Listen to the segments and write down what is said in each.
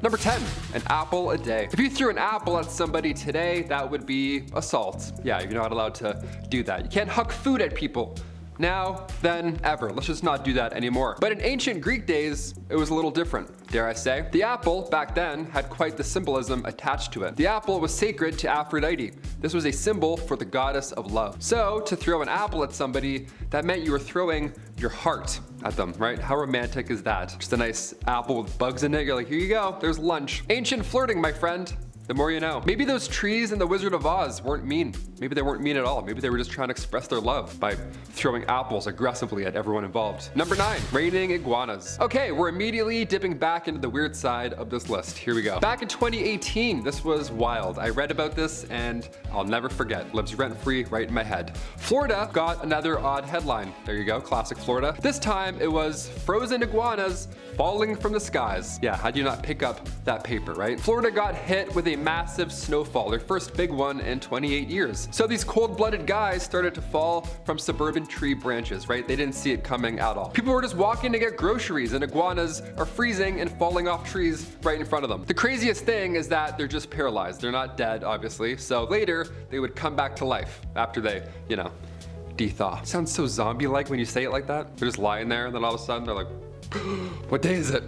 Number 10, an apple a day. If you threw an apple at somebody today, that would be assault. Yeah, you're not allowed to do that. You can't huck food at people. Now, then, ever. Let's just not do that anymore. But in ancient Greek days, it was a little different, dare I say. The apple, back then, had quite the symbolism attached to it. The apple was sacred to Aphrodite. This was a symbol for the goddess of love. So, to throw an apple at somebody, that meant you were throwing your heart at them, right? How romantic is that? Just a nice apple with bugs in it. You're like, here you go, there's lunch. Ancient flirting, my friend. The more you know. Maybe those trees in The Wizard of Oz weren't mean. Maybe they weren't mean at all. Maybe they were just trying to express their love by throwing apples aggressively at everyone involved. Number 9, raining iguanas. Okay, we're immediately dipping back into the weird side of this list. Here we go. Back in 2018, this was wild. I read about this and I'll never forget. Lives rent-free right in my head. Florida got another odd headline. There you go, classic Florida. This time it was frozen iguanas falling from the skies. Yeah, how do you not pick up that paper, right? Florida got hit with a massive snowfall, their first big one in 28 years. So these cold-blooded guys started to fall from suburban tree branches, right? They didn't see it coming at all. People were just walking to get groceries and iguanas are freezing and falling off trees right in front of them. The craziest thing is that they're just paralyzed. They're not dead, obviously. So later, they would come back to life after they, you know, de-thaw. Sounds so zombie-like when you say it like that. They're just lying there and then all of a sudden they're like, what day is it?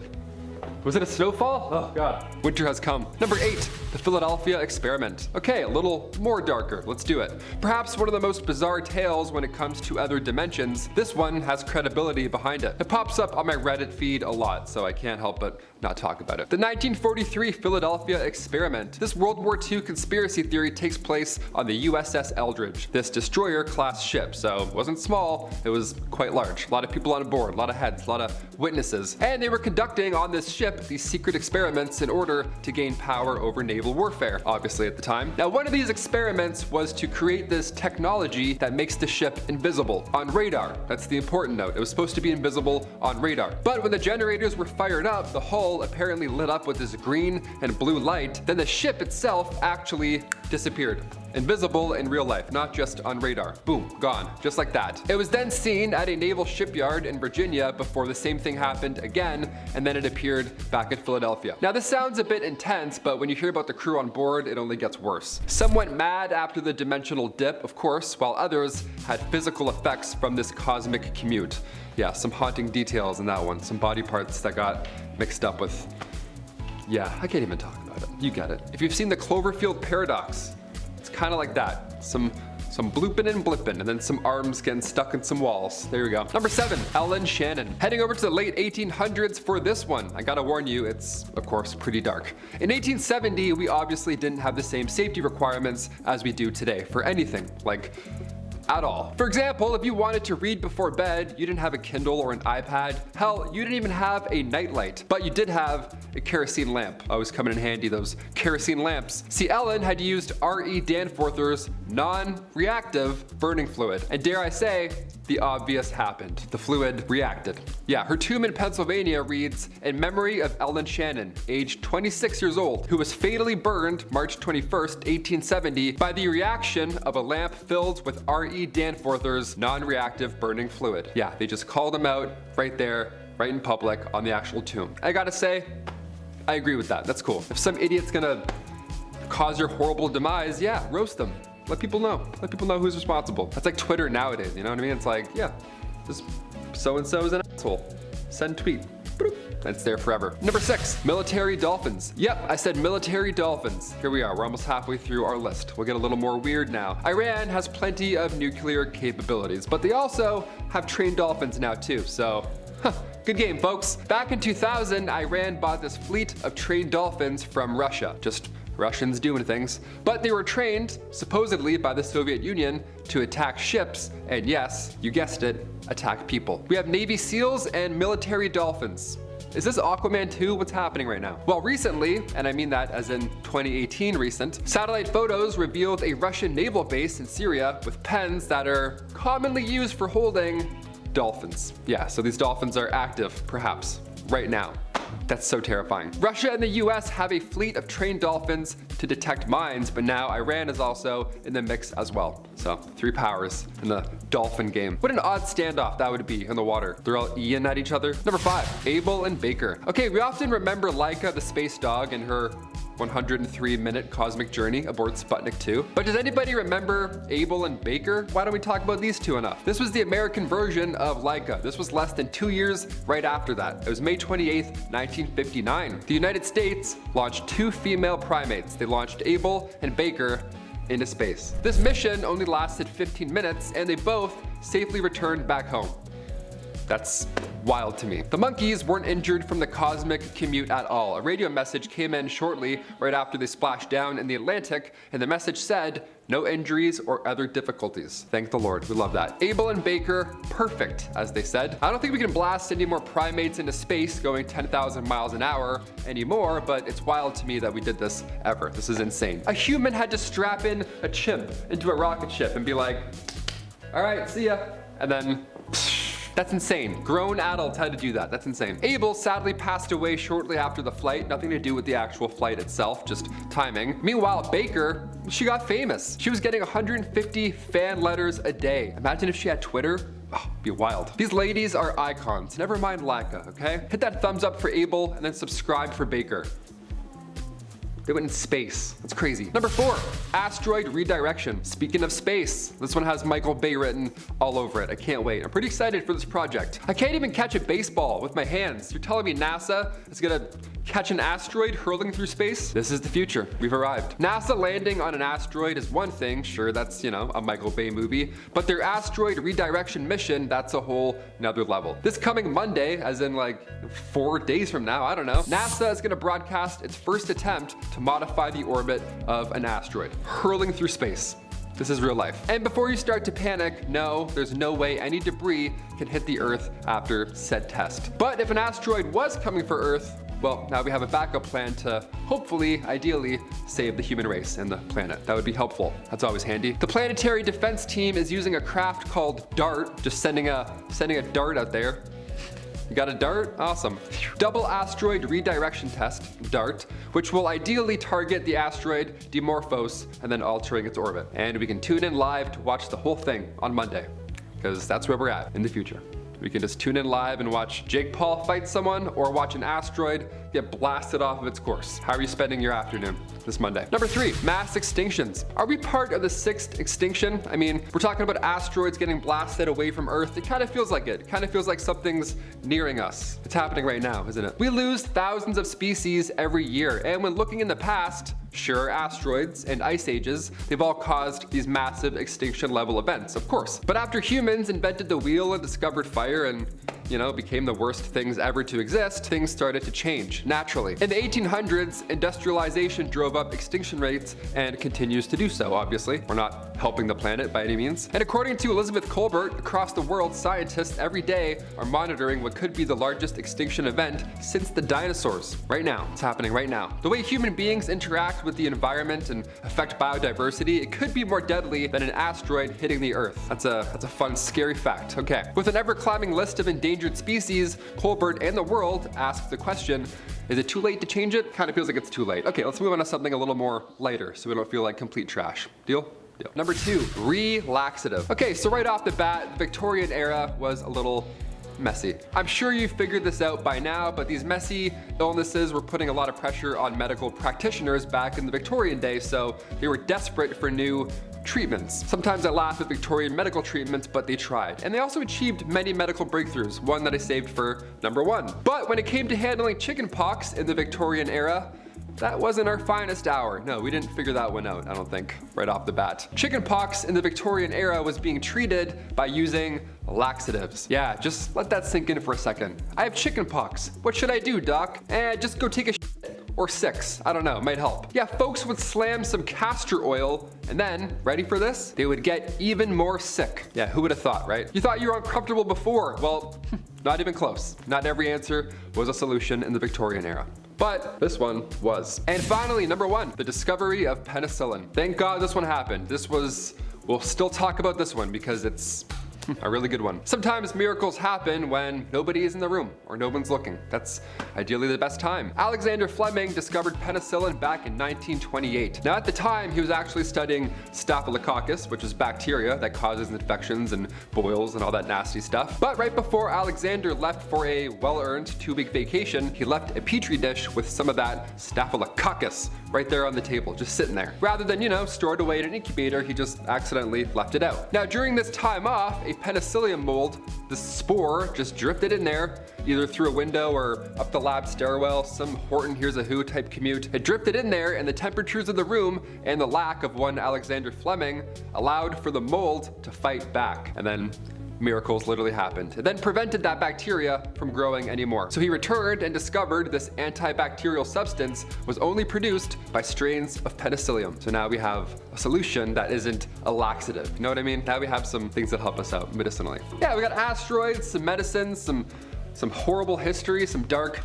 Was it a snowfall? Oh God. Winter has come. Number 8, the Philadelphia experiment. Okay, a little more darker. Let's do it. Perhaps one of the most bizarre tales when it comes to other dimensions. This one has credibility behind it. It pops up on my Reddit feed a lot, so I can't help but not talk about it. The 1943 Philadelphia experiment. This World War II conspiracy theory takes place on the USS Eldridge, this destroyer-class ship. So it wasn't small, it was quite large. A lot of people on board, a lot of heads, a lot of witnesses. And they were conducting on this ship these secret experiments in order to gain power over naval warfare, obviously at the time. Now, one of these experiments was to create this technology that makes the ship invisible on radar. That's the important note. It was supposed to be invisible on radar. But when the generators were fired up, the hull apparently lit up with this green and blue light. Then the ship itself actually disappeared. Invisible in real life, not just on radar. Boom, gone, just like that. It was then seen at a naval shipyard in Virginia before the same thing happened again, and then it appeared back at Philadelphia. Now this sounds a bit intense, but when you hear about the crew on board, it only gets worse. Some went mad after the dimensional dip, of course, while others had physical effects from this cosmic commute. Yeah, some haunting details in that one. Some body parts that got mixed up with, yeah, I can't even talk about it. You get it. If you've seen the Cloverfield paradox, it's kind of like that. Some blooping and blipping, and then some arms getting stuck in some walls. There we go. Number 7, Ellen Shannon. Heading over to the late 1800s for this one. I gotta warn you, it's of course pretty dark. In 1870, we obviously didn't have the same safety requirements as we do today for anything, like at all. For example, if you wanted to read before bed, you didn't have a Kindle or an iPad. Hell, you didn't even have a nightlight, but you did have a kerosene lamp. Always coming in handy, those kerosene lamps. See, Ellen had used R.E. Danforth's non-reactive burning fluid. And dare I say, the obvious happened. The fluid reacted. Yeah, her tomb in Pennsylvania reads, in memory of Ellen Shannon, aged 26 years old, who was fatally burned March 21st, 1870, by the reaction of a lamp filled with R.E. Danforth's non-reactive burning fluid. Yeah, they just called him out right there, right in public on the actual tomb. I gotta say, I agree with that. That's cool. If some idiot's gonna cause your horrible demise, yeah, roast them. Let people know. Let people know who's responsible. That's like Twitter nowadays, you know what I mean? It's like, yeah, this so-and-so is an asshole. Send tweet. Boop. It's there forever. Number 6, military dolphins. Yep, I said military dolphins. Here we are, we're almost halfway through our list. We'll get a little more weird now. Iran has plenty of nuclear capabilities, but they also have trained dolphins now too, so, good game, folks. Back in 2000, Iran bought this fleet of trained dolphins from Russia. Just Russians doing things. But they were trained, supposedly by the Soviet Union, to attack ships, and yes, you guessed it, attack people. We have Navy SEALs and military dolphins. Is this Aquaman 2? What's happening right now? Well, recently, and I mean that as in 2018 recent, satellite photos revealed a Russian naval base in Syria with pens that are commonly used for holding dolphins. Yeah, so these dolphins are active, perhaps, right now. That's so terrifying. Russia and the US have a fleet of trained dolphins to detect mines, but now Iran is also in the mix as well. So 3 powers in the dolphin game. What an odd standoff that would be in the water. They're all eating at each other. Number 5, Abel and Baker. Okay, we often remember Laika the space dog and her 103-minute cosmic journey aboard Sputnik 2. But does anybody remember Abel and Baker? Why don't we talk about these two enough? This was the American version of Laika. This was less than 2 years right after that. It was May 28th, 1959. The United States launched 2 female primates. They launched Abel and Baker into space. This mission only lasted 15 minutes and they both safely returned back home. That's wild to me. The monkeys weren't injured from the cosmic commute at all. A radio message came in shortly right after they splashed down in the Atlantic, and the message said, "No injuries or other difficulties." Thank the Lord, we love that. Abel and Baker, perfect, as they said. I don't think we can blast any more primates into space going 10,000 miles an hour anymore, but it's wild to me that we did this ever. This is insane. A human had to strap in a chimp into a rocket ship and be like, all right, see ya. And then, that's insane. Grown adults had to do that. That's insane. Abel sadly passed away shortly after the flight. Nothing to do with the actual flight itself, just timing. Meanwhile, Baker, she got famous. She was getting 150 fan letters a day. Imagine if she had Twitter. Oh, be wild. These ladies are icons. Never mind Laika, okay? Hit that thumbs up for Abel and then subscribe for Baker. They went in space. That's crazy. Number 4, Asteroid Redirection. Speaking of space, this one has Michael Bay written all over it. I can't wait. I'm pretty excited for this project. I can't even catch a baseball with my hands. You're telling me NASA is gonna catch an asteroid hurling through space? This is the future. We've arrived. NASA landing on an asteroid is one thing. Sure, that's, you know, a Michael Bay movie. But their asteroid redirection mission, that's a whole nother level. This coming Monday, as in like 4 days from now, I don't know, NASA is gonna broadcast its first attempt to modify the orbit of an asteroid, hurling through space. This is real life. And before you start to panic, no, there's no way any debris can hit the Earth after said test. But if an asteroid was coming for Earth, well, now we have a backup plan to hopefully, ideally, save the human race and the planet. That would be helpful. That's always handy. The planetary defense team is using a craft called DART, just sending a dart out there. You got a dart? Awesome. Double asteroid redirection test, DART, which will ideally target the asteroid Dimorphos and then altering its orbit. And we can tune in live to watch the whole thing on Monday, because that's where we're at in the future. We can just tune in live and watch Jake Paul fight someone or watch an asteroid get blasted off of its course. How are you spending your afternoon this Monday? Number 3, mass extinctions. Are we part of the 6th extinction? I mean, we're talking about asteroids getting blasted away from Earth. It kind of feels like it. It kind of feels like something's nearing us. It's happening right now, isn't it? We lose thousands of species every year. And when looking in the past, sure, asteroids and ice ages, they've all caused these massive extinction level events, of course. But after humans invented the wheel and discovered fire and, you know, became the worst things ever to exist, things started to change naturally. In the 1800s, industrialization drove up extinction rates and continues to do so, obviously. We're not helping the planet by any means. And according to Elizabeth Colbert, across the world, scientists every day are monitoring what could be the largest extinction event since the dinosaurs. Right now. It's happening right now. The way human beings interact with the environment and affect biodiversity, it could be more deadly than an asteroid hitting the Earth. That's a fun, scary fact. Okay. With an ever-climbing list of endangered species, Colbert and the world ask the question, is it too late to change it? Kind of feels like it's too late. Okay, let's move on to something a little more lighter so we don't feel like complete trash. Deal? Deal. Number 2, relaxative. Okay, so right off the bat, the Victorian era was a little messy. I'm sure you've figured this out by now, but these messy illnesses were putting a lot of pressure on medical practitioners back in the Victorian day, so they were desperate for new treatments. Sometimes I laugh at Victorian medical treatments, but they tried. And they also achieved many medical breakthroughs, one that I saved for number 1. But when it came to handling chickenpox in the Victorian era, that wasn't our finest hour. No, we didn't figure that one out, I don't think, right off the bat. Chickenpox in the Victorian era was being treated by using laxatives. Yeah, just let that sink in for a second. I have chickenpox. What should I do, doc? Just go take a shit. Or 6, I don't know, might help. Yeah, folks would slam some castor oil and then, ready for this? They would get even more sick. Yeah, who would have thought, right? You thought you were uncomfortable before. Well, not even close. Not every answer was a solution in the Victorian era. But this one was. And finally, number 1, the discovery of penicillin. Thank God this one happened. We'll still talk about this one because it's A really good one. Sometimes miracles happen when nobody is in the room or no one's looking. That's ideally the best time. Alexander Fleming discovered penicillin back in 1928. Now at the time he was actually studying Staphylococcus, which is bacteria that causes infections and boils and all that nasty stuff. But right before Alexander left for a well-earned 2-week vacation, he left a petri dish with some of that Staphylococcus right there on the table, just sitting there. Rather than, store it away in an incubator, he just accidentally left it out. Now during this time off, a penicillium mold, the spore just drifted in there, either through a window or up the lab stairwell, some Horton Hears a Who type commute. It drifted in there, and the temperatures of the room and the lack of one Alexander Fleming allowed for the mold to fight back. And then miracles literally happened. It then prevented that bacteria from growing anymore. So he returned and discovered this antibacterial substance was only produced by strains of penicillium. So now we have a solution that isn't a laxative. You know what I mean? Now we have some things that help us out medicinally. Yeah, we got asteroids, some medicines, some horrible history, some dark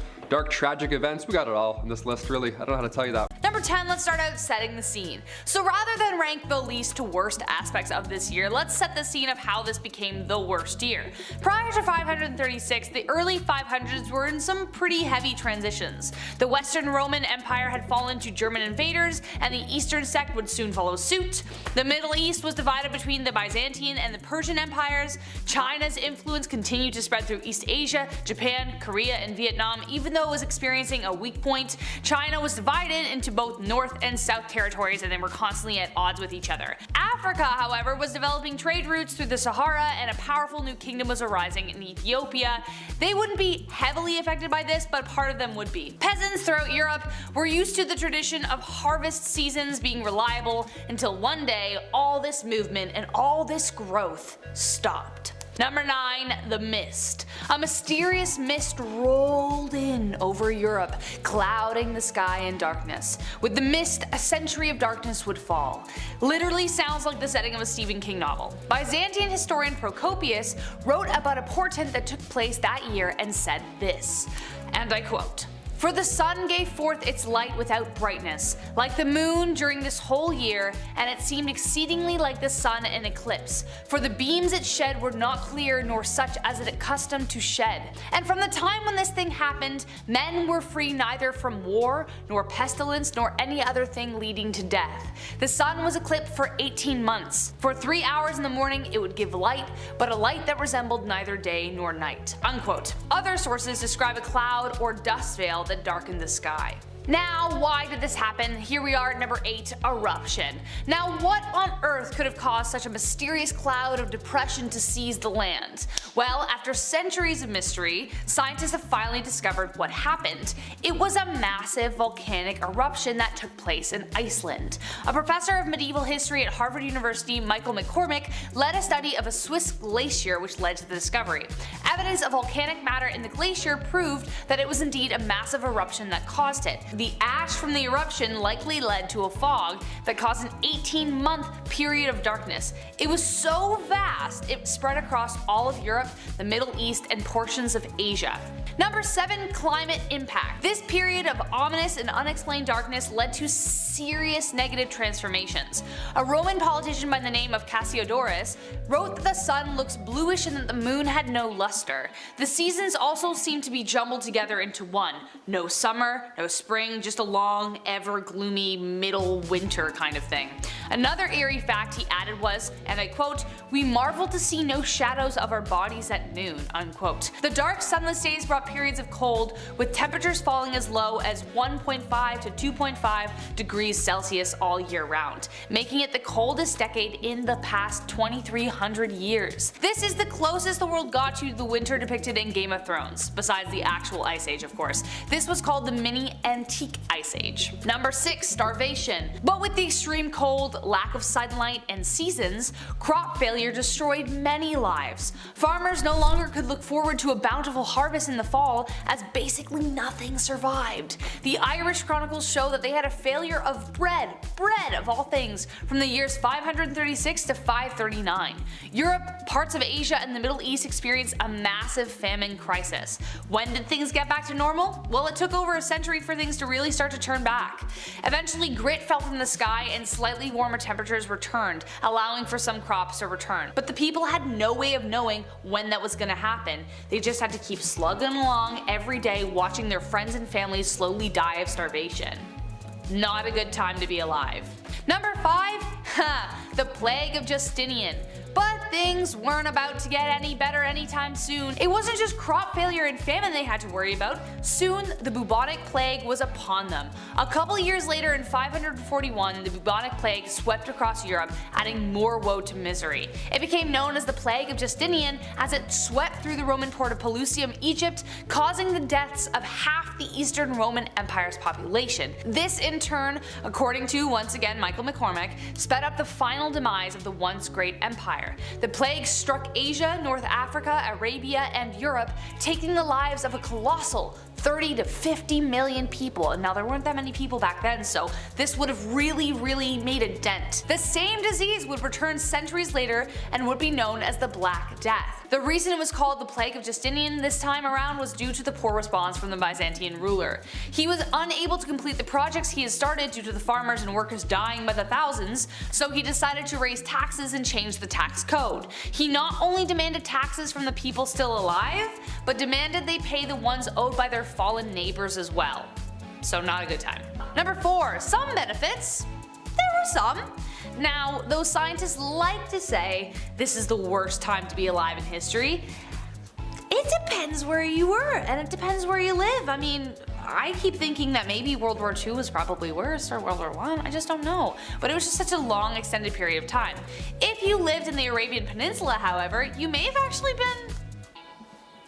tragic events. We got it all in this list, really. I don't know how to tell you that. Number 10, let's start out setting the scene. So rather than rank the least to worst aspects of this year, let's set the scene of how this became the worst year. Prior to 536, the early 500s were in some pretty heavy transitions. The Western Roman Empire had fallen to German invaders, and the Eastern sect would soon follow suit. The Middle East was divided between the Byzantine and the Persian empires. China's influence continued to spread through East Asia, Japan, Korea, and Vietnam. Even though it was experiencing a weak point, China was divided into both North and South territories, and they were constantly at odds with each other. Africa, however, was developing trade routes through the Sahara, and a powerful new kingdom was arising in Ethiopia. They wouldn't be heavily affected by this, but part of them would be. Peasants throughout Europe were used to the tradition of harvest seasons being reliable until one day all this movement and all this growth stopped. Number 9, the mist. A mysterious mist rolled in over Europe, clouding the sky in darkness. With the mist, a century of darkness would fall. Literally sounds like the setting of a Stephen King novel. Byzantine historian Procopius wrote about a portent that took place that year and said this, and I quote, "For the sun gave forth its light without brightness, like the moon during this whole year, and it seemed exceedingly like the sun in eclipse. For the beams it shed were not clear, nor such as it accustomed to shed. And from the time when this thing happened, men were free neither from war, nor pestilence, nor any other thing leading to death. The sun was eclipsed for 18 months. For 3 hours in the morning it would give light, but a light that resembled neither day nor night." Unquote. Other sources describe a cloud or dust veil that darkened the sky. Now, why did this happen? Here we are at number 8, eruption. Now, what on earth could have caused such a mysterious cloud of depression to seize the land? Well, after centuries of mystery, scientists have finally discovered what happened. It was a massive volcanic eruption that took place in Iceland. A professor of medieval history at Harvard University, Michael McCormick, led a study of a Swiss glacier which led to the discovery. Evidence of volcanic matter in the glacier proved that it was indeed a massive eruption that caused it. The ash from the eruption likely led to a fog that caused an 18-month period of darkness. It was so vast it spread across all of Europe, the Middle East, and portions of Asia. Number 7, climate impact. This period of ominous and unexplained darkness led to serious negative transformations. A Roman politician by the name of Cassiodorus wrote that the sun looks bluish and that the moon had no luster. The seasons also seemed to be jumbled together into one. No summer, no spring, just a long, ever gloomy middle winter kind of thing. Another eerie fact he added was, and I quote, "We marvel to see no shadows of our bodies at noon," unquote. The dark sunless days brought periods of cold, with temperatures falling as low as 1.5 to 2.5 degrees Celsius all year round, making it the coldest decade in the past 2,300 years. This is the closest the world got to the winter depicted in Game of Thrones, besides the actual Ice Age of course. This was called the mini antique Ice Age. Number 6, starvation. But with the extreme cold, lack of sunlight, and seasons, crop failure destroyed many lives. Farmers no longer could look forward to a bountiful harvest in the fall, as basically nothing survived. The Irish chronicles show that they had a failure of bread of all things, from the years 536 to 539. Europe, parts of Asia, and the Middle East experienced a massive famine crisis. When did things get back to normal? Well, it took over a century for things to to really start to turn back. Eventually grit fell from the sky and slightly warmer temperatures returned, allowing for some crops to return. But the people had no way of knowing when that was going to happen. They just had to keep slugging along every day, watching their friends and families slowly die of starvation. Not a good time to be alive. Number 5? The Plague of Justinian. But things weren't about to get any better anytime soon. It wasn't just crop failure and famine they had to worry about. Soon, the bubonic plague was upon them. A couple years later, in 541, the bubonic plague swept across Europe, adding more woe to misery. It became known as the Plague of Justinian as it swept through the Roman port of Pelusium, Egypt, causing the deaths of half the Eastern Roman Empire's population. This in turn, according to, once again, Michael McCormack, sped up the final demise of the once great empire. The plague struck Asia, North Africa, Arabia, and Europe, taking the lives of a colossal 30 to 50 million people. And now there weren't that many people back then, so this would have really made a dent. The same disease would return centuries later and would be known as the Black Death. The reason it was called the Plague of Justinian this time around was due to the poor response from the Byzantine ruler. He was unable to complete the projects he had started due to the farmers and workers dying by the thousands, so he decided to raise taxes and change the tax code. He not only demanded taxes from the people still alive, but demanded they pay the ones owed by their fallen neighbors as well. So not a good time. Number 4. Some benefits. There were some. Now, though scientists like to say this is the worst time to be alive in history, it depends where you were, and it depends where you live. I mean, I keep thinking that maybe World War II was probably worse, or World War I, I just don't know. But it was just such a long extended period of time. If you lived in the Arabian Peninsula, however, you may have actually been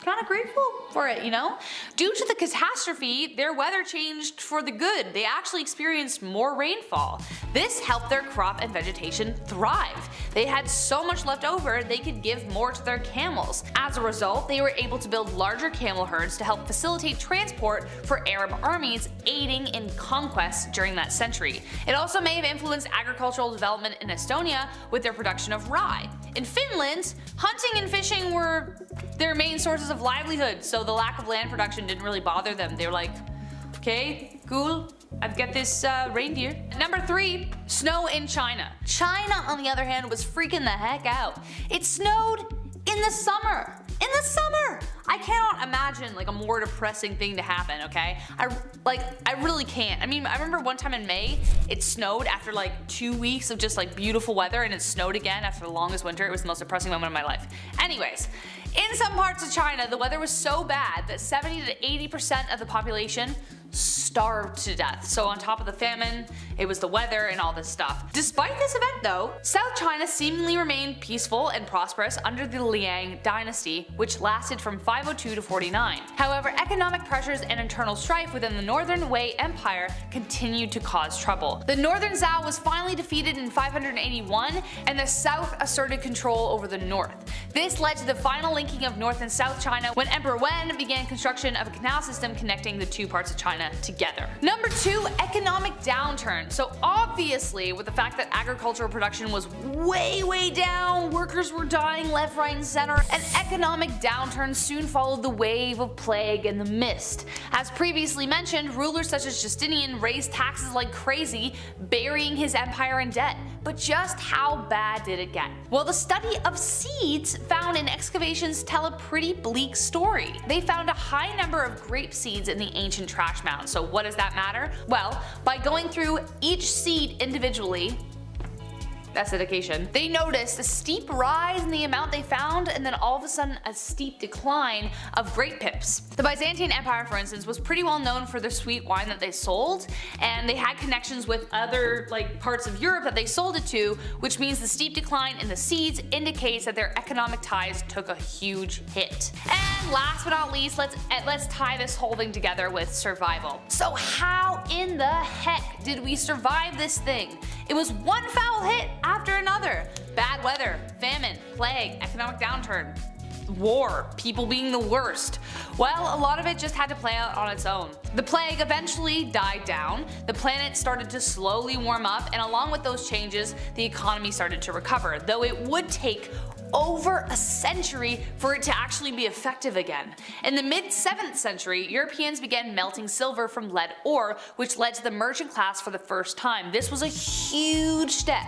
kind of grateful for it, you know? Due to the catastrophe, their weather changed for the good. They actually experienced more rainfall. This helped their crop and vegetation thrive. They had so much left over they could give more to their camels. As a result, they were able to build larger camel herds to help facilitate transport for Arab armies, aiding in conquests during that century. It also may have influenced agricultural development in Estonia with their production of rye. In Finland, hunting and fishing were their main sources of livelihood, so the lack of land production didn't really bother them. They were like, okay, cool, I've got this reindeer. Number 3, snow in China. China, on the other hand, was freaking the heck out. It snowed in the summer. In the summer! I cannot imagine like a more depressing thing to happen, okay? I really can't. I mean, I remember one time in May, it snowed after like 2 weeks of just like beautiful weather, and it snowed again after the longest winter. It was the most depressing moment of my life. Anyways, in some parts of China, the weather was so bad that 70 to 80% of the population starved to death. So on top of the famine, it was the weather and all this stuff. Despite this event though, South China seemingly remained peaceful and prosperous under the Liang dynasty, which lasted from 502 to 49. However, economic pressures and internal strife within the Northern Wei Empire continued to cause trouble. The Northern Zhao was finally defeated in 581, and the South asserted control over the North. This led to the final linking of North and South China when Emperor Wen began construction of a canal system connecting the two parts of China together. Number 2, economic downturn. So obviously, with the fact that agricultural production was way down, workers were dying left, right, and center, an economic downturn soon followed the wave of plague and the mist. As previously mentioned, rulers such as Justinian raised taxes like crazy, burying his empire in debt. But just how bad did it get? Well, the study of seeds found in excavations tell a pretty bleak story. They found a high number of grape seeds in the ancient trash mound. So what does that matter? Well, by going through each seed individually, that's dedication, they noticed a steep rise in the amount they found, and then all of a sudden a steep decline of grape pips. The Byzantine Empire, for instance, was pretty well known for their sweet wine that they sold, and they had connections with other parts of Europe that they sold it to, which means the steep decline in the seeds indicates that their economic ties took a huge hit. And last but not least, let's tie this whole thing together with survival. So how in the heck did we survive this thing? It was one foul hit after another. Bad weather, famine, plague, economic downturn, war, people being the worst. Well, a lot of it just had to play out on its own. The plague eventually died down, the planet started to slowly warm up, and along with those changes, the economy started to recover, though it would take over a century for it to actually be effective again. In the mid-7th century, Europeans began melting silver from lead ore, which led to the merchant class for the first time. This was a huge step.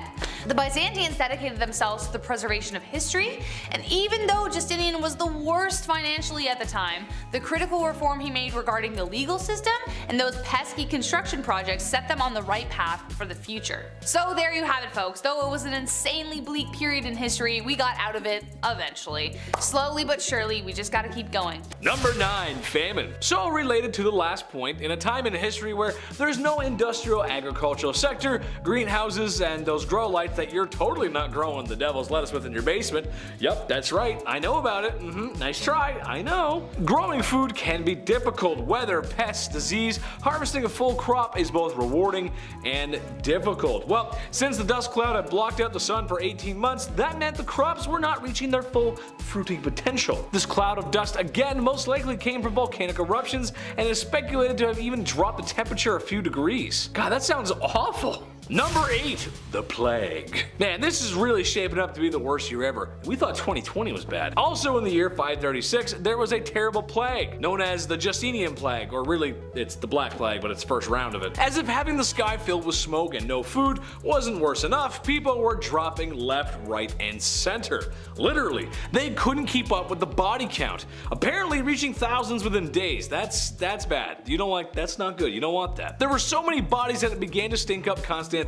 The Byzantines dedicated themselves to the preservation of history, and even though Justinian was the worst financially at the time, the critical reform he made regarding the legal system and those pesky construction projects set them on the right path for the future. So there you have it, folks. Though it was an insanely bleak period in history, we got out of it eventually. Slowly but surely, we just gotta keep going. Number 9. Famine. So related to the last point, in a time in history where there's no industrial agricultural sector, greenhouses, and those grow lights that you're totally not growing the devil's lettuce with in your basement. Yup, that's right, I know about it. Nice try, I know. Growing food can be difficult. Weather, pests, disease, harvesting a full crop is both rewarding and difficult. Well, since the dust cloud had blocked out the sun for 18 months, that meant the crops were not reaching their full fruiting potential. This cloud of dust again most likely came from volcanic eruptions and is speculated to have even dropped the temperature a few degrees. God, that sounds awful. Number 8. The Plague. Man, this is really shaping up to be the worst year ever. We thought 2020 was bad. Also in the year 536, there was a terrible plague, known as the Justinian Plague, or really, it's the Black Plague, but it's first round of it. As if having the sky filled with smoke and no food wasn't worse enough, people were dropping left, right, and center. Literally, they couldn't keep up with the body count, apparently reaching thousands within days. That's bad. You don't like, that's not good. You don't want that. There were so many bodies that it began to stink up Constantinople.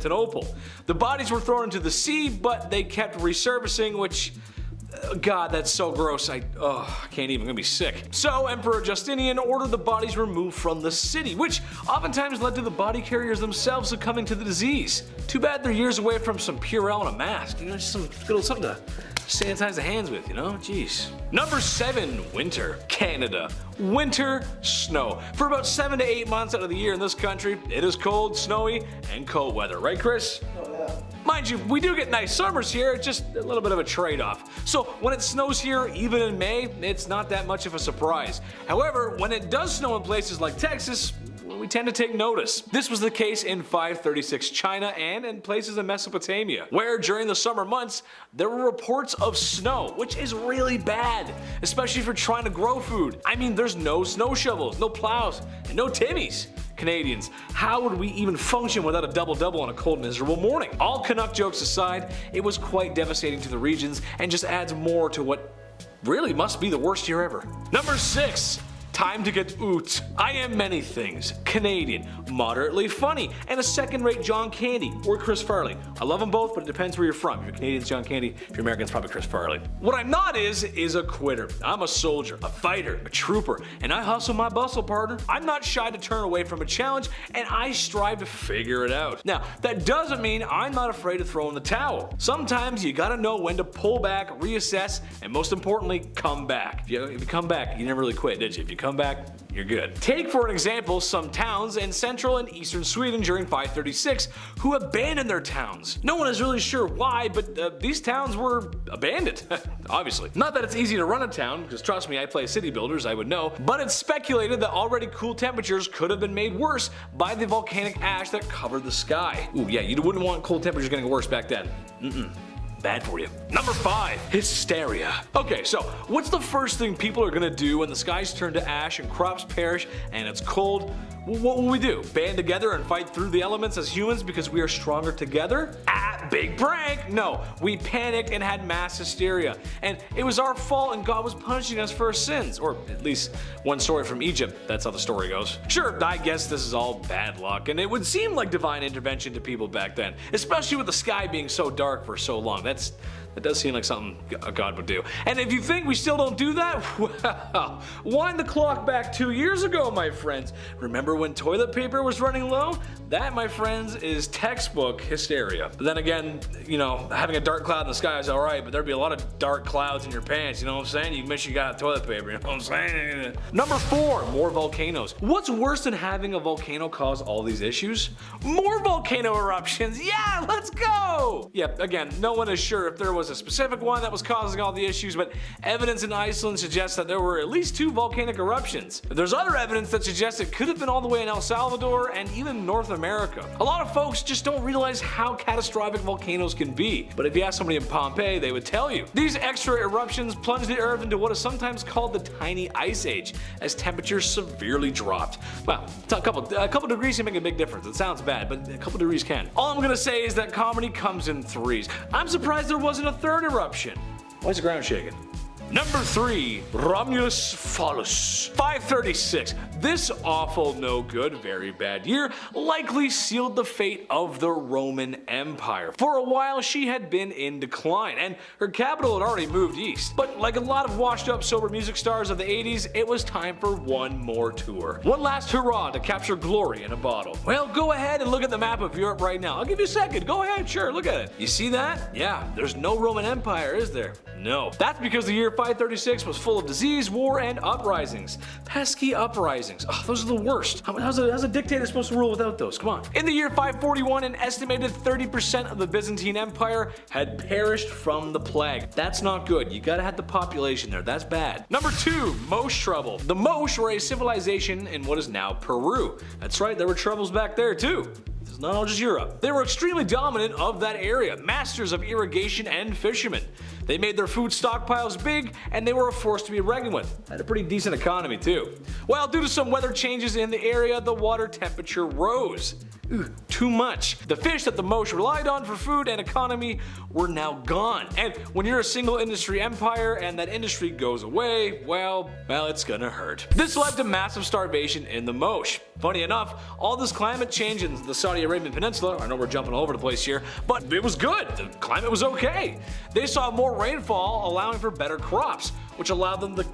The bodies were thrown into the sea, but they kept resurfacing, which, God, that's so gross. I can't even, I'm gonna be sick. So Emperor Justinian ordered the bodies removed from the city, which oftentimes led to the body carriers themselves succumbing to the disease. Too bad they're years away from some Purell and a mask. You know, just some good old something to sanitize the hands with, you know? Jeez. Number 7. Winter. Canada. Winter, snow. For about 7 to 8 months out of the year in this country, it is cold, snowy, and cold weather. Right, Chris? Mind you, we do get nice summers here, it's just a little bit of a trade-off. So when it snows here, even in May, it's not that much of a surprise. However, when it does snow in places like Texas, we tend to take notice. This was the case in 536 China and in places in Mesopotamia, where during the summer months, there were reports of snow, which is really bad, especially if you're trying to grow food. I mean, there's no snow shovels, no plows, and no Timmies. Canadians, how would we even function without a double-double on a cold, miserable morning? All Canuck jokes aside, it was quite devastating to the regions and just adds more to what really must be the worst year ever. Number 6. Time to get oot. I am many things. Canadian, moderately funny, and a second-rate John Candy or Chris Farley. I love them both, but it depends where you're from. If you're Canadian, it's John Candy. If you're American, it's probably Chris Farley. What I'm not is a quitter. I'm a soldier, a fighter, a trooper, and I hustle my bustle, partner. I'm not shy to turn away from a challenge, and I strive to figure it out. Now, that doesn't mean I'm not afraid to throw in the towel. Sometimes you gotta know when to pull back, reassess, and most importantly, come back. If you come back, you never really quit, did you? If you come back, you're good. Take for an example some towns in central and eastern Sweden during 536 who abandoned their towns. No one is really sure why, but these towns were abandoned, obviously. Not that it's easy to run a town, because trust me, I play city builders, I would know, but it's speculated that already cool temperatures could have been made worse by the volcanic ash that covered the sky. Ooh, yeah, you wouldn't want cold temperatures getting worse back then. Bad for you. Number 5. Hysteria. Okay, so what's the first thing people are gonna do when the skies turn to ash and crops perish and it's cold? What will we do? Band together and fight through the elements as humans because we are stronger together? Big prank! No, we panicked and had mass hysteria. And it was our fault and God was punishing us for our sins. Or at least one story from Egypt, that's how the story goes. Sure, I guess this is all bad luck, and it would seem like divine intervention to people back then, especially with the sky being so dark for so long. That does seem like something God would do. And if you think we still don't do that, well, wind the clock back 2 years ago, my friends. Remember when toilet paper was running low? That, my friends, is textbook hysteria. But then again, you know, having a dark cloud in the sky is alright, but there'd be a lot of dark clouds in your pants, you know what I'm saying? You make sure you got toilet paper, you know what I'm saying? Number 4, more volcanoes. What's worse than having a volcano cause all these issues? More volcano eruptions, yeah, let's go! Yeah, again, no one is sure if there was was a specific one that was causing all the issues, but evidence in Iceland suggests that there were at least 2 volcanic eruptions. There's other evidence that suggests it could have been all the way in El Salvador and even North America. A lot of folks just don't realize how catastrophic volcanoes can be, but if you ask somebody in Pompeii, they would tell you. These extra eruptions plunged the Earth into what is sometimes called the Tiny Ice Age, as temperatures severely dropped. Well, a couple degrees can make a big difference. It sounds bad, but a couple degrees can. All I'm gonna say is that comedy comes in threes. I'm surprised there wasn't a third eruption. Why is the ground shaking? Number 3, Romulus Follis. 536. This awful, no good, very bad year likely sealed the fate of the Roman Empire. For a while, she had been in decline, and her capital had already moved east. But like a lot of washed up sober music stars of the 80s, it was time for one more tour. One last hurrah to capture glory in a bottle. Well, go ahead and look at the map of Europe right now. I'll give you a second. Go ahead, sure, look at it. You see that? Yeah, there's no Roman Empire, is there? No. That's because the year 536 was full of disease, war, and uprisings. Pesky uprisings. Oh, those are the worst. How's a dictator supposed to rule without those? Come on. In the year 541, an estimated 30% of the Byzantine Empire had perished from the plague. That's not good. You gotta have the population there. That's bad. Number 2, Moche trouble. The Moche were a civilization in what is now Peru. That's right, there were troubles back there too. It's not all just Europe. They were extremely dominant of that area, masters of irrigation and fishermen. They made their food stockpiles big, and they were a force to be reckoned with. Had a pretty decent economy too. Well, due to some weather changes in the area, the water temperature rose. Too much. The fish that the Moche relied on for food and economy were now gone. And when you're a single industry empire and that industry goes away, well, it's gonna hurt. This led to massive starvation in the Moche. Funny enough, all this climate change in the Saudi Arabian Peninsula, I know we're jumping all over the place here, but it was good. The climate was okay. They saw more rainfall, allowing for better crops, which allowed them to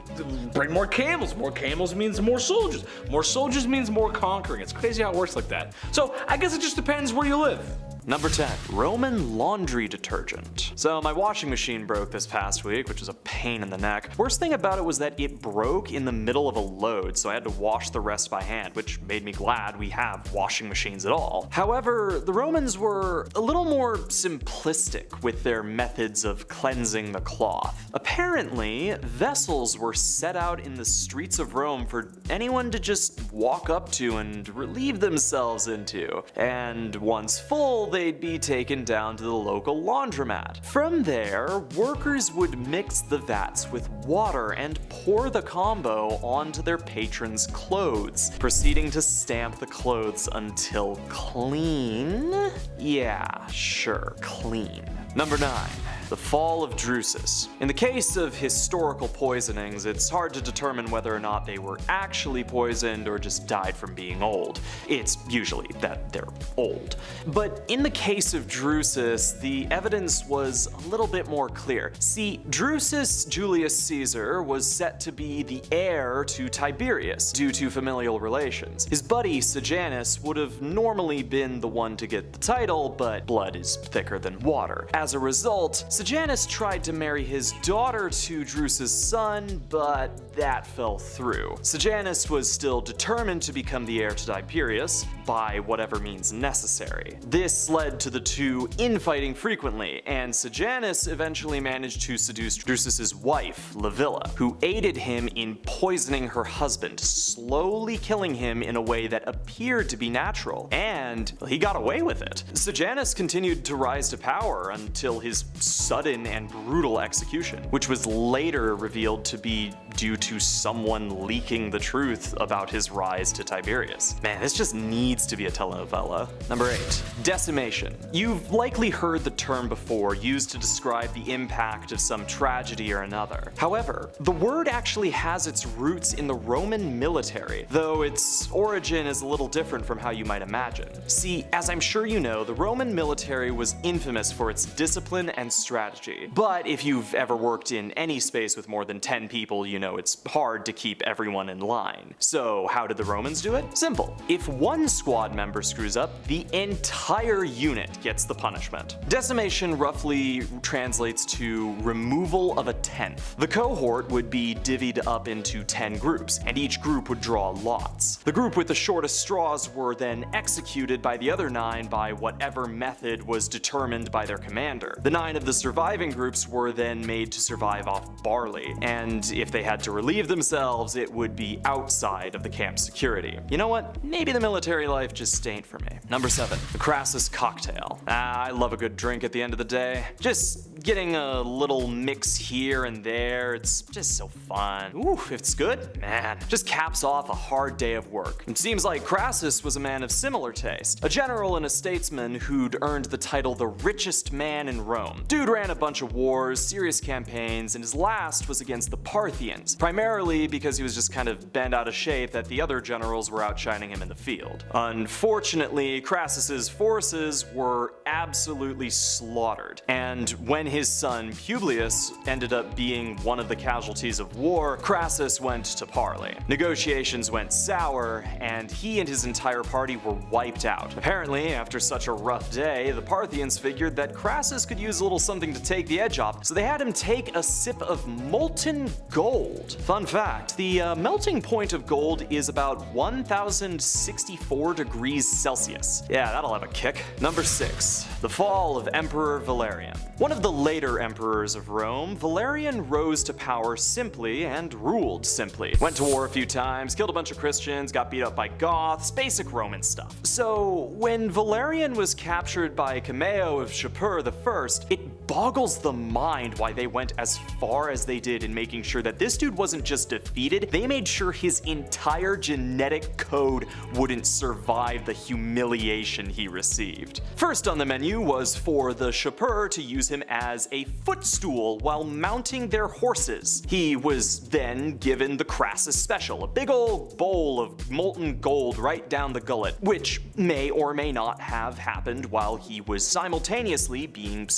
bring more camels. More camels means more soldiers. More soldiers means more conquering. It's crazy how it works like that. So I guess it just depends where you live. Number 10, Roman laundry detergent. So my washing machine broke this past week, which was a pain in the neck. Worst thing about it was that it broke in the middle of a load, so I had to wash the rest by hand, which made me glad we have washing machines at all. However, the Romans were a little more simplistic with their methods of cleansing the cloth. Apparently, vessels were set out in the streets of Rome for anyone to just walk up to and relieve themselves into. And once full, they'd be taken down to the local laundromat. From there, workers would mix the vats with water and pour the combo onto their patrons' clothes, proceeding to stamp the clothes until clean? Yeah, sure, clean. Number 9. The Fall of Druces. In the case of historical poisonings, it's hard to determine whether or not they were actually poisoned or just died from being old. It's usually that they're old. But in the case of Drusus, the evidence was a little bit more clear. See, Drusus Julius Caesar was set to be the heir to Tiberius due to familial relations. His buddy Sejanus would have normally been the one to get the title, but blood is thicker than water. As a result, Sejanus tried to marry his daughter to Drusus' son, but that fell through. Sejanus was still determined to become the heir to Tiberius by whatever means necessary. This led to the two infighting frequently, and Sejanus eventually managed to seduce Drusus' wife, Livilla, who aided him in poisoning her husband, slowly killing him in a way that appeared to be natural, and he got away with it. Sejanus continued to rise to power until his sudden and brutal execution, which was later revealed to be due to someone leaking the truth about his rise to Tiberius. Man, this just needs to be a telenovela. Number 8. Decimation. You've likely heard the term before, used to describe the impact of some tragedy or another. However, the word actually has its roots in the Roman military, though its origin is a little different from how you might imagine. See, as I'm sure you know, the Roman military was infamous for its discipline and strategy. But if you've ever worked in any space with more than 10 people, you know it's was hard to keep everyone in line. So how did the Romans do it? Simple. If one squad member screws up, the entire unit gets the punishment. Decimation roughly translates to removal of a tenth. The cohort would be divvied up into 10 groups, and each group would draw lots. The group with the shortest straws were then executed by the other 9 by whatever method was determined by their commander. The 9 of the surviving groups were then made to survive off barley, and if they had to relieve themselves, it would be outside of the camp's security. You know what? Maybe the military life just ain't for me. Number 7, the Crassus Cocktail. I love a good drink at the end of the day. Just getting a little mix here and there, it's just so fun. Ooh, if it's good, man, just caps off a hard day of work. It seems like Crassus was a man of similar taste, a general and a statesman who'd earned the title the richest man in Rome. Dude ran a bunch of wars, serious campaigns, and his last was against the Parthians, primarily because he was just kind of bent out of shape that the other generals were outshining him in the field. Unfortunately, Crassus's forces were absolutely slaughtered, and when his son Publius ended up being one of the casualties of war, Crassus went to parley. Negotiations went sour, and he and his entire party were wiped out. Apparently, after such a rough day, the Parthians figured that Crassus could use a little something to take the edge off, so they had him take a sip of molten gold. Fun fact, the melting point of gold is about 1064 degrees Celsius. Yeah, that'll have a kick. Number 6, the fall of Emperor Valerian. One of the later emperors of Rome, Valerian rose to power simply and ruled simply. Went to war a few times, killed a bunch of Christians, got beat up by Goths, basic Roman stuff. So when Valerian was captured by Cameo of Shapur I, it boggles the mind why they went as far as they did in making sure that this dude wasn't just defeated, they made sure his entire genetic code wouldn't survive the humiliation he received. First on the menu was for the Shapur to use him as a footstool while mounting their horses. He was then given the Crassus Special, a big old bowl of molten gold right down the gullet, which may or may not have happened while he was simultaneously being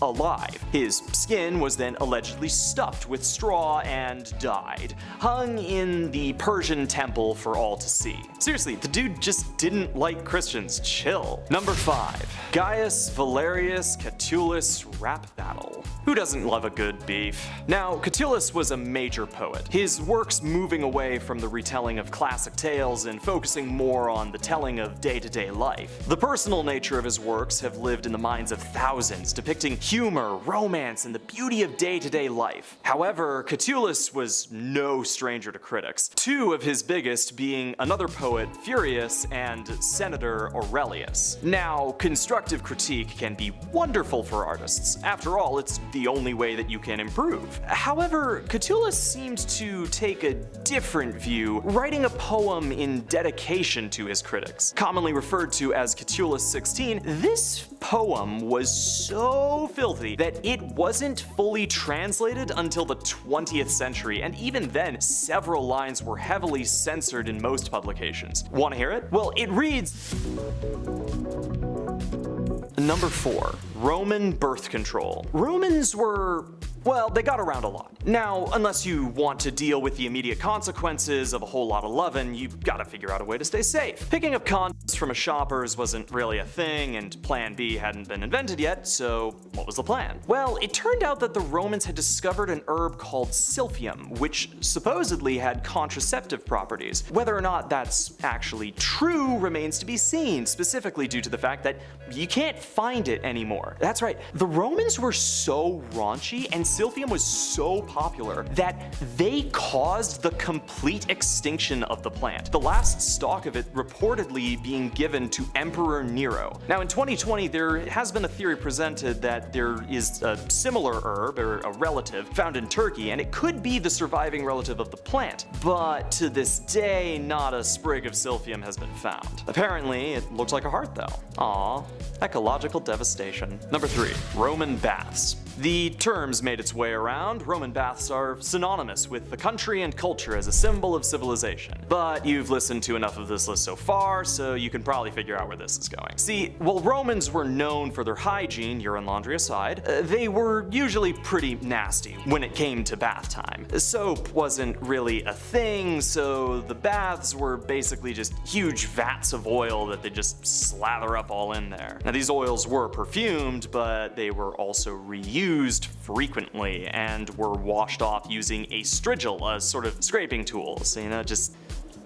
alive. His skin was then allegedly stuffed with straw and dyed, hung in the Persian temple for all to see. Seriously, the dude just didn't like Christians. Chill. Number 5, Gaius Valerius Catullus rap battle. Who doesn't love a good beef? Now, Catullus was a major poet, his works moving away from the retelling of classic tales and focusing more on the telling of day-to-day life. The personal nature of his works have lived in the minds of thousands, depicting humor, romance, and the beauty of day-to-day life. However, Catullus was no stranger to critics, 2 of his biggest being another poet, Furius, and Senator Aurelius. Now, constructive critique can be wonderful for artists. After all, it's the only way that you can improve. However, Catullus seemed to take a different view, writing a poem in dedication to his critics. Commonly referred to as Catullus 16, this poem was so filthy that it wasn't fully translated until the 20th century, and even then, several lines were heavily censored in most publications. Want to hear it? Well, it reads... Number 4, Roman birth control. Romans were, well, they got around a lot. Now, unless you want to deal with the immediate consequences of a whole lot of lovin', you've gotta figure out a way to stay safe. Picking up condoms from a shopper's wasn't really a thing, and Plan B hadn't been invented yet, so what was the plan? Well, it turned out that the Romans had discovered an herb called silphium, which supposedly had contraceptive properties. Whether or not that's actually true remains to be seen, specifically due to the fact that you can't find it anymore. That's right, the Romans were so raunchy and silphium was so popular that they caused the complete extinction of the plant, the last stalk of it reportedly being given to Emperor Nero. Now in 2020 there has been a theory presented that there is a similar herb, or a relative, found in Turkey, and it could be the surviving relative of the plant, but to this day not a sprig of silphium has been found. Apparently it looks like a heart though. Aww, ecological devastation. Number 3, Roman baths. The terms made its way around. Roman baths are synonymous with the country and culture as a symbol of civilization. But you've listened to enough of this list so far, so you can probably figure out where this is going. See, while Romans were known for their hygiene, urine laundry aside, they were usually pretty nasty when it came to bath time. Soap wasn't really a thing, so the baths were basically just huge vats of oil that they just slather up all in there. Now these oils were perfumed, but they were also reused frequently and were washed off using a strigil, a sort of scraping tool, so you know, just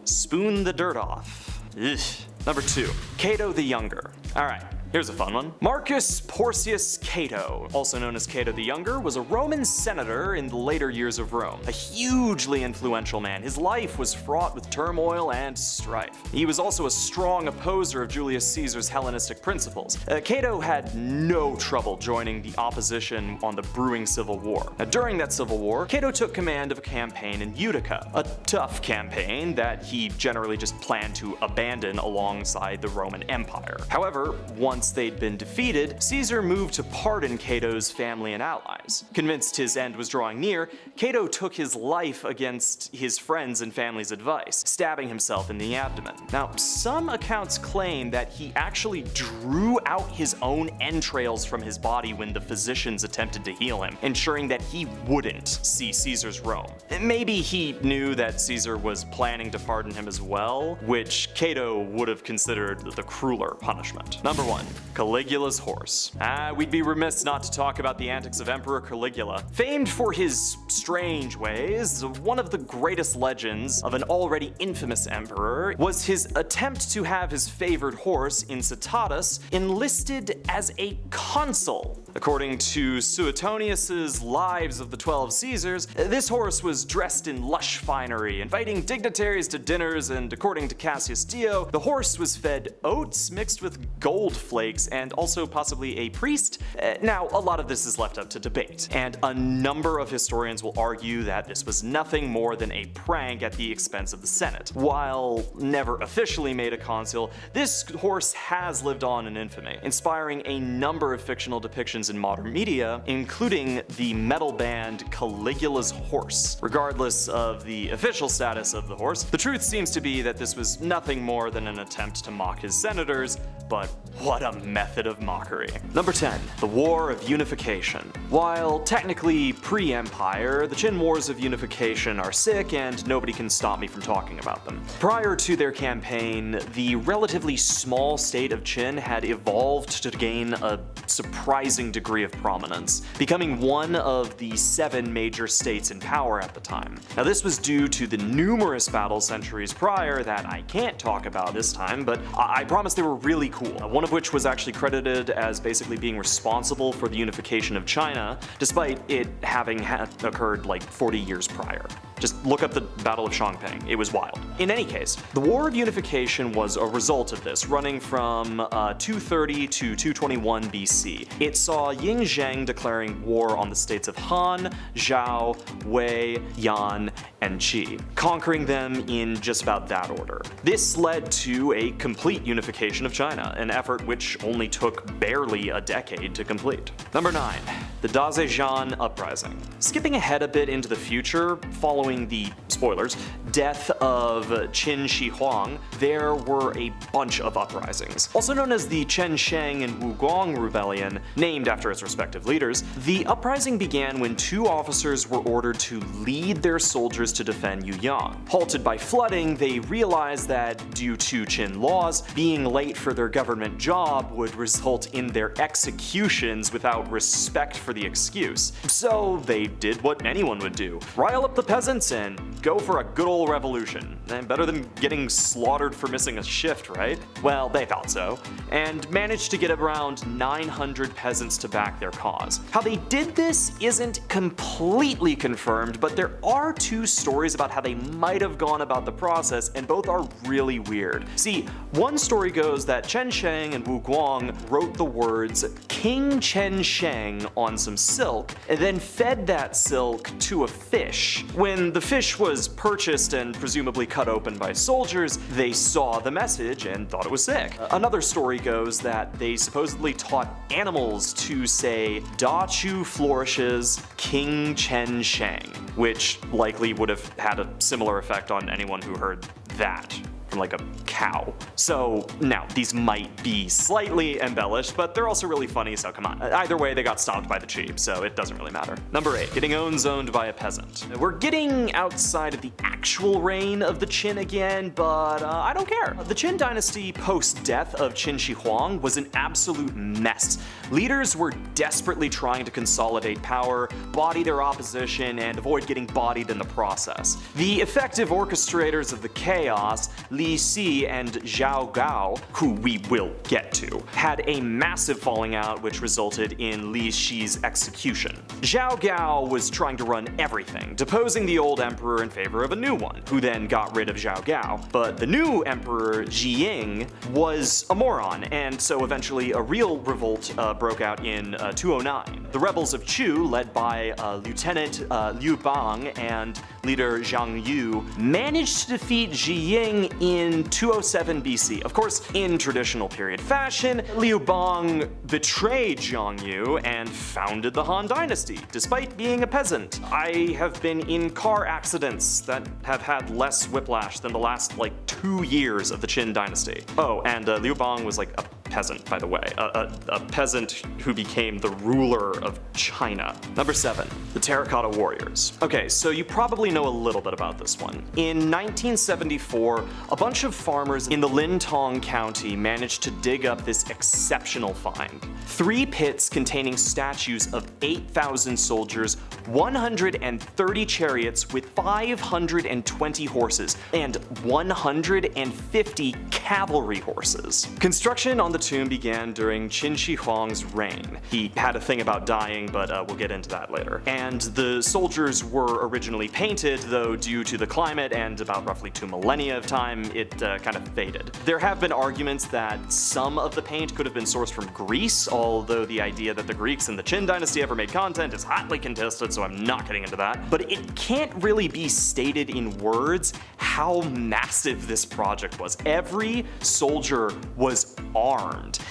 spoon the dirt off. Ugh. Number 2, Cato the Younger. Alright. Here's a fun one. Marcus Porcius Cato, also known as Cato the Younger, was a Roman senator in the later years of Rome. A hugely influential man. His life was fraught with turmoil and strife. He was also a strong opposer of Julius Caesar's Hellenistic principles. Cato had no trouble joining the opposition on the brewing civil war. Now, during that civil war, Cato took command of a campaign in Utica, a tough campaign that he generally just planned to abandon alongside the Roman Empire. However, once they'd been defeated, Caesar moved to pardon Cato's family and allies. Convinced his end was drawing near, Cato took his life against his friends' and family's advice, stabbing himself in the abdomen. Now, some accounts claim that he actually drew out his own entrails from his body when the physicians attempted to heal him, ensuring that he wouldn't see Caesar's Rome. Maybe he knew that Caesar was planning to pardon him as well, which Cato would have considered the crueler punishment. Number 1. Caligulas Horse. We'd be remiss not to talk about the antics of Emperor Caligula. Famed for his strange ways, one of the greatest legends of an already infamous emperor was his attempt to have his favored horse, Incitatus, enlisted as a consul. According to Suetonius's Lives of the 12 Caesars, this horse was dressed in lush finery, inviting dignitaries to dinners, and according to Cassius Dio, the horse was fed oats mixed with gold flakes and also possibly a priest. Now, a lot of this is left up to debate, and a number of historians will argue that this was nothing more than a prank at the expense of the Senate. While never officially made a consul, this horse has lived on in infamy, inspiring a number of fictional depictions in modern media, including the metal band Caligulas Horse. Regardless of the official status of the horse, the truth seems to be that this was nothing more than an attempt to mock his senators, but what a method of mockery. Number 10. The War of Unification. While technically pre-Empire, the Qin Wars of Unification are sick and nobody can stop me from talking about them. Prior to their campaign, the relatively small state of Qin had evolved to gain a surprising degree of prominence, becoming one of the 7 major states in power at the time. Now this was due to the numerous battles centuries prior that I can't talk about this time, but I promise they were really cool. One of which was actually credited as basically being responsible for the unification of China, despite it having occurred like 40 years prior. Just look up the Battle of Chongping, it was wild. In any case, the War of Unification was a result of this, running from 230 to 221 BC. It saw Ying Zheng declaring war on the states of Han, Zhao, Wei, Yan, and Qi, conquering them in just about that order. This led to a complete unification of China, an effort which only took barely a decade to complete. Number 9. The Dingzhi Uprising. Skipping ahead a bit into the future, following the, spoilers, death of Qin Shi Huang, there were a bunch of uprisings. Also known as the Chen Sheng and Wu Guang Rebellion, named after its respective leaders, the uprising began when 2 officers were ordered to lead their soldiers to defend Yueyang. Halted by flooding, they realized that due to Qin laws, being late for their government job would result in their executions without respect for the excuse. So they did what anyone would do. Rile up the peasants and go for a good old revolution. Better than getting slaughtered for missing a shift, right? Well, they thought so, and managed to get around 900 peasants to back their cause. How they did this isn't completely confirmed, but there are 2 stories about how they might have gone about the process, and both are really weird. See, one story goes that Chen Sheng and Wu Guang wrote the words King Chen Sheng on some silk, and then fed that silk to a fish. When the fish was was purchased and presumably cut open by soldiers, they saw the message and thought it was sick. Another story goes that they supposedly taught animals to say Da Chu flourishes, King Chen Shang, which likely would have had a similar effect on anyone who heard that from like a cow. So now, these might be slightly embellished, but they're also really funny, so come on. Either way, they got stomped by the chief, so it doesn't really matter. Number 8, getting owned by a peasant. We're getting outside of the actual reign of the Qin again, but I don't care. The Qin dynasty post-death of Qin Shi Huang was an absolute mess. Leaders were desperately trying to consolidate power, body their opposition, and avoid getting bodied in the process. The effective orchestrators of the chaos, Li Si and Zhao Gao, who we will get to, had a massive falling out which resulted in Li Shi's execution. Zhao Gao was trying to run everything, deposing the old emperor in favor of a new one, who then got rid of Zhao Gao. But the new emperor, Jiying, was a moron, and so eventually a real revolt broke out in 209. The rebels of Chu, led by Lieutenant Liu Bang and leader Zhang Yu, managed to defeat Jiying in 207 BC. Of course, in traditional period fashion, Liu Bang betrayed Zhang Yu and founded the Han Dynasty, despite being a peasant. I have been in car accidents that have had less whiplash than the last, 2 years of the Qin Dynasty. Oh, and Liu Bang was a peasant, by the way. A peasant who became the ruler of China. Number 7, the Terracotta Warriors. Okay, so you probably know a little bit about this one. In 1974, a bunch of farmers in the Lintong County managed to dig up this exceptional find. 3 pits containing statues of 8,000 soldiers, 130 chariots with 520 horses, and 150 cavalry horses. Construction on the tomb began during Qin Shi Huang's reign. He had a thing about dying, but we'll get into that later. And the soldiers were originally painted, though due to the climate and about roughly 2 millennia of time, it kind of faded. There have been arguments that some of the paint could have been sourced from Greece, although the idea that the Greeks in the Qin dynasty ever made content is hotly contested, so I'm not getting into that. But it can't really be stated in words how massive this project was. Every soldier was armed.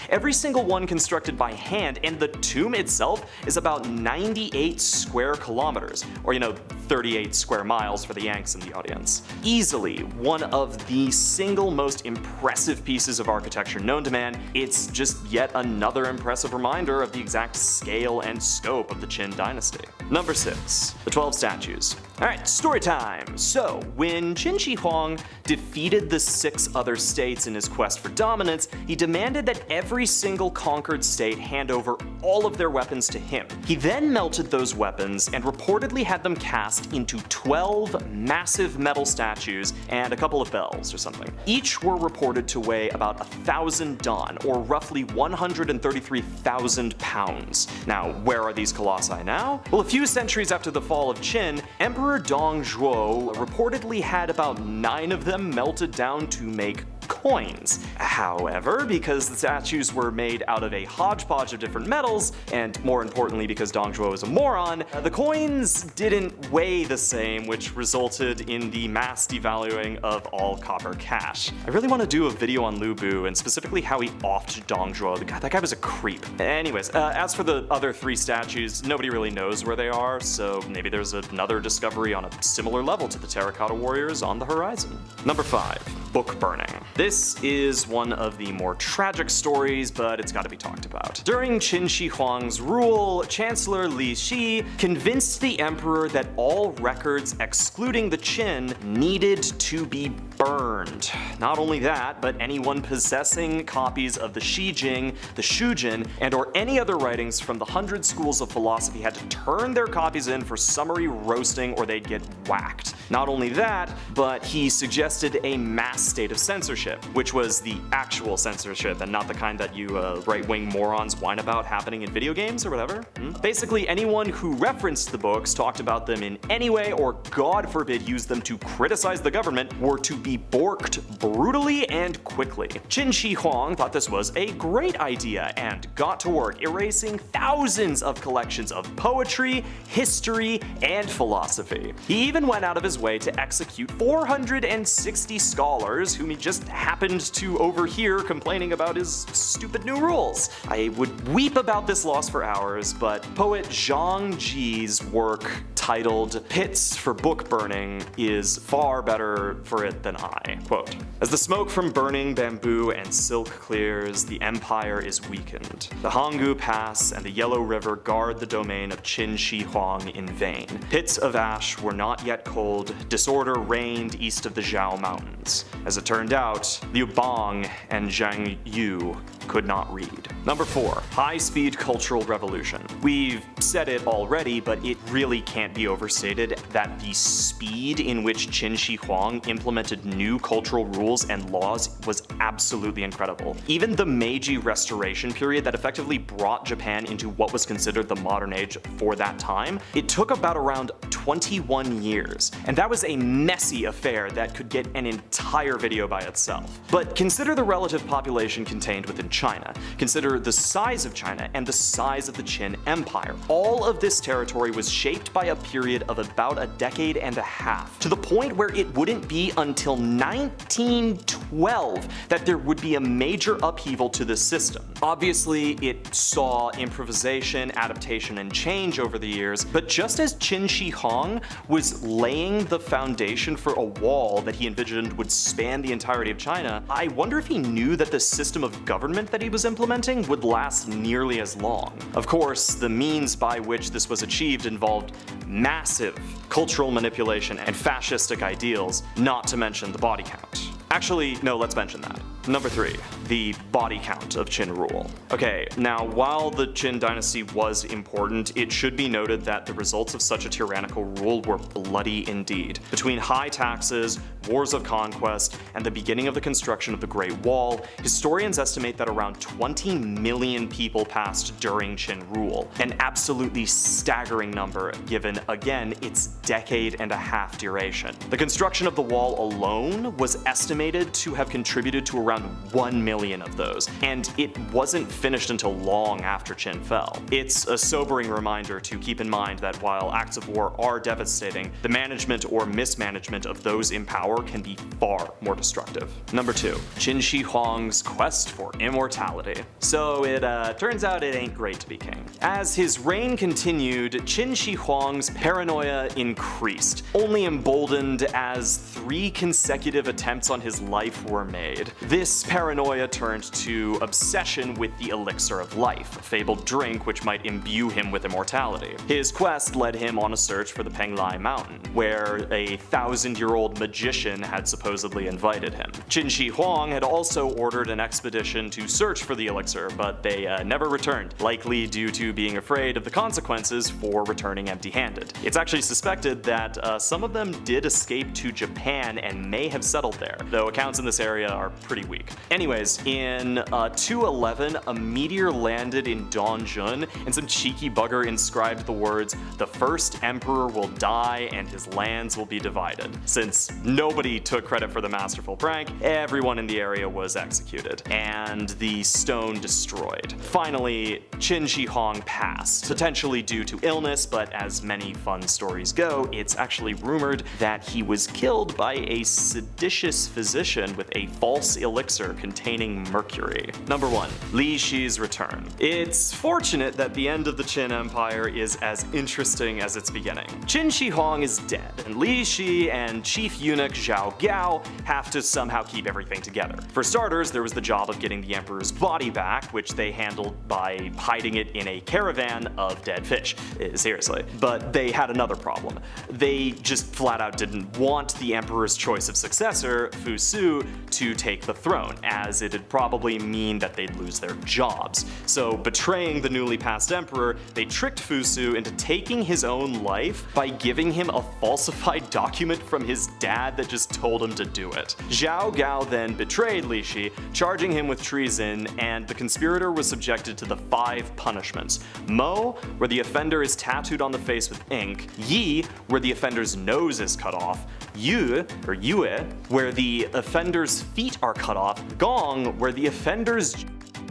Every single one constructed by hand, and the tomb itself is about 98 square kilometers, or 38 square miles for the Yanks in the audience. Easily one of the single most impressive pieces of architecture known to man. It's just yet another impressive reminder of the exact scale and scope of the Qin dynasty. Number 6, the 12 statues. Alright, story time! So, when Qin Shi Huang defeated the 6 other states in his quest for dominance, he demanded that every single conquered state hand over all of their weapons to him. He then melted those weapons and reportedly had them cast into 12 massive metal statues and a couple of bells or something. Each were reported to weigh about 1,000 dan, or roughly 133,000 pounds. Now, where are these colossi now? Well, a few centuries after the fall of Qin, Emperor Dongzhuo reportedly had about 9 of them melted down to make coins. However, because the statues were made out of a hodgepodge of different metals, and more importantly because Dongzhuo is a moron, the coins didn't weigh the same, which resulted in the mass devaluing of all copper cash. I really want to do a video on Lu Bu, and specifically how he offed Dongzhuo. God, that guy was a creep. Anyways, as for the other 3 statues, nobody really knows where they are, so maybe there's another discovery on a similar level to the Terracotta Warriors on the horizon. Number 5, book burning. This is one of the more tragic stories, but it's got to be talked about. During Qin Shi Huang's rule, Chancellor Li Shi convinced the emperor that all records excluding the Qin needed to be burned. Not only that, but anyone possessing copies of the Shi Jing, the Shu Jin, and or any other writings from the 100 schools of philosophy had to turn their copies in for summary roasting or they'd get whacked. Not only that, but he suggested a mass state of censorship, which was the actual censorship and not the kind that you right-wing morons whine about happening in video games or whatever. Basically, anyone who referenced the books, talked about them in any way, or God forbid used them to criticize the government, were to be be borked brutally and quickly. Qin Shi Huang thought this was a great idea and got to work erasing thousands of collections of poetry, history, and philosophy. He even went out of his way to execute 460 scholars whom he just happened to overhear complaining about his stupid new rules. I would weep about this loss for hours, but poet Zhang Ji's work titled Pits for Book Burning is far better for it than I. Quote, "As the smoke from burning bamboo and silk clears, the empire is weakened. The Hanggu Pass and the Yellow River guard the domain of Qin Shi Huang in vain. Pits of ash were not yet cold, disorder reigned east of the Zhao Mountains. As it turned out, Liu Bang and Zhang Yu could not read." Number 4. High-speed cultural revolution. We've said it already, but it really can't be overstated that the speed in which Qin Shi Huang implemented new cultural rules and laws was absolutely incredible. Even the Meiji Restoration period that effectively brought Japan into what was considered the modern age for that time, it took about around 21 years, and that was a messy affair that could get an entire video by itself. But consider the relative population contained within China. Consider the size of China and the size of the Qin Empire. All of this territory was shaped by a period of about a decade and a half, to the point where it wouldn't be until 1912 that there would be a major upheaval to the system. Obviously, it saw improvisation, adaptation, and change over the years, but just as Qin Shi Huang was laying the foundation for a wall that he envisioned would span the entirety of China, I wonder if he knew that the system of government that he was implementing would last nearly as long. Of course, the means by which this was achieved involved massive cultural manipulation and fascistic ideals, not to mention the body count. Actually, no, let's mention that. Number 3, the body count of Qin rule. Okay, now while the Qin dynasty was important, it should be noted that the results of such a tyrannical rule were bloody indeed. Between high taxes, wars of conquest, and the beginning of the construction of the Great Wall, historians estimate that around 20 million people passed during Qin rule, an absolutely staggering number given, again, its decade-and-a-half duration. The construction of the wall alone was estimated to have contributed to around 1 million of those, and it wasn't finished until long after Qin fell. It's a sobering reminder to keep in mind that while acts of war are devastating, the management or mismanagement of those in power can be far more destructive. Number 2, Xinjihuangs Quest for Immortality. So it turns out it ain't great to be king. As his reign continued, Qin Shi Huang's paranoia increased, only emboldened as 3 consecutive attempts on his life were made. This paranoia turned to obsession with the elixir of life, a fabled drink which might imbue him with immortality. His quest led him on a search for the Penglai Mountain, where a 1,000-year-old magician had supposedly invited him. Qin Shi Huang had also ordered an expedition to search for the elixir, but they never returned, likely due to being afraid of the consequences for returning empty-handed. It's actually suspected that some of them did escape to Japan and may have settled there, though accounts in this area are pretty weak. Anyways, in 211, a meteor landed in Dongjun, and some cheeky bugger inscribed the words, "The first emperor will die and his lands will be divided." Since nobody took credit for the masterful prank, everyone in the area was executed, and the stone destroyed. Finally, Qin Shi Huang passed, potentially due to illness, but as many fun stories go, it's actually rumored that he was killed by a seditious physician with a false elixir containing mercury. Number 1, Lixis Return. It's fortunate that the end of the Qin Empire is as interesting as its beginning. Qin Shi Huang is dead, and Li Shi and Chief Eunuch Zhao Gao have to somehow keep everything together. For starters, there was the job of getting the emperor's body back, which they handled by hiding it in a caravan of dead fish. Seriously. But they had another problem. They just flat out didn't want the emperor's choice of successor, Fu Su, to take the throne, as it'd probably mean that they'd lose their jobs. So betraying the newly passed emperor, they tricked Fu Su into taking his own life by giving him a falsified document from his dad that just told him to do it. Zhao Gao then betrayed Li Shi, charging him with treason, and the conspirator was subjected to the 5 punishments. Mo, where the offender is tattooed on the face with ink, Yi, where the offender's nose is cut off, Yue, or Yue, where the offender's feet are cut off, Gong, where the offender's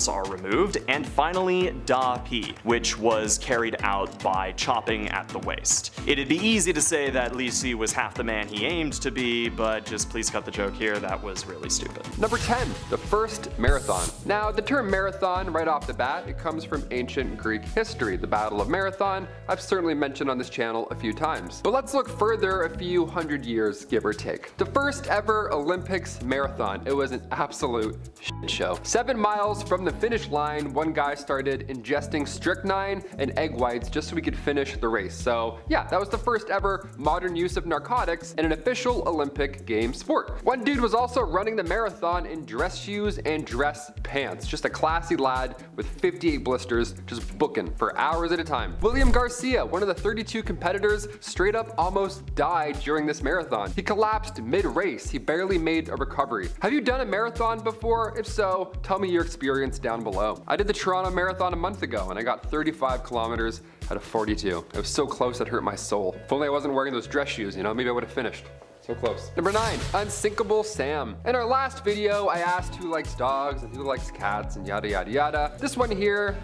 are removed, and finally Da Pi, which was carried out by chopping at the waist. It'd be easy to say that Li Si was half the man he aimed to be, but just please cut the joke here, that was really stupid. Number 10, the first marathon. Now, the term marathon, right off the bat, it comes from ancient Greek history. The Battle of Marathon, I've certainly mentioned on this channel a few times. But let's look further a few hundred years, give or take. The first ever Olympics marathon, it was an absolute shit show. 7 miles from the finish line, one guy started ingesting strychnine and egg whites just so he could finish the race. So yeah, that was the first ever modern use of narcotics in an official Olympic game sport. One dude was also running the marathon in dress shoes and dress pants. Just a classy lad with 58 blisters, just booking for hours at a time. William Garcia, one of the 32 competitors, straight up almost died during this marathon. He collapsed mid-race. He barely made a recovery. Have you done a marathon before? If so, tell me your experience down below. I did the Toronto Marathon a month ago and I got 35 kilometers out of 42. It was so close it hurt my soul. If only I wasn't wearing those dress shoes, you know, maybe I would have finished. So close. Number 9, Unsinkable Sam. In our last video, I asked who likes dogs and who likes cats and yada yada yada. This one here,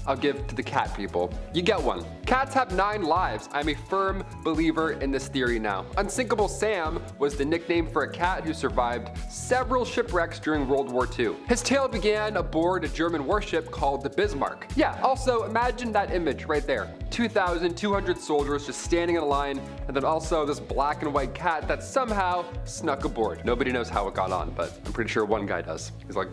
I'll give to the cat people. You get one. Cats have 9 lives. I'm a firm believer in this theory now. Unsinkable Sam was the nickname for a cat who survived several shipwrecks during World War II. His tale began aboard a German warship called the Bismarck. Yeah, also imagine that image right there. 2,200 soldiers just standing in a line, and then also this black and white cat that somehow snuck aboard. Nobody knows how it got on, but I'm pretty sure one guy does. He's like,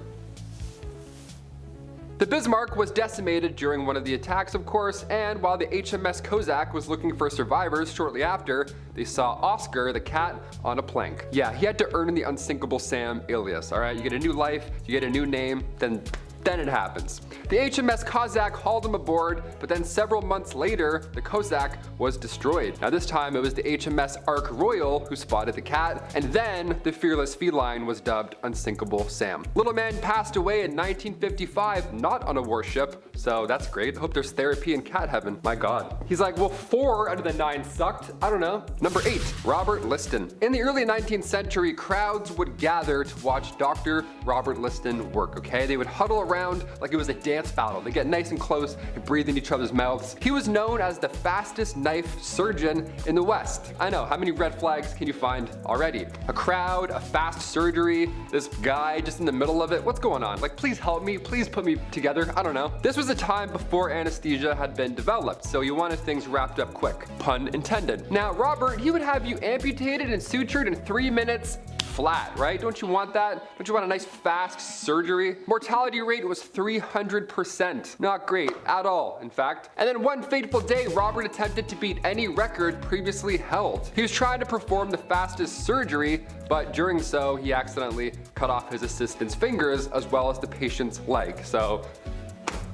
the Bismarck was decimated during one of the attacks, of course, and while the HMS Kozak was looking for survivors shortly after, they saw Oscar the cat on a plank. Yeah, he had to earn the Unsinkable Sam alias, alright? You get a new life, you get a new name, then it happens. The HMS Kozak hauled him aboard, but then several months later, the Kozak was destroyed. Now this time it was the HMS Ark Royal who spotted the cat, and then the fearless feline was dubbed Unsinkable Sam. Little man passed away in 1955, not on a warship, so that's great. Hope there's therapy in cat heaven. My God. He's like, well, 4 out of the 9 sucked. I don't know. Number 8, Robert Liston. In the early 19th century, crowds would gather to watch Dr. Robert Liston work, okay? They would huddle around like it was a dance battle. They get nice and close and breathe in each other's mouths. He was known as the fastest knife surgeon in the West. I know, how many red flags can you find already? A crowd, a fast surgery, this guy just in the middle of it. What's going on? Like, please help me, please put me together. I don't know. This was a time before anesthesia had been developed, so you wanted things wrapped up quick. Pun intended. Now, Robert, he would have you amputated and sutured in 3 minutes flat, right? Don't you want that? Don't you want a nice fast surgery? Mortality rate was 300%. Not great at all, in fact. And then one fateful day, Robert attempted to beat any record previously held. He was trying to perform the fastest surgery, but during so, he accidentally cut off his assistant's fingers as well as the patient's leg. So,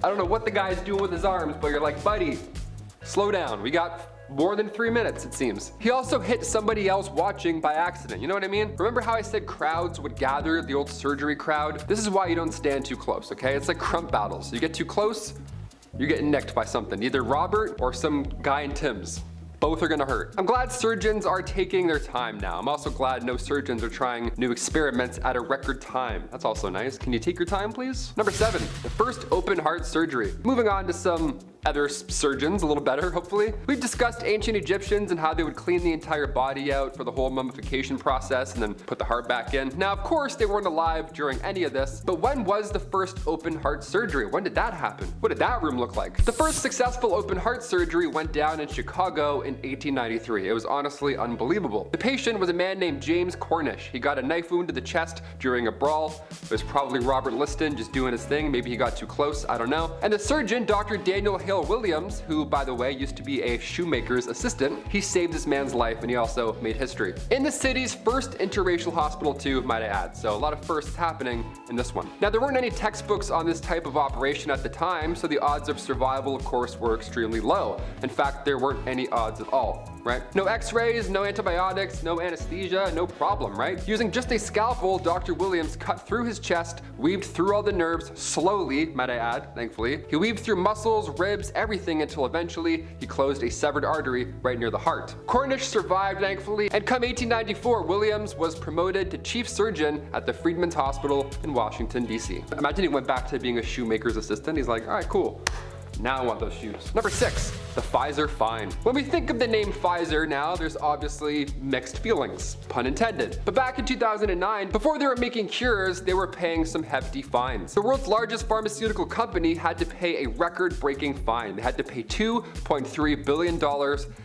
I don't know what the guy's doing with his arms, but you're like, buddy, slow down. We got more than 3 minutes, it seems. He also hit somebody else watching by accident. You know what I mean? Remember how I said crowds would gather, the old surgery crowd? This is why you don't stand too close, okay? It's like crump battles. You get too close, you're getting nicked by something. Either Robert or some guy in Tim's. Both are gonna hurt. I'm glad surgeons are taking their time now. I'm also glad no surgeons are trying new experiments at a record time. That's also nice. Can you take your time, please? Number 7, the first open heart surgery. Moving on to some other surgeons, a little better, hopefully. We've discussed ancient Egyptians and how they would clean the entire body out for the whole mummification process and then put the heart back in. Now, of course, they weren't alive during any of this, but when was the first open heart surgery? When did that happen? What did that room look like? The first successful open heart surgery went down in Chicago in 1893. It was honestly unbelievable. The patient was a man named James Cornish. He got a knife wound to the chest during a brawl. It was probably Robert Liston just doing his thing. Maybe he got too close, I don't know. And the surgeon, Dr. Daniel Hill Williams, who by the way used to be a shoemaker's assistant, he saved this man's life and he also made history. In the city's first interracial hospital too, might I add. So a lot of firsts happening in this one. Now there weren't any textbooks on this type of operation at the time, so the odds of survival of course were extremely low. In fact, there weren't any odds at all. right? No x-rays, no antibiotics, no anesthesia, no problem, right? Using just a scalpel, Dr. Williams cut through his chest, weaved through all the nerves, slowly, might I add, thankfully. He weaved through muscles, ribs, everything until eventually he closed a severed artery right near the heart. Cornish survived, thankfully, and come 1894, Williams was promoted to chief surgeon at the Freedmen's Hospital in Washington, D.C. Imagine he went back to being a shoemaker's assistant. He's like, all right, cool. Now I want those shoes. Number 6, the Pfizer Fine. When we think of the name Pfizer now, there's obviously mixed feelings, pun intended. But back in 2009, before they were making cures, they were paying some hefty fines. The world's largest pharmaceutical company had to pay a record-breaking fine. They had to pay $2.3 billion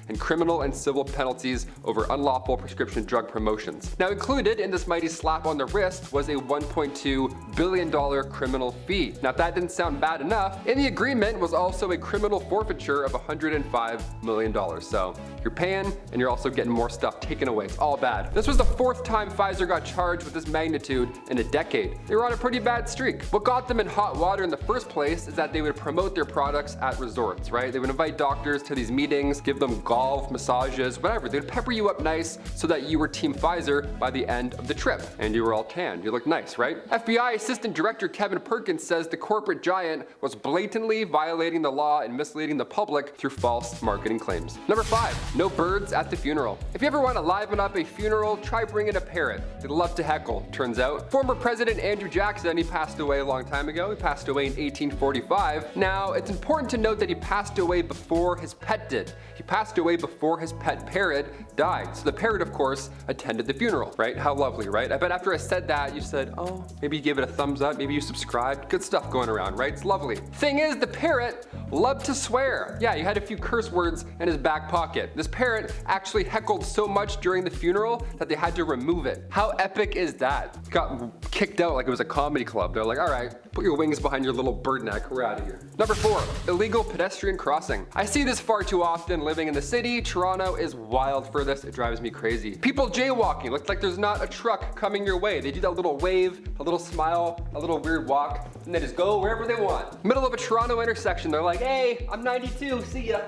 in criminal and civil penalties over unlawful prescription drug promotions. Now included in this mighty slap on the wrist was a $1.2 billion criminal fee. Now if that didn't sound bad enough, in the agreement was also a criminal forfeiture of $105 million. So you're paying and you're also getting more stuff taken away. It's all bad. This was the 4th time Pfizer got charged with this magnitude in a decade. They were on a pretty bad streak. What got them in hot water in the first place is that they would promote their products at resorts, right? They would invite doctors to these meetings, give them golf, massages, whatever. They'd pepper you up nice so that you were Team Pfizer by the end of the trip. And you were all tanned. You looked nice, right? FBI Assistant Director Kevin Perkins says the corporate giant was blatantly violating the law and misleading the public through false marketing claims. Number 5, no birds at the funeral. If you ever want to liven up a funeral, try bringing a parrot. They love to heckle, turns out. Former President Andrew Jackson, he passed away a long time ago. He passed away in 1845. Now, it's important to note that he passed away before his pet did. He passed away before his pet parrot died. So the parrot, of course, attended the funeral, right? How lovely, right? I bet after I said that, you said, oh, maybe you gave it a thumbs up, maybe you subscribed. Good stuff going around, right? It's lovely. Thing is, the parrot loved to swear. Yeah, he had a few curse words in his back pocket. This parrot actually heckled so much during the funeral that they had to remove it. How epic is that? Got kicked out like it was a comedy club. They're like, all right, put your wings behind your little bird neck. We're out of here. Number 4, illegal pedestrian crossing. I see this far too often living in the city. Toronto is wild for this. It drives me crazy. People jaywalking. Looks like there's not a truck coming your way. They do that little wave, a little smile, a little weird walk, and they just go wherever they want. Middle of a Toronto intersection, they're like, hey, I'm 92, see ya.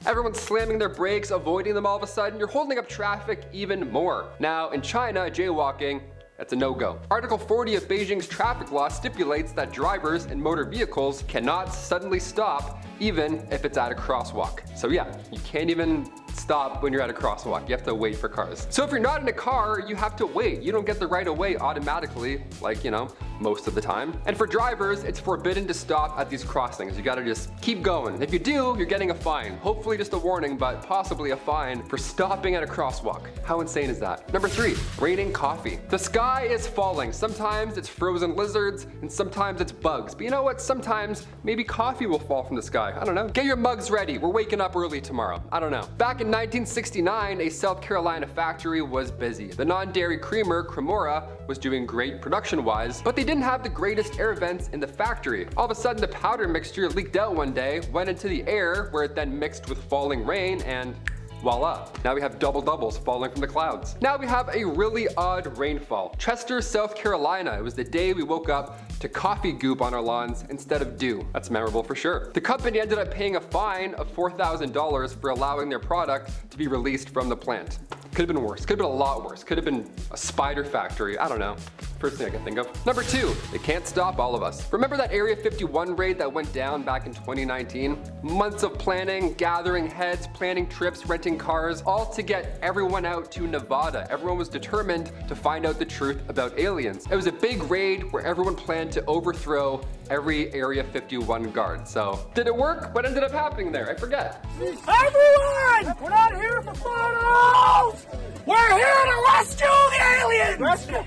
Everyone's slamming their brakes, avoiding them all of a sudden. You're holding up traffic even more. Now, in China, jaywalking, that's a no-go. Article 40 of Beijing's traffic law stipulates that drivers in motor vehicles cannot suddenly stop even if it's at a crosswalk. So yeah, you can't even stop when you're at a crosswalk. You have to wait for cars. So if you're not in a car, you have to wait. You don't get the right of way automatically, like, you know, most of the time. And for drivers, it's forbidden to stop at these crossings. You gotta just keep going. If you do, you're getting a fine. Hopefully just a warning, but possibly a fine for stopping at a crosswalk. How insane is that? Number 3, raining coffee. The sky is falling. Sometimes it's frozen lizards and sometimes it's bugs. But you know what? Sometimes maybe coffee will fall from the sky. I don't know. Get your mugs ready. We're waking up early tomorrow. I don't know. Back in 1969, a South Carolina factory was busy. The non-dairy creamer, Cremora, was doing great production-wise, but they didn't have the greatest air vents in the factory. All of a sudden, the powder mixture leaked out one day, went into the air, where it then mixed with falling rain, and voila. Now we have double doubles falling from the clouds. Now we have a really odd rainfall. Chester, South Carolina. It was the day we woke up to coffee goop on our lawns instead of dew. That's memorable for sure. The company ended up paying a fine of $4,000 for allowing their product to be released from the plant. Could have been worse. Could have been a lot worse. Could have been a spider factory. I don't know. First thing I can think of. Number 2, it can't stop all of us. Remember that Area 51 raid that went down back in 2019? Months of planning, gathering heads, planning trips, renting cars, all to get everyone out to Nevada. Everyone was determined to find out the truth about aliens. It was a big raid where everyone planned to overthrow every Area 51 guard. So, did it work? What ended up happening there? I forget. Everyone! We're not here for photos! We're here to rescue the aliens! Rescue!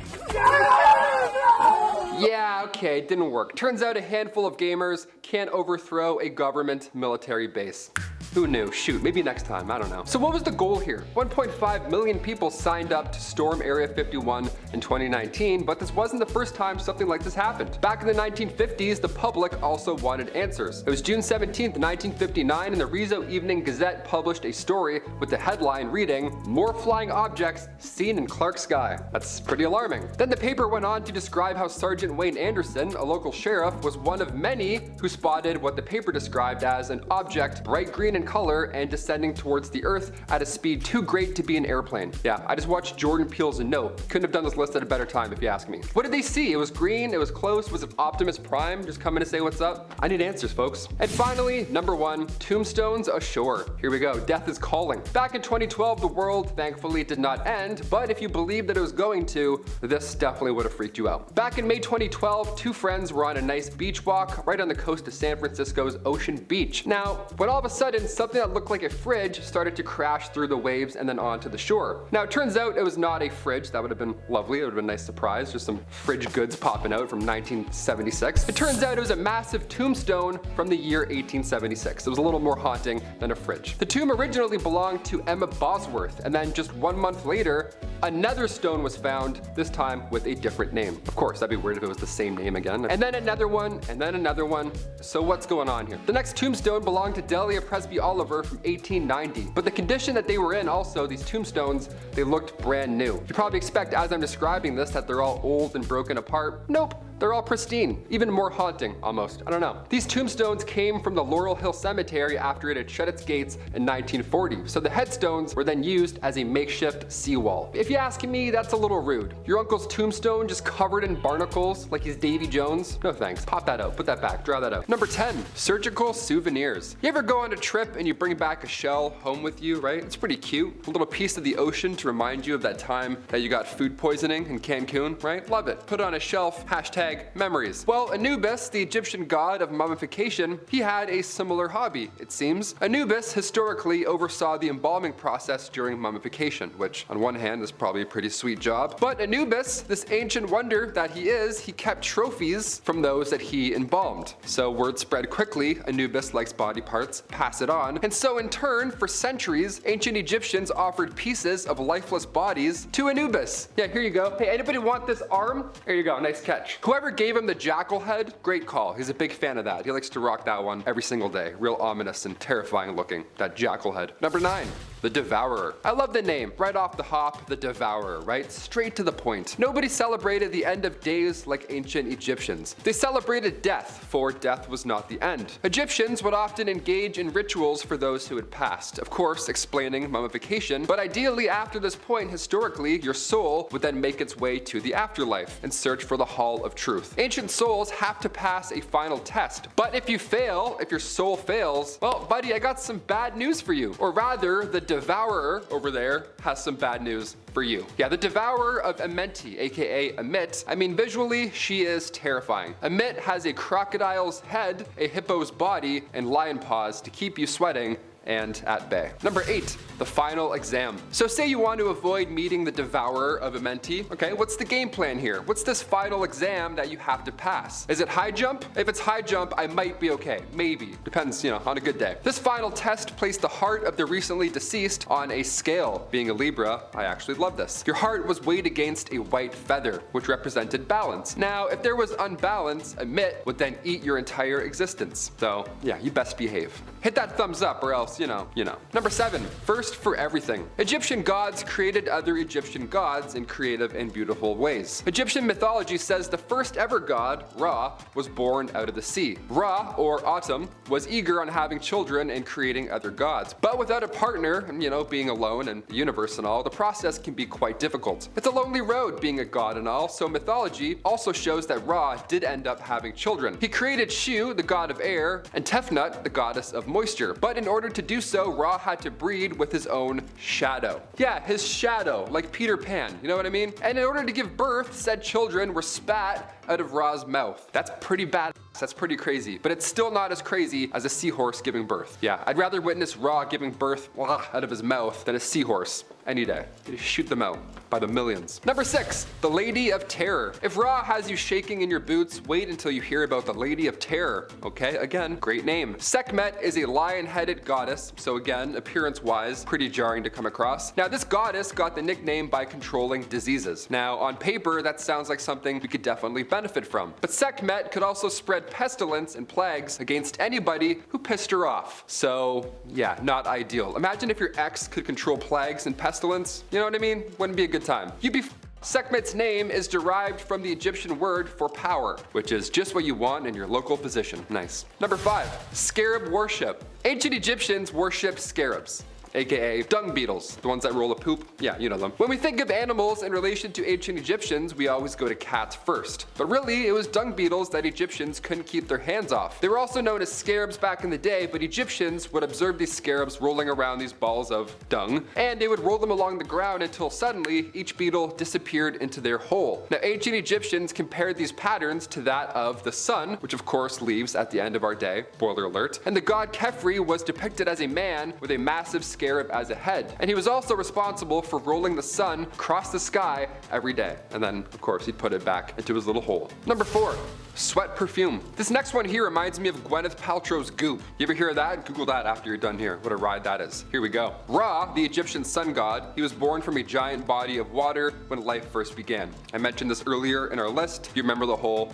Yeah, okay, it didn't work. Turns out a handful of gamers can't overthrow a government military base. Who knew? Shoot, maybe next time, I don't know. So what was the goal here? 1.5 million people signed up to storm Area 51 in 2019, but this wasn't the first time something like this happened. Back in the 1950s, the public also wanted answers. It was June 17th, 1959, and the Rizzo Evening Gazette published a story with the headline reading, "More flying objects seen in Clark sky." That's pretty alarming. Then the paper went on to describe how Sergeant Wayne Anderson, a local sheriff, was one of many who spotted what the paper described as an object bright green in color and descending towards the Earth at a speed too great to be an airplane. Yeah, I just watched Jordan Peele's Nope. Couldn't have done this list at a better time if you ask me. What did they see? It was green, it was close, was it Optimus Prime just coming to say what's up? I need answers, folks. And finally, number 1, Tombstones Ashore. Here we go, death is calling. Back in 2012, the world thankfully did not end, but if you believed that it was going to, this definitely would have freaked you out. Back in May 2012, 2 friends were on a nice beach walk right on the coast of San Francisco's Ocean Beach. Now, when all of a sudden something that looked like a fridge started to crash through the waves and then onto the shore. Now, it turns out it was not a fridge. That would have been lovely. It would have been a nice surprise. Just some fridge goods popping out from 1976. It turns out it was a massive tombstone from the year 1876. It was a little more haunting than a fridge. The tomb originally belonged to Emma Bosworth, and then just 1 month later, another stone was found, this time with a different name. Of course, that'd be weird if it was the same name again. And then another one, and then another one. So what's going on here? The next tombstone belonged to Delia Presby Oliver from 1890, but the condition that they were in also, these tombstones, they looked brand new. You probably expect as I'm describing this that they're all old and broken apart. Nope. They're all pristine, even more haunting almost. I don't know. These tombstones came from the Laurel Hill Cemetery after it had shut its gates in 1940, so the headstones were then used as a makeshift seawall. If you ask me, that's a little rude. Your uncle's tombstone just covered in barnacles like he's Davy Jones? No thanks. Pop that out, put that back, draw that out. Number 10, surgical souvenirs. You ever go on a trip and you bring back a shell home with you, right? It's pretty cute. A little piece of the ocean to remind you of that time that you got food poisoning in Cancun, right? Love it. Put it on a shelf, hashtag memories. Well, Anubis, the Egyptian god of mummification, he had a similar hobby, it seems. Anubis historically oversaw the embalming process during mummification, which on one hand is probably a pretty sweet job. But Anubis, this ancient wonder that he is, he kept trophies from those that he embalmed. So word spread quickly, Anubis likes body parts, pass it on. And so in turn, for centuries, ancient Egyptians offered pieces of lifeless bodies to Anubis. Yeah, here you go. Hey, anybody want this arm? Here you go, nice catch. Whoever gave him the jackal head, great call. He's a big fan of that. He likes to rock that one every single day. Real ominous and terrifying looking, that jackal head. Number 9. The Devourer. I love the name. Right off the hop, the Devourer, right? Straight to the point. Nobody celebrated the end of days like ancient Egyptians. They celebrated death, for death was not the end. Egyptians would often engage in rituals for those who had passed, of course explaining mummification, but ideally after this point historically, your soul would then make its way to the afterlife and search for the Hall of Truth. Ancient souls have to pass a final test, but if you fail, if your soul fails, well buddy, I got some bad news for you. Or rather, the Devourer over there has some bad news for you. Yeah, the Devourer of Amenti, aka Amit. I mean, visually, she is terrifying. Amit has a crocodile's head, a hippo's body, and lion paws to keep you sweating and at bay. Number 8, the final exam. So say you want to avoid meeting the Devourer of Amenti. Okay, what's the game plan here? What's this final exam that you have to pass? Is it high jump? If it's high jump, I might be okay. Maybe. Depends, on a good day. This final test placed the heart of the recently deceased on a scale. Being a Libra, I actually love this. Your heart was weighed against a white feather, which represented balance. Now, if there was unbalance, Amit would then eat your entire existence. So, yeah, you best behave. Hit that thumbs up or else, you know. Number 7, first for everything. Egyptian gods created other Egyptian gods in creative and beautiful ways. Egyptian mythology says the first ever god, Ra, was born out of the sea. Ra, or Autumn, was eager on having children and creating other gods. But without a partner, and being alone and the universe and all, the process can be quite difficult. It's a lonely road being a god and all, so mythology also shows that Ra did end up having children. He created Shu, the god of air, and Tefnut, the goddess of moisture. But in order to do so, Ra had to breed with his own shadow. Yeah, his shadow, like Peter Pan, you know what I mean? And in order to give birth, said children were spat out of Ra's mouth. That's pretty bad. That's pretty crazy, but it's still not as crazy as a seahorse giving birth. Yeah, I'd rather witness Ra giving birth out of his mouth than a seahorse any day. You shoot them out by the millions. Number 6, the Lady of Terror. If Ra has you shaking in your boots, wait until you hear about the Lady of Terror. Okay, again, great name. Sekhmet is a lion-headed goddess, so again, appearance-wise, pretty jarring to come across. Now, this goddess got the nickname by controlling diseases. Now, on paper, that sounds like something we could definitely benefit from. But Sekhmet could also spread pestilence and plagues against anybody who pissed her off. So, yeah, not ideal. Imagine if your ex could control plagues and pestilence. You know what I mean? Wouldn't be a good time. You'd be Sekhmet's name is derived from the Egyptian word for power, which is just what you want in your local position. Nice. Number 5, scarab worship. Ancient Egyptians worshipped scarabs, aka dung beetles, the ones that roll a poop. Yeah, you know them. When we think of animals in relation to ancient Egyptians, we always go to cats first. But really, it was dung beetles that Egyptians couldn't keep their hands off. They were also known as scarabs back in the day, but Egyptians would observe these scarabs rolling around these balls of dung, and they would roll them along the ground until suddenly each beetle disappeared into their hole. Now, ancient Egyptians compared these patterns to that of the sun, which of course leaves at the end of our day, spoiler alert, and the god Khepri was depicted as a man with a massive scarab as a head. And he was also responsible for rolling the sun across the sky every day. And then, of course, he'd put it back into his little hole. Number 4, sweat perfume. This next one here reminds me of Gwyneth Paltrow's Goop. You ever hear of that? Google that after you're done here. What a ride that is. Here we go. Ra, the Egyptian sun god, he was born from a giant body of water when life first began. I mentioned this earlier in our list. You remember the whole,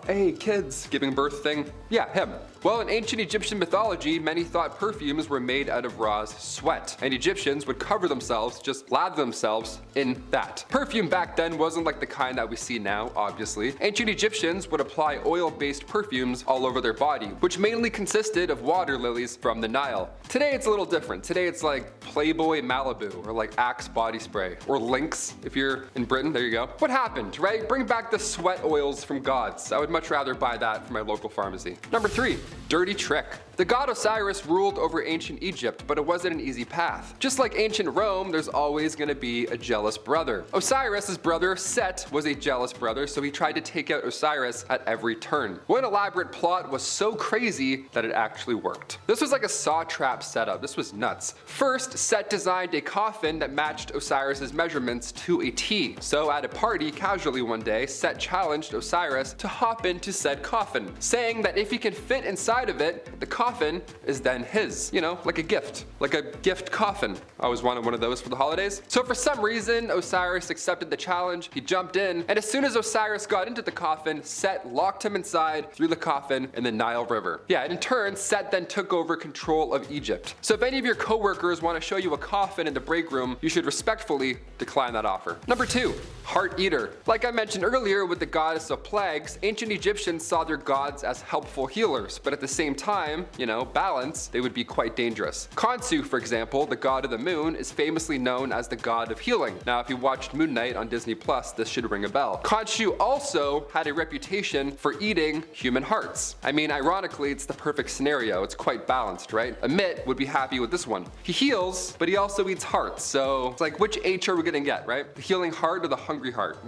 hey kids, giving birth thing? Yeah, him. Well, in ancient Egyptian mythology, many thought perfumes were made out of Ra's sweat, and Egyptians would cover themselves, just lather themselves in that. Perfume back then wasn't like the kind that we see now, obviously. Ancient Egyptians would apply oil-based perfumes all over their body, which mainly consisted of water lilies from the Nile. Today it's a little different. Today it's like Playboy Malibu, or like Axe body spray, or Lynx if you're in Britain, there you go. What happened, right? Bring back the sweat oils from gods. I would much rather buy that from my local pharmacy. Number 3, dirty trick. The god Osiris ruled over ancient Egypt, but it wasn't an easy path. Just like ancient Rome, there's always going to be a jealous brother. Osiris's brother Set was a jealous brother, so he tried to take out Osiris at every turn. One elaborate plot was so crazy that it actually worked. This was like a saw trap setup. This was nuts. First, Set designed a coffin that matched Osiris's measurements to a T. So at a party, casually one day, Set challenged Osiris to hop into said coffin, saying that if he can fit inside of it, the coffin is then his. You know, like a gift coffin. I always wanted one of those for the holidays. So for some reason, Osiris accepted the challenge. He jumped in, and as soon as Osiris got into the coffin, Set locked him inside, threw the coffin in the Nile River. Yeah, and in turn, Set then took over control of Egypt. So if any of your coworkers want to show you a coffin in the break room, you should respectfully decline that offer. Number 2, heart eater. Like I mentioned earlier with the goddess of plagues, ancient Egyptians saw their gods as helpful healers, but at the same time, you know, balance, they would be quite dangerous. Khonsu, for example, the god of the moon, is famously known as the god of healing. Now, if you watched Moon Knight on Disney Plus, this should ring a bell. Khonsu also had a reputation for eating human hearts. I mean, ironically, it's the perfect scenario. It's quite balanced, right? Amit would be happy with this one. He heals, but he also eats hearts, so it's like, which H are we gonna get, right? The healing heart or the hungry heart?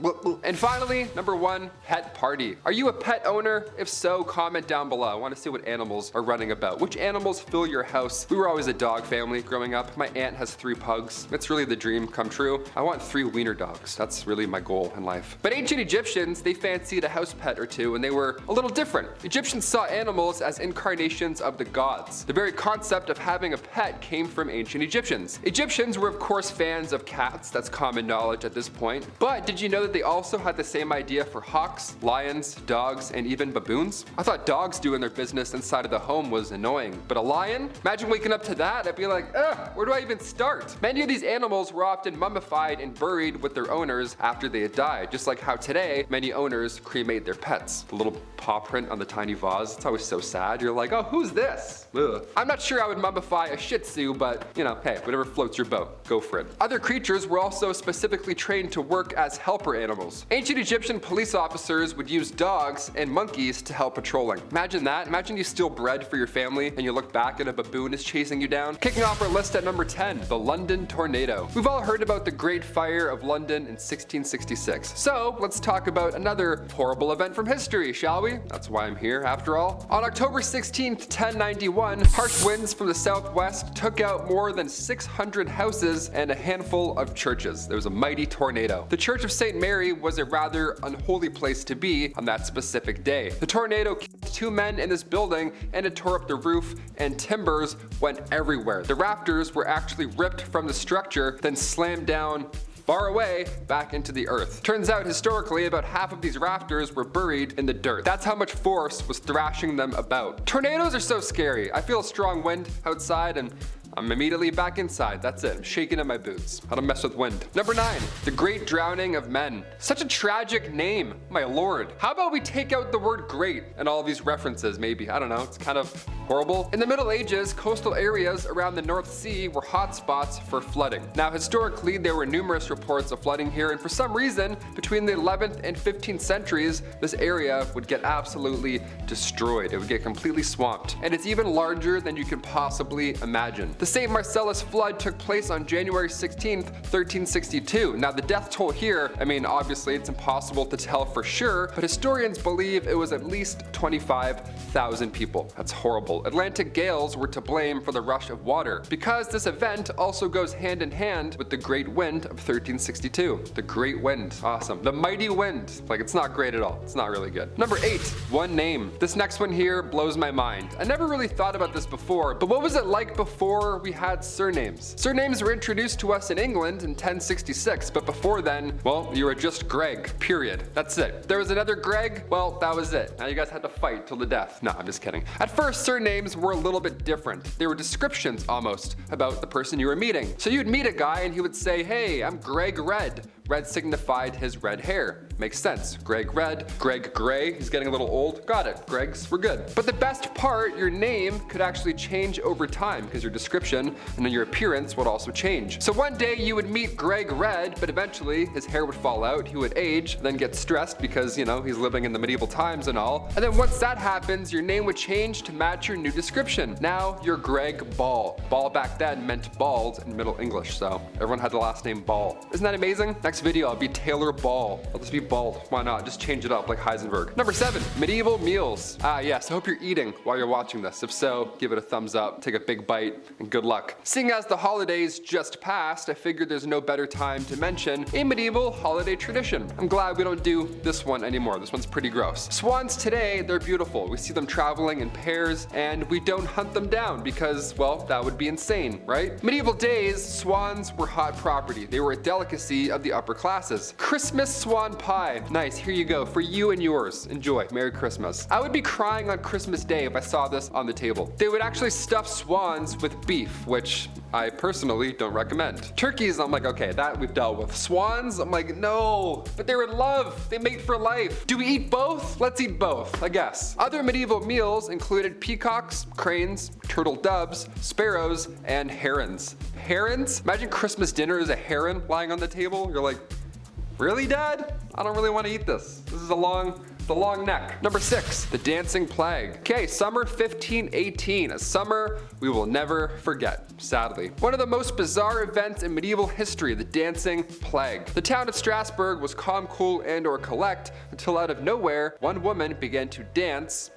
And finally, number 1, pet party. Are you a pet owner? If so, comment down below. I want to see what animals are running about. Which animals fill your house? We were always a dog family growing up. My aunt has 3 pugs. It's really the dream come true. I want 3 wiener dogs. That's really my goal in life. But ancient Egyptians, they fancied a house pet or two, and they were a little different. Egyptians saw animals as incarnations of the gods. The very concept of having a pet came from ancient Egyptians. Egyptians were of course fans of cats. That's common knowledge at this point. But did you know that they also had the same idea for hawks, lions, dogs, and even baboons? I thought dogs doing their business inside of the home was annoying, but a lion? Imagine waking up to that. I'd be like, ugh, where do I even start? Many of these animals were often mummified and buried with their owners after they had died, just like how today many owners cremate their pets. The little paw print on the tiny vase, it's always so sad. You're like, oh, who's this? Ugh. I'm not sure I would mummify a Shih Tzu, but you know, hey, whatever floats your boat, go for it. Other creatures were also specifically trained to work as helper animals. Ancient Egyptian police officers would use dogs and monkeys to help patrolling. Imagine that. Imagine you steal bread for your family and you look back and a baboon is chasing you down. Kicking off our list at number 10, the London tornado. We've all heard about the Great Fire of London in 1666. So let's talk about another horrible event from history, shall we? That's why I'm here after all. On October 16th, 1091, harsh winds from the southwest took out more than 600 houses and a handful of churches. There was a mighty tornado. The Church of St. Mary was a rather unholy place to be on that specific day. The tornado killed 2 men in this building and it tore up the roof, and timbers went everywhere. The rafters were actually ripped from the structure, then slammed down far away back into the earth. Turns out historically about half of these rafters were buried in the dirt. That's how much force was thrashing them about. Tornadoes are so scary. I feel a strong wind outside and I'm immediately back inside. That's it. I'm shaking in my boots. I don't mess with wind. Number 9, the Great Drowning of Men. Such a tragic name, my lord. How about we take out the word great and all these references, maybe? I don't know. It's kind of horrible. In the Middle Ages, coastal areas around the North Sea were hotspots for flooding. Now, historically, there were numerous reports of flooding here, and for some reason, between the 11th and 15th centuries, this area would get absolutely destroyed. It would get completely swamped. And it's even larger than you can possibly imagine. The St. Marcellus flood took place on January 16th, 1362. Now, the death toll here, I mean, obviously it's impossible to tell for sure, but historians believe it was at least 25,000 people. That's horrible. Atlantic gales were to blame for the rush of water, because this event also goes hand in hand with the Great Wind of 1362. The Great Wind, awesome. The Mighty Wind, like it's not great at all. It's not really good. Number 8, one name. This next one here blows my mind. I never really thought about this before, but what was it like before we had surnames? Surnames were introduced to us in England in 1066, but before then, well, you were just Greg, period. That's it. There was another Greg, well, that was it. Now you guys had to fight till the death. No, I'm just kidding. At first, surnames were a little bit different. They were descriptions almost about the person you were meeting. So you'd meet a guy and he would say, hey, I'm Greg Red. Red signified his red hair. Makes sense. Greg Red, Greg Gray, he's getting a little old. Got it, Gregs, we're good. But the best part, your name could actually change over time because your description and then your appearance would also change. So one day you would meet Greg Red, but eventually his hair would fall out, he would age, then get stressed because, you know, he's living in the medieval times and all. And then once that happens, your name would change to match your new description. Now you're Greg Ball. Ball back then meant bald in Middle English, so everyone had the last name Ball. Isn't that amazing? Next video, I'll be Taylor Ball. I'll just be bald. Why not? Just change it up like Heisenberg. Number 7, medieval meals. Yes, I hope you're eating while you're watching this. If so, give it a thumbs up, take a big bite, and good luck. Seeing as the holidays just passed, I figured there's no better time to mention a medieval holiday tradition. I'm glad we don't do this one anymore. This one's pretty gross. Swans today, they're beautiful. We see them traveling in pairs, and we don't hunt them down because, well, that would be insane, right? Medieval days, swans were hot property. They were a delicacy of the upper classes. Christmas swan pie. Nice, here you go, for you and yours. Enjoy. Merry Christmas. I would be crying on Christmas Day if I saw this on the table. They would actually stuff swans with beef, which I personally don't recommend. Turkeys, I'm like, okay, that we've dealt with. Swans, I'm like, no, but they're in love. They mate for life. Do we eat both? Let's eat both, I guess. Other medieval meals included peacocks, cranes, turtle doves, sparrows, and herons. Herons? Imagine Christmas dinner is a heron lying on the table. You're like, really, Dad? I don't really want to eat this. This is the long neck. Number 6, the dancing plague. Okay, summer 1518, a summer we will never forget, sadly. One of the most bizarre events in medieval history, the dancing plague. The town of Strasbourg was calm, cool, and or collect until out of nowhere, one woman began to dance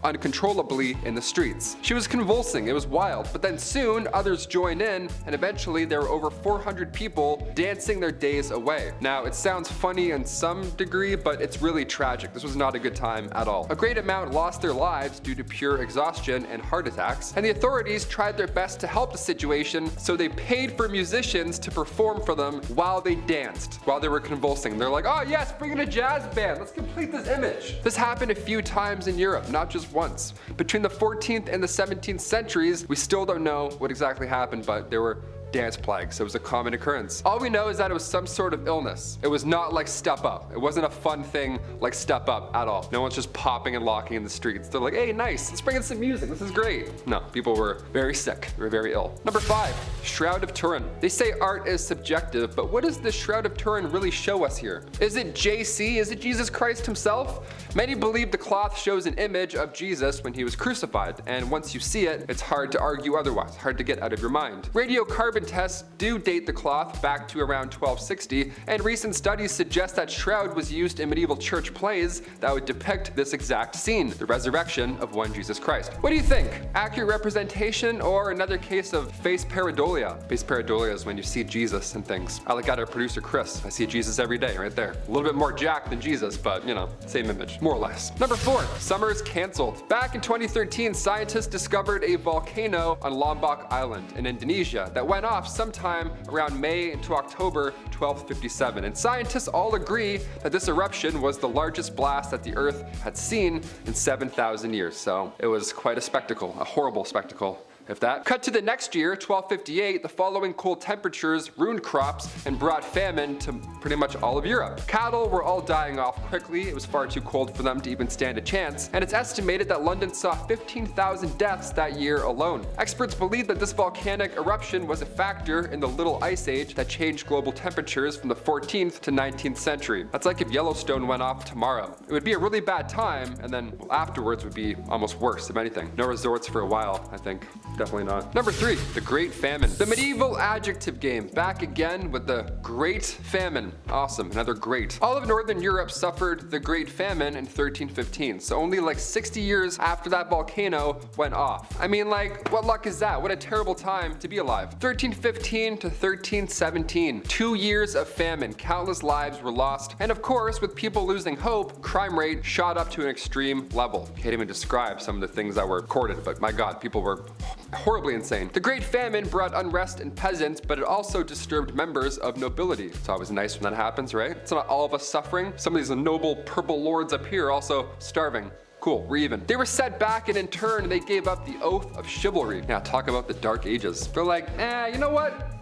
uncontrollably in the streets. She was convulsing, it was wild, but then soon others joined in and eventually there were over 400 people dancing their days away. Now it sounds funny in some degree, but it's really tragic. This was not a good time at all. A great amount lost their lives due to pure exhaustion and heart attacks, and the authorities tried their best to help the situation, so they paid for musicians to perform for them while they danced, while they were convulsing. They're like, oh yes, bring in a jazz band, let's complete this image. This happened a few times in Europe, not just once. Between the 14th and the 17th centuries, we still don't know what exactly happened, but there were dance plagues, so it was a common occurrence. All we know is that it was some sort of illness. It was not like Step Up. It wasn't a fun thing like Step Up at all. No one's just popping and locking in the streets. They're like, hey, nice, let's bring in some music, this is great. No, people were very sick, they were very ill. Number 5, Shroud of Turin. They say art is subjective, but what does the Shroud of Turin really show us here? Is it JC? Is it Jesus Christ himself? Many believe the cloth shows an image of Jesus when he was crucified, and once you see it, it's hard to argue otherwise, hard to get out of your mind. Radiocarbon tests do date the cloth back to around 1260, and recent studies suggest that shroud was used in medieval church plays that would depict this exact scene, the resurrection of one Jesus Christ. What do you think? Accurate representation or another case of face pareidolia? Face pareidolia is when you see Jesus and things. I got our producer Chris. I see Jesus every day right there. A little bit more jacked than Jesus, but you know, same image, more or less. Number 4, summer is canceled. Back in 2013, scientists discovered a volcano on Lombok Island in Indonesia that went off sometime around May into October 1257, and scientists all agree that this eruption was the largest blast that the Earth had seen in 7,000 years, so it was quite a spectacle, a horrible spectacle. if that. Cut to the next year, 1258, the following cold temperatures ruined crops and brought famine to pretty much all of Europe. Cattle were all dying off quickly, it was far too cold for them to even stand a chance, and it's estimated that London saw 15,000 deaths that year alone. Experts believe that this volcanic eruption was a factor in the Little Ice Age that changed global temperatures from the 14th to 19th century. That's like if Yellowstone went off tomorrow. It would be a really bad time, and then afterwards would be almost worse, if anything. No resorts for a while, I think. Definitely not. Number 3, the Great Famine. The medieval adjective game, back again with the Great Famine. Awesome, another great. All of Northern Europe suffered the Great Famine in 1315, so only like 60 years after that volcano went off. I mean, like, what luck is that? What a terrible time to be alive. 1315 to 1317, 2 years of famine, countless lives were lost, and of course, with people losing hope, crime rate shot up to an extreme level. Can't even describe some of the things that were recorded, but my god, people were horribly insane. The Great Famine brought unrest in peasants, but it also disturbed members of nobility. It's always nice when that happens, right? It's not all of us suffering. Some of these noble purple lords up here are also starving. Cool, we're even. They were set back, and in turn, they gave up the oath of chivalry. Now, talk about the Dark Ages. They're like, you know what?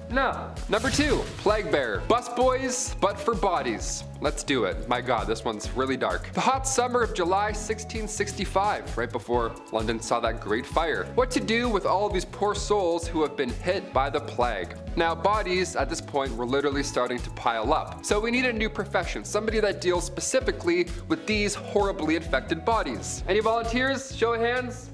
No. Number 2, Plague Bear. Busboys, but for bodies. Let's do it. My god, this one's really dark. The hot summer of July 1665, right before London saw that great fire. What to do with all of these poor souls who have been hit by the plague? Now, bodies at this point were literally starting to pile up. So we need a new profession, somebody that deals specifically with these horribly infected bodies. Any volunteers? Show of hands.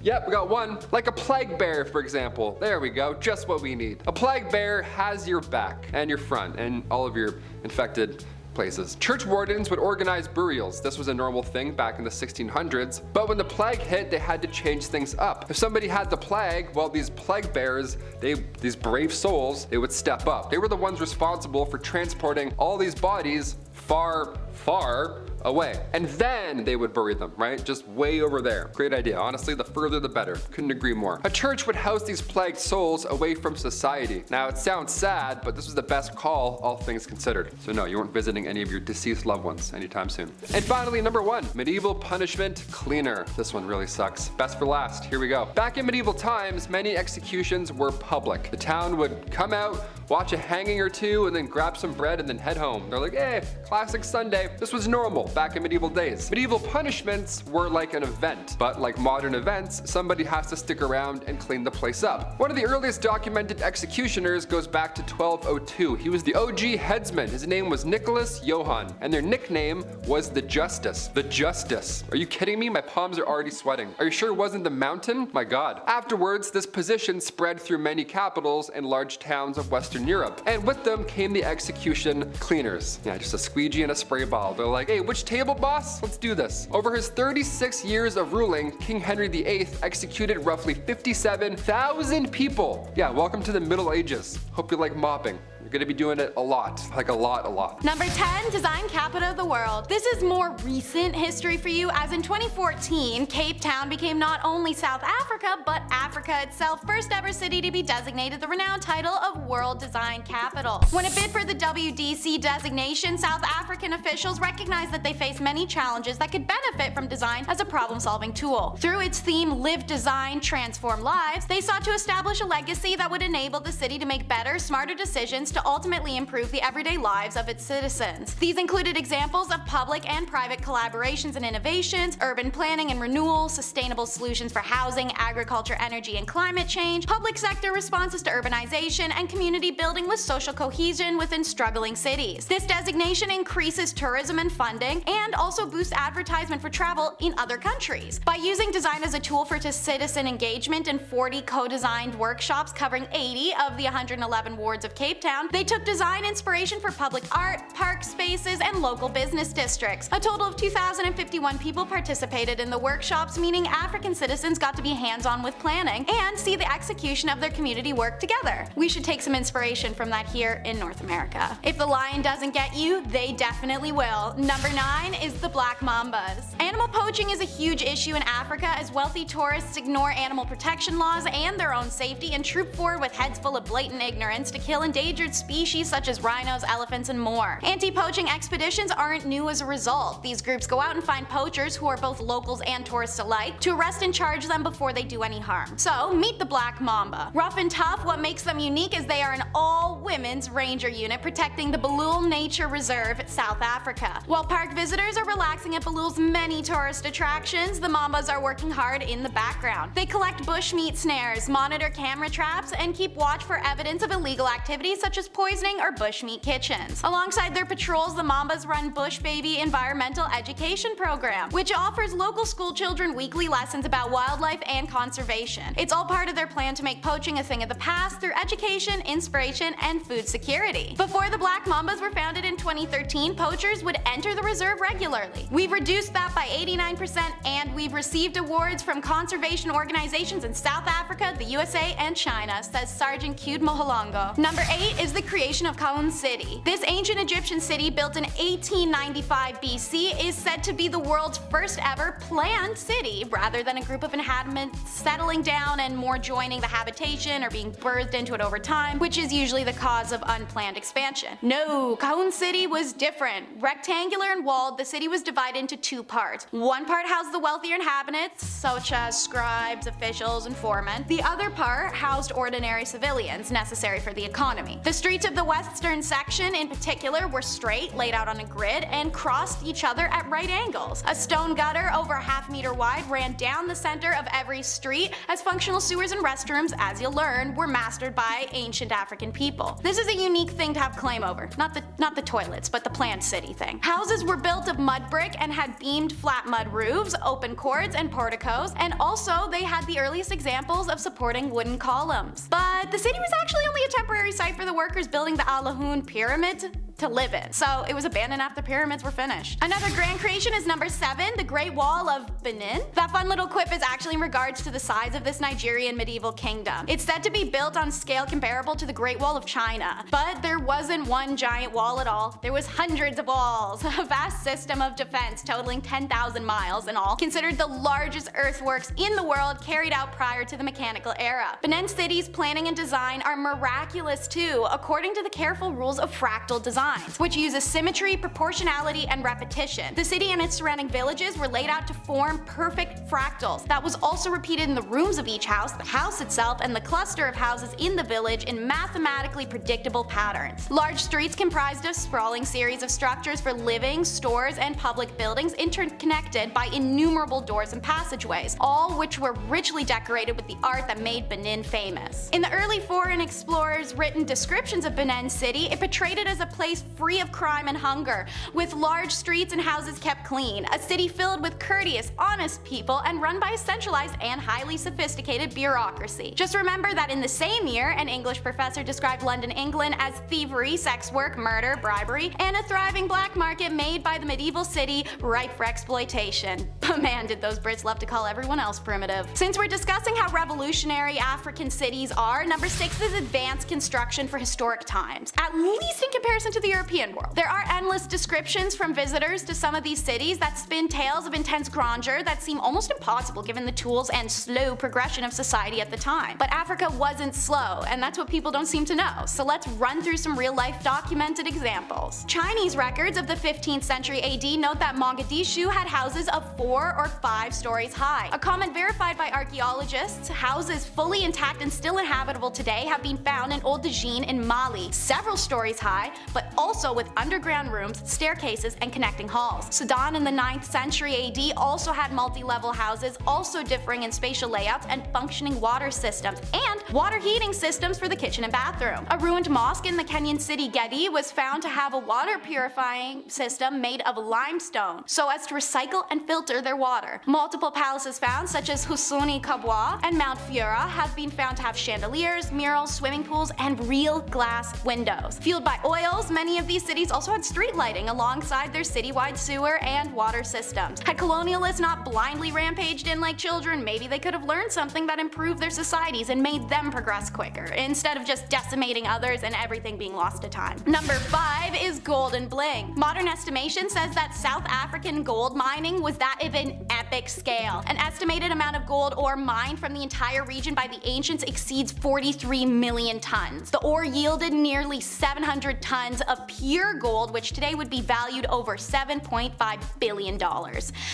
Yep, we got one. Like a plague bear, for example. There we go, just what we need. A plague bear has your back and your front and all of your infected places. Church wardens would organize burials. This was a normal thing back in the 1600s, but when the plague hit, they had to change things up. If somebody had the plague, well, these plague bears, these brave souls, they would step up. They were the ones responsible for transporting all these bodies far, far away. And then they would bury them, right? Just way over there. Great idea. Honestly, the further the better. Couldn't agree more. A church would house these plagued souls away from society. Now, it sounds sad, but this was the best call, all things considered. So no, you weren't visiting any of your deceased loved ones anytime soon. And finally, number 1, medieval punishment cleaner. This one really sucks. Best for last. Here we go. Back in medieval times, many executions were public. The town would come out, watch a hanging or two, and then grab some bread and then head home. They're like, hey, classic Sunday. This was normal back in medieval days. Medieval punishments were like an event, but like modern events, somebody has to stick around and clean the place up. One of the earliest documented executioners goes back to 1202. He was the OG headsman. His name was Nicholas Johann, and their nickname was the Justice. The Justice. Are you kidding me? My palms are already sweating. Are you sure it wasn't the Mountain? My god. Afterwards, this position spread through many capitals and large towns of Western Europe, and with them came the execution cleaners. Yeah, just a squeegee and a spray bottle. They're like, hey, which table, boss? Let's do this. Over his 36 years of ruling, King Henry VIII executed roughly 57,000 people. Yeah, welcome to the Middle Ages. Hope you like mopping. You're gonna be doing it a lot, like a lot. Number 10, design capital of the world. This is more recent history for you, as in 2014, Cape Town became not only South Africa, but Africa itself, first ever city to be designated the renowned title of World Design Capital. When it bid for the WDC designation, South African officials recognized that they faced many challenges that could benefit from design as a problem-solving tool. Through its theme, Live Design, Transform Lives, they sought to establish a legacy that would enable the city to make better, smarter decisions to ultimately improve the everyday lives of its citizens. These included examples of public and private collaborations and innovations, urban planning and renewal, sustainable solutions for housing, agriculture, energy, and climate change, public sector responses to urbanization, and community building with social cohesion within struggling cities. This designation increases tourism and funding, and also boosts advertisement for travel in other countries. By using design as a tool for citizen engagement in 40 co-designed workshops covering 80 of the 111 wards of Cape Town, they took design inspiration for public art, park spaces, and local business districts. A total of 2,051 people participated in the workshops, meaning African citizens got to be hands-on with planning and see the execution of their community work together. We should take some inspiration from that here in North America. If the lion doesn't get you, they definitely will. Number 9 is the black mambas. Animal poaching is a huge issue in Africa as wealthy tourists ignore animal protection laws and their own safety and troop forward with heads full of blatant ignorance to kill endangered species such as rhinos, elephants, and more. Anti-poaching expeditions aren't new as a result. These groups go out and find poachers, who are both locals and tourists alike, to arrest and charge them before they do any harm. So, meet the black mamba. Rough and tough, what makes them unique is they are an all-women's ranger unit protecting the Balul Nature Reserve, South Africa. While park visitors are relaxing at Balul's many tourist attractions, the mambas are working hard in the background. They collect bushmeat snares, monitor camera traps, and keep watch for evidence of illegal activities such as poisoning or bushmeat kitchens. Alongside their patrols, the mambas run Bush Baby Environmental Education Program, which offers local school children weekly lessons about wildlife and conservation. It's all part of their plan to make poaching a thing of the past through education, inspiration, and food security. Before the black mambas were founded in 2013, poachers would enter the reserve regularly. We've reduced that by 89%, and we've received awards from conservation organizations in South Africa, the USA, and China, says Sergeant Cute Moholongo. Number 8 is the creation of Khaun City. This ancient Egyptian city, built in 1895 BC, is said to be the world's first ever planned city, rather than a group of inhabitants settling down and more joining the habitation or being birthed into it over time, which is usually the cause of unplanned expansion. No, Khaun City was different. Rectangular and walled, the city was divided into two parts. One part housed the wealthier inhabitants, such as scribes, officials, and foremen. The other part housed ordinary civilians necessary for the economy. The streets of the western section in particular were straight, laid out on a grid, and crossed each other at right angles. A stone gutter over a half-meter wide ran down the center of every street, as functional sewers and restrooms, as you'll learn, were mastered by ancient African people. This is a unique thing to have claim over. Not the toilets, but the planned city thing. Houses were built of mud brick and had beamed flat mud roofs, open courts, and porticos, and also they had the earliest examples of supporting wooden columns. But the city was actually only a temporary site for the workers building the Alahun Pyramid to live in, so it was abandoned after the pyramids were finished. Another grand creation is number 7, the Great Wall of Benin. That fun little quip is actually in regards to the size of this Nigerian medieval kingdom. It's said to be built on scale comparable to the Great Wall of China, but there wasn't one giant wall at all. There was hundreds of walls, a vast system of defense totaling 10,000 miles in all, considered the largest earthworks in the world carried out prior to the mechanical era. Benin City's planning and design are miraculous too, according to the careful rules of fractal design, which uses symmetry, proportionality, and repetition. The city and its surrounding villages were laid out to form perfect fractals. That was also repeated in the rooms of each house, the house itself, and the cluster of houses in the village in mathematically predictable patterns. Large streets comprised a sprawling series of structures for living, stores, and public buildings interconnected by innumerable doors and passageways, all which were richly decorated with the art that made Benin famous. In the early foreign explorers' written descriptions of Benin City, it portrayed it as a place free of crime and hunger, with large streets and houses kept clean, a city filled with courteous, honest people, and run by a centralized and highly sophisticated bureaucracy. Just remember that in the same year, an English professor described London, England as thievery, sex work, murder, bribery, and a thriving black market made by the medieval city ripe for exploitation. But man, did those Brits love to call everyone else primitive. Since we're discussing how revolutionary African cities are, number 6 is advanced construction for historic times, at least in comparison to the European world. There are endless descriptions from visitors to some of these cities that spin tales of intense grandeur that seem almost impossible given the tools and slow progression of society at the time. But Africa wasn't slow, and that's what people don't seem to know, so let's run through some real-life documented examples. Chinese records of the 15th century AD note that Mogadishu had houses of 4 or 5 stories high. A comment verified by archaeologists, houses fully intact and still inhabitable today have been found in Old Dajin in Mali, several stories high, but also with underground rooms, staircases, and connecting halls. Sudan in the 9th century AD also had multi-level houses, also differing in spatial layouts and functioning water systems, and water heating systems for the kitchen and bathroom. A ruined mosque in the Kenyan city Gedi was found to have a water purifying system made of limestone, so as to recycle and filter their water. Multiple palaces found, such as Husuni Kabwa and Mount Fiora, have been found to have chandeliers, murals, swimming pools, and real glass windows. Fueled by oils, many many of these cities also had street lighting alongside their citywide sewer and water systems. Had colonialists not blindly rampaged in like children, maybe they could have learned something that improved their societies and made them progress quicker, instead of just decimating others and everything being lost to time. Number 5 is gold and bling. Modern estimation says that South African gold mining was that of an epic scale. An estimated amount of gold ore mined from the entire region by the ancients exceeds 43 million tons. The ore yielded nearly 700 tons of pure gold, which today would be valued over $7.5 billion.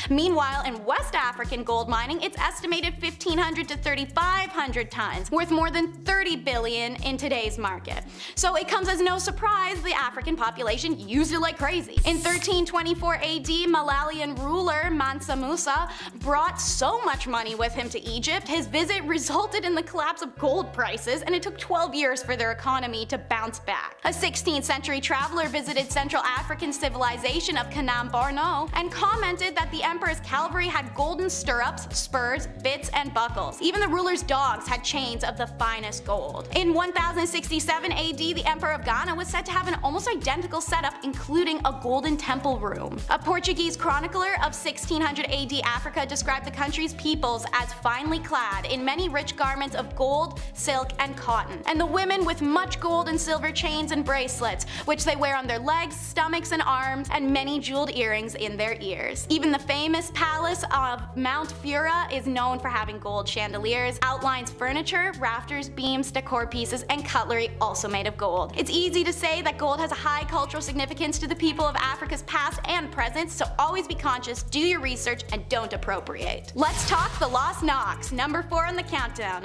Meanwhile, in West African gold mining, it's estimated 1,500 to 3,500 tons, worth more than 30 billion in today's market. So it comes as no surprise the African population used it like crazy. In 1324 AD, Malalian ruler Mansa Musa brought so much money with him to Egypt, his visit resulted in the collapse of gold prices, and it took 12 years for their economy to bounce back. A 16th century traveler visited Central African civilization of Kanem-Borno and commented that the emperor's cavalry had golden stirrups, spurs, bits, and buckles. Even the ruler's dogs had chains of the finest gold. In 1067 AD, the emperor of Ghana was said to have an almost identical setup, including a golden temple room. A Portuguese chronicler of 1600 AD Africa described the country's peoples as finely clad in many rich garments of gold, silk, and cotton, and the women with much gold and silver chains and bracelets, which they wear on their legs, stomachs, and arms, and many jeweled earrings in their ears. Even the famous palace of Mount Fura is known for having gold chandeliers, outlines furniture, rafters, beams, decor pieces, and cutlery also made of gold. It's easy to say that gold has a high cultural significance to the people of Africa's past and present, so always be conscious, do your research, and don't appropriate. Let's talk the Lost Knocks, number 4 on the countdown.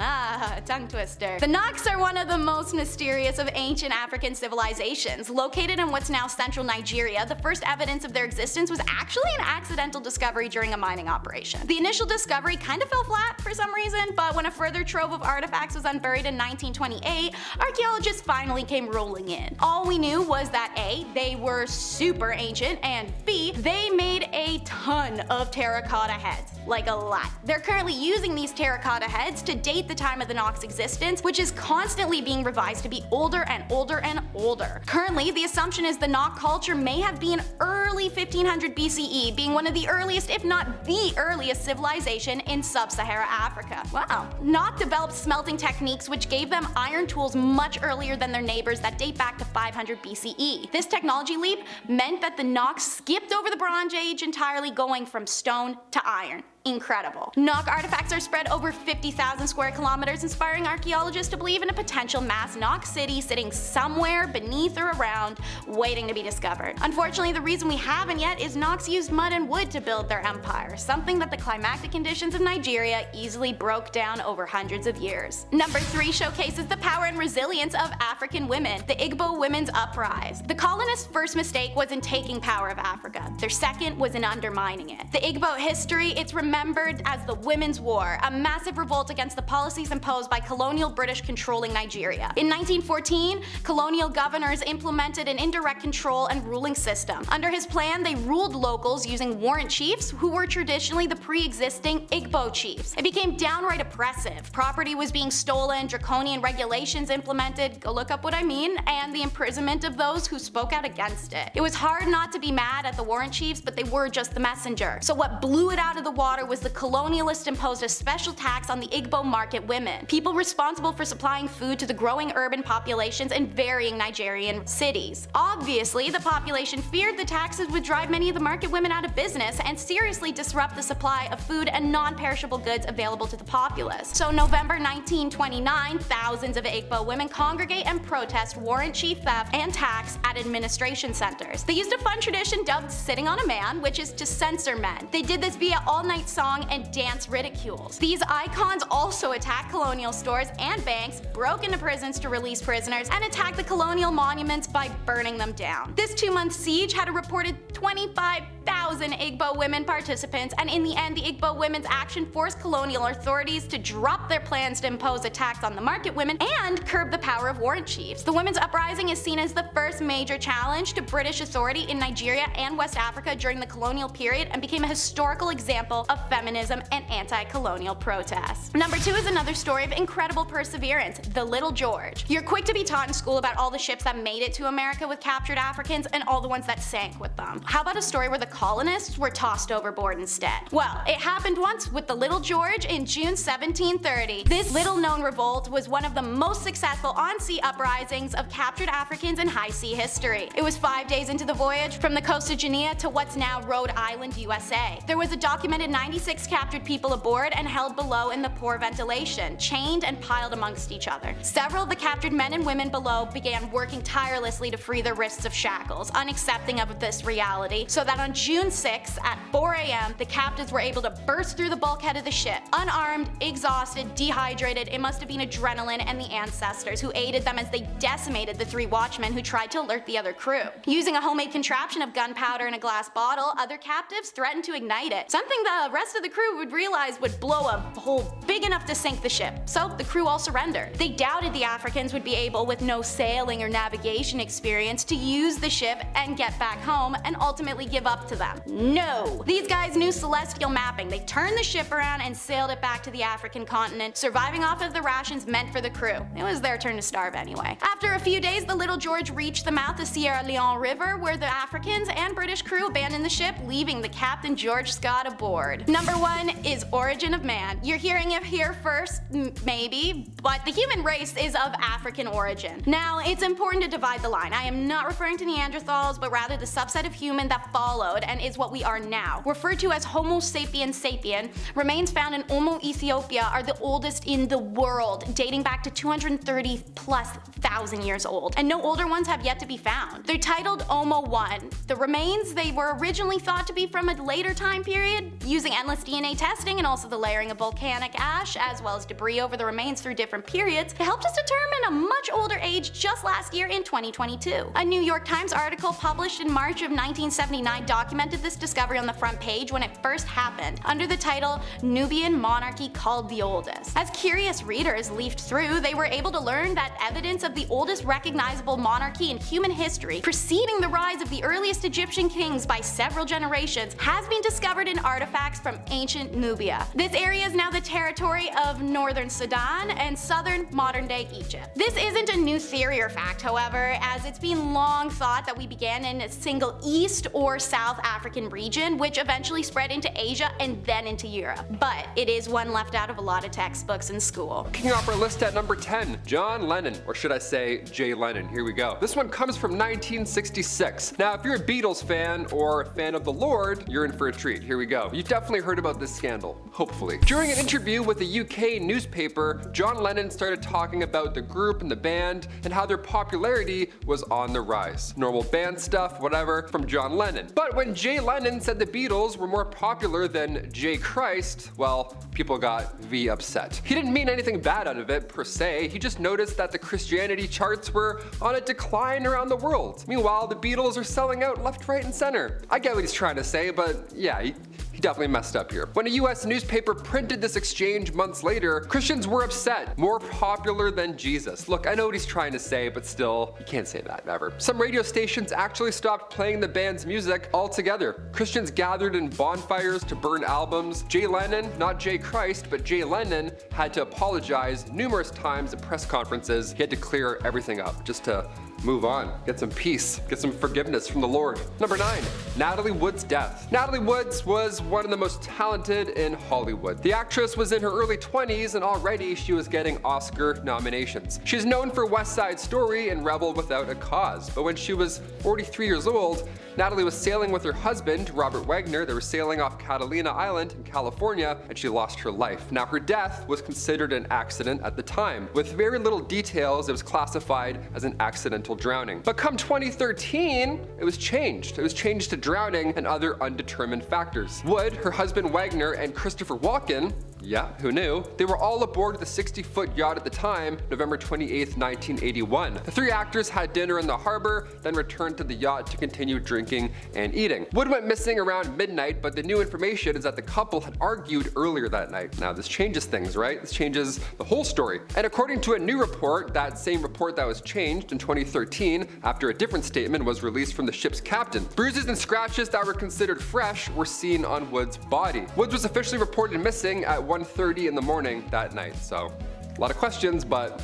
Tongue twister. The Knocks are one of the most mysterious of ancient African civilizations. Located in what's now central Nigeria, the first evidence of their existence was actually an accidental discovery during a mining operation. The initial discovery kind of fell flat for some reason, but when a further trove of artifacts was unburied in 1928, archaeologists finally came rolling in. All we knew was that A, they were super ancient, and B, they made a ton of terracotta heads. Like a lot. They're currently using these terracotta heads to date the time of the Knox existence, which is constantly being revised to be older and older and older. Currently, the assumption is the Knock culture may have been early 1500 BCE, being one of the earliest, if not the earliest civilization in sub-Sahara Africa. Wow. Knock developed smelting techniques which gave them iron tools much earlier than their neighbors that date back to 500 BCE. This technology leap meant that the Knock skipped over the Bronze Age entirely, going from stone to iron. Incredible. Knock artifacts are spread over 50,000 square kilometers, inspiring archaeologists to believe in a potential mass Knock city sitting somewhere beneath or around, waiting to be discovered. Unfortunately, the reason we haven't yet is Knocks used mud and wood to build their empire, something that the climatic conditions of Nigeria easily broke down over hundreds of years. Number 3 showcases the power and resilience of African women, the Igbo Women's Uprising. The colonists' first mistake was in taking power of Africa. Their second was in undermining it. The Igbo history, it's remembered as the Women's War, a massive revolt against the policies imposed by colonial British controlling Nigeria. In 1914, colonial governors implemented an indirect control and ruling system. Under his plan, they ruled locals using warrant chiefs, who were traditionally the pre-existing Igbo chiefs. It became downright oppressive. Property was being stolen, draconian regulations implemented, go look up what I mean, and the imprisonment of those who spoke out against it. It was hard not to be mad at the warrant chiefs, but they were just the messenger. So what blew it out of the water was the colonialists imposed a special tax on the Igbo market women, people responsible for supplying food to the growing urban populations in varying Nigerian cities. Obviously, the population feared the taxes would drive many of the market women out of business and seriously disrupt the supply of food and non-perishable goods available to the populace. So November 1929, thousands of Igbo women congregate and protest warrant chief theft and tax at administration centers. They used a fun tradition dubbed sitting on a man, which is to censor men. They did this via all-night song and dance ridicules. These icons also attacked colonial stores and banks, broke into prisons to release prisoners, and attacked the colonial monuments by burning them down. This 2-month siege had a reported 25,000 1,000 Igbo women participants, and in the end, the Igbo women's action forced colonial authorities to drop their plans to impose a tax on the market women and curb the power of warrant chiefs. The women's uprising is seen as the first major challenge to British authority in Nigeria and West Africa during the colonial period and became a historical example of feminism and anti-colonial protest. Number 2 is another story of incredible perseverance, the Little George. You're quick to be taught in school about all the ships that made it to America with captured Africans and all the ones that sank with them. How about a story where the colonists were tossed overboard instead? Well, it happened once with the Little George in June 1730. This little-known revolt was one of the most successful on-sea uprisings of captured Africans in high sea history. It was 5 days into the voyage from the coast of Guinea to what's now Rhode Island, USA. There was a documented 96 captured people aboard and held below in the poor ventilation, chained and piled amongst each other. Several of the captured men and women below began working tirelessly to free their wrists of shackles, unaccepting of this reality, so that on June 6 at 4 a.m., the captives were able to burst through the bulkhead of the ship. Unarmed, exhausted, dehydrated, it must have been adrenaline and the ancestors who aided them as they decimated the 3 watchmen who tried to alert the other crew. Using a homemade contraption of gunpowder in a glass bottle, other captives threatened to ignite it, something the rest of the crew would realize would blow a hole big enough to sink the ship. So the crew all surrendered. They doubted the Africans would be able, with no sailing or navigation experience, to use the ship and get back home and ultimately give up to them. No! These guys knew celestial mapping. They turned the ship around and sailed it back to the African continent, surviving off of the rations meant for the crew. It was their turn to starve anyway. After a few days, the Little George reached the mouth of Sierra Leone River, where the Africans and British crew abandoned the ship, leaving the Captain George Scott aboard. Number 1 is origin of man. You're hearing it here first, maybe, but the human race is of African origin. Now, it's important to divide the line. I am not referring to Neanderthals, but rather the subset of human that followed and is what we are now. Referred to as Homo sapiens sapien, remains found in Omo, Ethiopia are the oldest in the world, dating back to 230,000+ years old, and no older ones have yet to be found. They're titled Omo 1. The remains, they were originally thought to be from a later time period, using endless DNA testing and also the layering of volcanic ash, as well as debris over the remains through different periods, it helped us determine a much older age just last year in 2022. A New York Times article published in March of 1979 documented this discovery on the front page when it first happened, under the title Nubian Monarchy Called the Oldest. As curious readers leafed through, they were able to learn that evidence of the oldest recognizable monarchy in human history, preceding the rise of the earliest Egyptian kings by several generations, has been discovered in artifacts from ancient Nubia. This area is now the territory of northern Sudan and southern modern-day Egypt. This isn't a new theory or fact, however, as it's been long thought that we began in a single East or South African region, which eventually spread into Asia and then into Europe. But it is one left out of a lot of textbooks in school. Kicking off our list at number 10, John Lennon, or should I say Jay Lennon. Here we go. This one comes from 1966. Now, if you're a Beatles fan or a fan of the Lord, you're in for a treat. Here we go. You've definitely heard about this scandal, hopefully. During an interview with a UK newspaper, John Lennon started talking about the group and the band and how their popularity was on the rise. Normal band stuff, whatever, from John Lennon. But when Jay Lennon said the Beatles were more popular than J. Christ, well, people got upset. He didn't mean anything bad out of it, per se. He just noticed that the Christianity charts were on a decline around the world. Meanwhile, the Beatles are selling out left, right, and center. I get what he's trying to say, but yeah, he definitely messed up here. When a US newspaper printed this exchange months later, Christians were upset. More popular than Jesus. Look, I know what he's trying to say, but still, you can't say that ever. Some radio stations actually stopped playing the band's music altogether. Christians gathered in bonfires to burn albums. Jay Lennon, not Jay Christ, but Jay Lennon, had to apologize numerous times at press conferences. He had to clear everything up just to move on, get some peace, get some forgiveness from the Lord. Number 9, Natalie Wood's death. Natalie Wood was one of the most talented in Hollywood. The actress was in her early 20s and already she was getting Oscar nominations. She's known for West Side Story and Rebel Without a Cause, but when she was 43 years old, Natalie was sailing with her husband, Robert Wagner. They were sailing off Catalina Island in California, and she lost her life. Now, her death was considered an accident at the time. With very little details, it was classified as an accidental drowning. But come 2013, it was changed. It was changed to drowning and other undetermined factors. Wood, her husband Wagner, and Christopher Walken, Yeah, who knew? They were all aboard the 60-foot yacht at the time, November 28, 1981. The 3 actors had dinner in the harbor, then returned to the yacht to continue drinking and eating. Wood went missing around midnight, but the new information is that the couple had argued earlier that night. Now this changes things, right? This changes the whole story. And according to a new report, that same report that was changed in 2013 after a different statement was released from the ship's captain, bruises and scratches that were considered fresh were seen on Wood's body. Woods was officially reported missing at 1:30 in the morning that night. So a lot of questions, but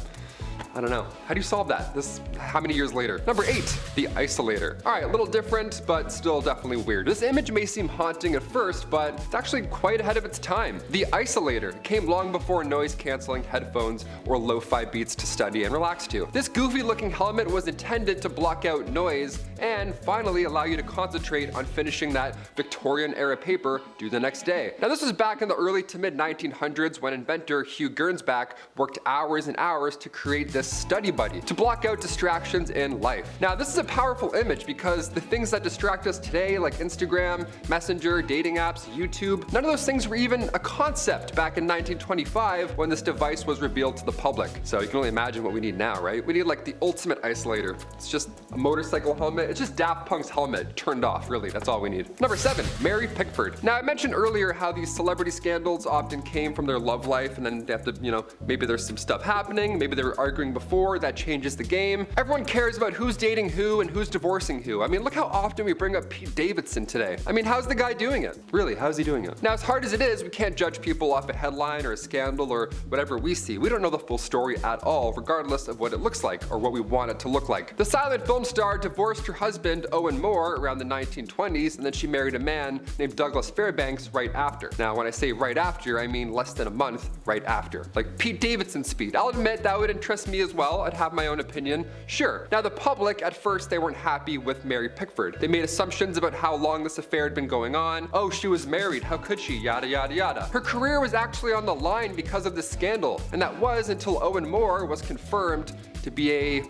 I don't know. How do you solve that? How many years later? Number 8, the isolator. All right, a little different, but still definitely weird. This image may seem haunting at first, but it's actually quite ahead of its time. The isolator came long before noise-canceling headphones or lo-fi beats to study and relax to. This goofy-looking helmet was intended to block out noise and finally allow you to concentrate on finishing that Victorian-era paper due the next day. Now, this was back in the early to mid-1900s when inventor Hugh Gernsback worked hours and hours to create this study buddy to block out distractions in life. Now, this is a powerful image because the things that distract us today, like Instagram, Messenger, dating apps, YouTube, none of those things were even a concept back in 1925 when this device was revealed to the public. So you can only imagine what we need now, right? We need like the ultimate isolator. It's just a motorcycle helmet. It's just Daft Punk's helmet turned off, really. That's all we need. Number 7, Mary Pickford. Now, I mentioned earlier how these celebrity scandals often came from their love life, and then they have to, maybe there's some stuff happening, maybe they were arguing before, that changes the game. Everyone cares about who's dating who and who's divorcing who. I mean, look how often we bring up Pete Davidson today. I mean, how's the guy doing it? Really, how's he doing it? Now, as hard as it is, we can't judge people off a headline or a scandal or whatever we see. We don't know the full story at all, regardless of what it looks like or what we want it to look like. The silent film star divorced her husband, Owen Moore, around the 1920s, and then she married a man named Douglas Fairbanks right after. Now, when I say right after, I mean less than a month right after. Like Pete Davidson's speed. I'll admit that would interest me as well. I'd have my own opinion, sure. Now, the public, at first, they weren't happy with Mary Pickford. They made assumptions about how long this affair had been going on. Oh, she was married, how could she, yada yada yada. Her career was actually on the line because of this scandal, and that was until Owen Moore was confirmed to be a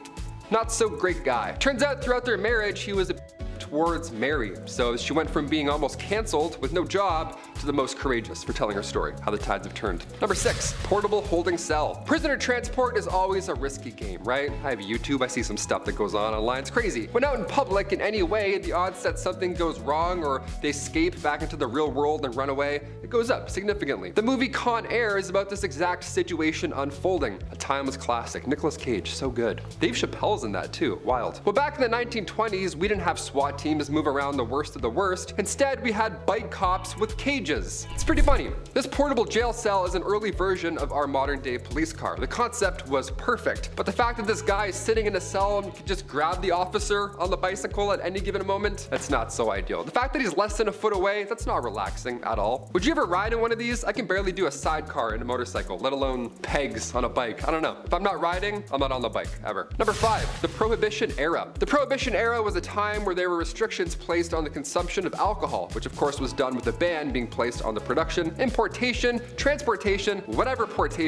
not so great guy. Turns out throughout their marriage, he was towards Mary, so she went from being almost canceled with no job to the most courageous for telling her story, how the tides have turned. Number 6, portable holding cell. Prisoner transport is always a risky game, right? I have YouTube, I see some stuff that goes on online, it's crazy. When out in public in any way, the odds that something goes wrong or they escape back into the real world and run away, it goes up significantly. The movie Con Air is about this exact situation unfolding. A timeless classic. Nicolas Cage, so good. Dave Chappelle's in that too, wild. Well, back in the 1920s, we didn't have SWAT teams move around the worst of the worst. Instead, we had bike cops with cages. It's pretty funny. This portable jail cell is an early version of our modern day police car. The concept was perfect, but the fact that this guy is sitting in a cell and can just grab the officer on the bicycle at any given moment, that's not so ideal. The fact that he's less than a foot away, that's not relaxing at all. Would you ever ride in one of these? I can barely do a sidecar in a motorcycle, let alone pegs on a bike. I don't know. If I'm not riding, I'm not on the bike, ever. Number 5, the Prohibition era. The Prohibition era was a time where there were restrictions placed on the consumption of alcohol, which of course was done with a ban being placed on the production, importation, transportation, whatever portation,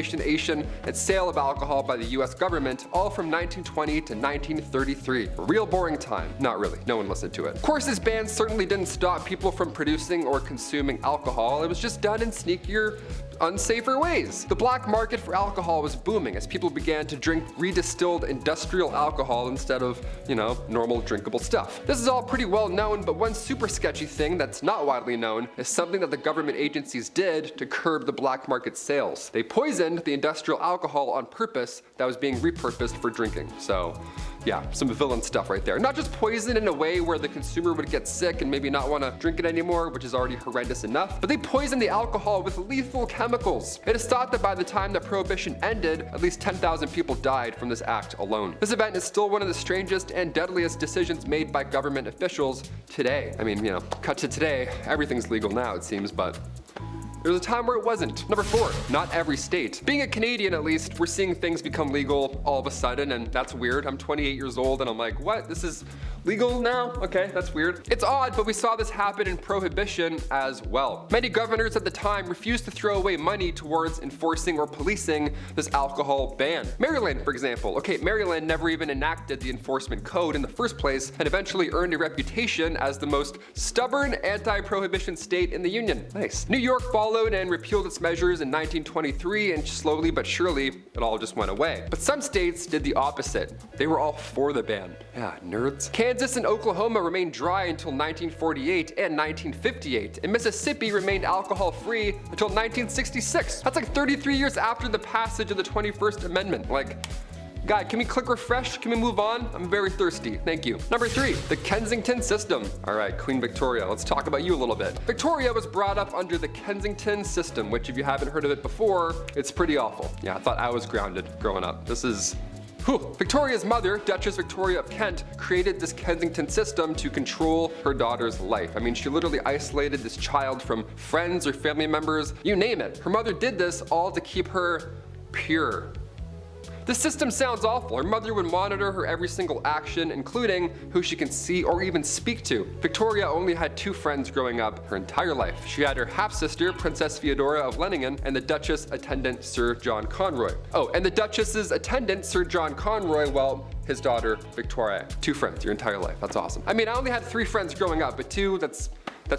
and sale of alcohol by the US government, all from 1920 to 1933. A real boring time. Not really, no one listened to it. Of course, this ban certainly didn't stop people from producing or consuming alcohol, it was just done in sneakier, unsafer ways. The black market for alcohol was booming as people began to drink redistilled industrial alcohol instead of, normal drinkable stuff. This is all pretty well known, but one super sketchy thing that's not widely known is something that the government agencies did to curb the black market sales. They poisoned the industrial alcohol on purpose that was being repurposed for drinking. So, yeah, some villain stuff right there. Not just poison in a way where the consumer would get sick and maybe not want to drink it anymore, which is already horrendous enough, but they poisoned the alcohol with lethal chemicals. It is thought that by the time that Prohibition ended, at least 10,000 people died from this act alone. This event is still one of the strangest and deadliest decisions made by government officials today. I mean, cut to today, everything's legal now it seems, but there was a time where it wasn't. Number 4, not every state. Being a Canadian, at least, we're seeing things become legal all of a sudden, and that's weird. I'm 28 years old and I'm like, what? This is legal now? Okay, that's weird. It's odd, but we saw this happen in Prohibition as well. Many governors at the time refused to throw away money towards enforcing or policing this alcohol ban. Maryland, for example. Okay, Maryland never even enacted the enforcement code in the first place and eventually earned a reputation as the most stubborn anti-prohibition state in the Union. Nice. New York followed and repealed its measures in 1923, and slowly but surely, it all just went away. But some states did the opposite. They were all for the ban. Yeah, nerds. Kansas and Oklahoma remained dry until 1948 and 1958, and Mississippi remained alcohol-free until 1966. That's like 33 years after the passage of the 21st Amendment. Like, God, can we click refresh? Can we move on? I'm very thirsty. Thank you. Number 3, the Kensington system. All right, Queen Victoria, let's talk about you a little bit. Victoria was brought up under the Kensington system, which if you haven't heard of it before, it's pretty awful. Yeah, I thought I was grounded growing up. This is... Whew. Victoria's mother, Duchess Victoria of Kent, created this Kensington system to control her daughter's life. I mean, she literally isolated this child from friends or family members, you name it. Her mother did this all to keep her pure. The system sounds awful. Her mother would monitor her every single action, including who she can see or even speak to. Victoria only had 2 friends growing up her entire life. She had her half-sister, Princess Feodora of Leiningen, and the Duchess attendant, Sir John Conroy. Oh, and the Duchess's attendant, Sir John Conroy, well, his daughter, Victoria. 2 friends your entire life. That's awesome. I mean, I only had 3 friends growing up, but 2, that's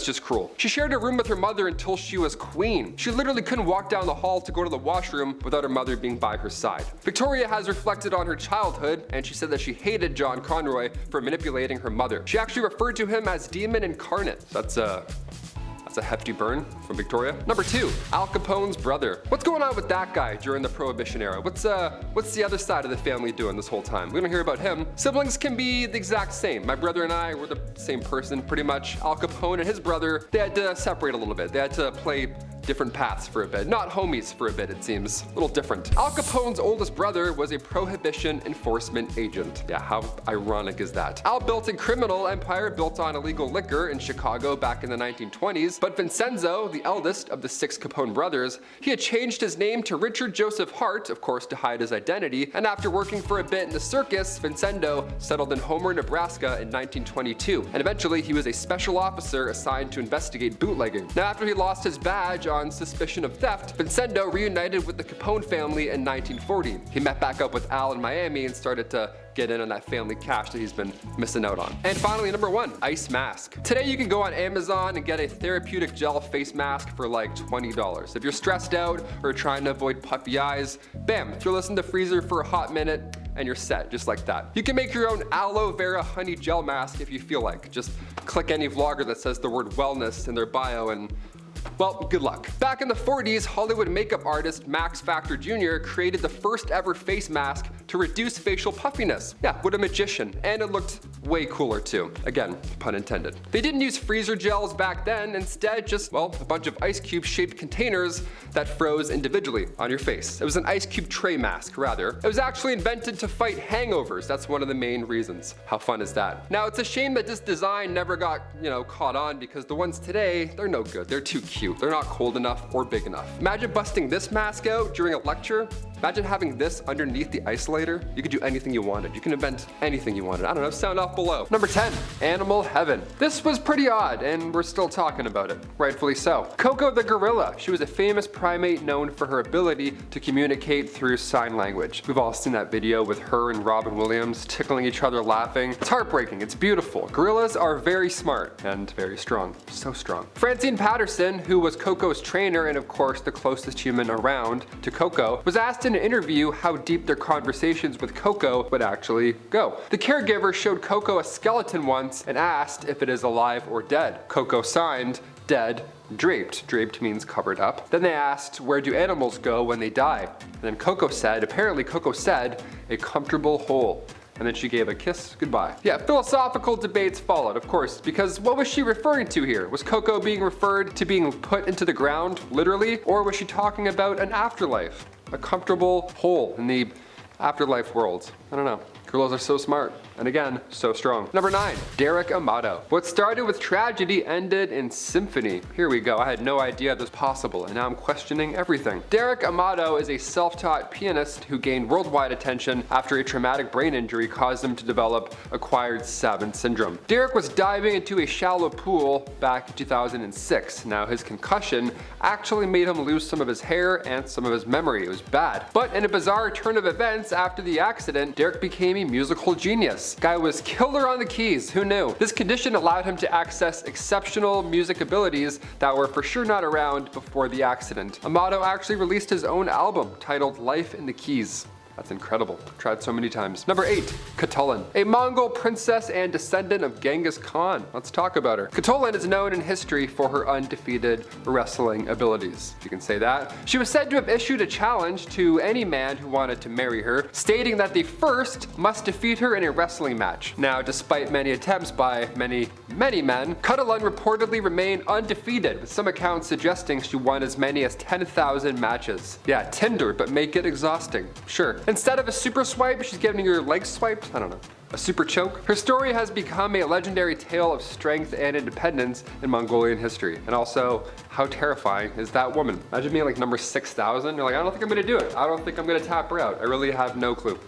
just cruel. She shared a room with her mother until she was queen. She literally couldn't walk down the hall to go to the washroom without her mother being by her side. Victoria has reflected on her childhood, and she said that she hated John Conroy for manipulating her mother. She actually referred to him as demon incarnate. That's a hefty burn from Victoria. Number 2, Al Capone's brother. What's going on with that guy during the Prohibition era? What's the other side of the family doing this whole time? We don't hear about him. Siblings can be the exact same. My brother and I were the same person, pretty much. Al Capone and his brother, they had to separate a little bit. They had to play different paths for a bit. Not homies for a bit, it seems. A little different. Al Capone's oldest brother was a prohibition enforcement agent. Yeah, how ironic is that? Al built a criminal empire built on illegal liquor in Chicago back in the 1920s, but Vincenzo, the eldest of the 6 Capone brothers, he had changed his name to Richard Joseph Hart, of course to hide his identity, and after working for a bit in the circus, Vincenzo settled in Homer, Nebraska in 1922, and eventually he was a special officer assigned to investigate bootlegging. Now after he lost his badge on suspicion of theft, Vincenzo reunited with the Capone family in 1940. He met back up with Al in Miami and started to get in on that family cash that he's been missing out on. And finally, number 1, ice mask. Today you can go on Amazon and get a therapeutic gel face mask for like $20. If you're stressed out or trying to avoid puffy eyes, bam, throw this in the freezer for a hot minute and you're set, just like that. You can make your own aloe vera honey gel mask if you feel like. Just click any vlogger that says the word wellness in their bio and well, good luck. Back in the 40s, Hollywood makeup artist Max Factor Jr. created the first ever face mask to reduce facial puffiness. Yeah, what a magician. And it looked way cooler too. Again, pun intended. They didn't use freezer gels back then, instead just, well, a bunch of ice cube shaped containers that froze individually on your face. It was an ice cube tray mask, rather. It was actually invented to fight hangovers. That's one of the main reasons. How fun is that? Now, it's a shame that this design never got, caught on because the ones today, they're no good. They're too cute. They're not cold enough or big enough. Imagine busting this mask out during a lecture. Imagine having this underneath the isolator. You could do anything you wanted. You can invent anything you wanted. I don't know, sound off below. Number 10, Animal Heaven. This was pretty odd, and we're still talking about it. Rightfully so. Coco the gorilla. She was a famous primate known for her ability to communicate through sign language. We've all seen that video with her and Robin Williams tickling each other laughing. It's heartbreaking. It's beautiful. Gorillas are very smart and very strong. So strong. Francine Patterson, who was Coco's trainer and of course the closest human around to Coco, was asked in an interview how deep their conversations with Coco would actually go. The caregiver showed Coco a skeleton once and asked if it is alive or dead. Coco signed, dead, draped. Draped means covered up. Then they asked, where do animals go when they die? And then apparently Coco said, a comfortable hole. And then she gave a kiss goodbye. Yeah, philosophical debates followed, of course, because what was she referring to here? Was Coco being referred to being put into the ground, literally? Or was she talking about an afterlife? A comfortable hole in the afterlife world? I don't know. Gorillas are so smart. And again, so strong. Number 9, Derek Amato. What started with tragedy ended in symphony. Here we go. I had no idea this was possible, and now I'm questioning everything. Derek Amato is a self-taught pianist who gained worldwide attention after a traumatic brain injury caused him to develop acquired Savant syndrome. Derek was diving into a shallow pool back in 2006. Now, his concussion actually made him lose some of his hair and some of his memory. It was bad. But in a bizarre turn of events after the accident, Derek became a musical genius. Guy was killer on the keys, who knew? This condition allowed him to access exceptional music abilities that were for sure not around before the accident. Amato actually released his own album titled Life in the Keys. That's incredible. Tried so many times. Number 8, Catullin. A Mongol princess and descendant of Genghis Khan. Let's talk about her. Catullin is known in history for her undefeated wrestling abilities, if you can say that. She was said to have issued a challenge to any man who wanted to marry her, stating that the first must defeat her in a wrestling match. Now, despite many attempts by many men, Catullin reportedly remained undefeated, with some accounts suggesting she won as many as 10,000 matches. Yeah, Tinder, but make it exhausting. Sure. Instead of a super swipe, she's giving your legs swiped? I don't know. A super choke? Her story has become a legendary tale of strength and independence in Mongolian history. And also, how terrifying is that woman? Imagine being like number 6,000. You're like, I don't think I'm gonna do it. I don't think I'm gonna tap her out. I really have no clue.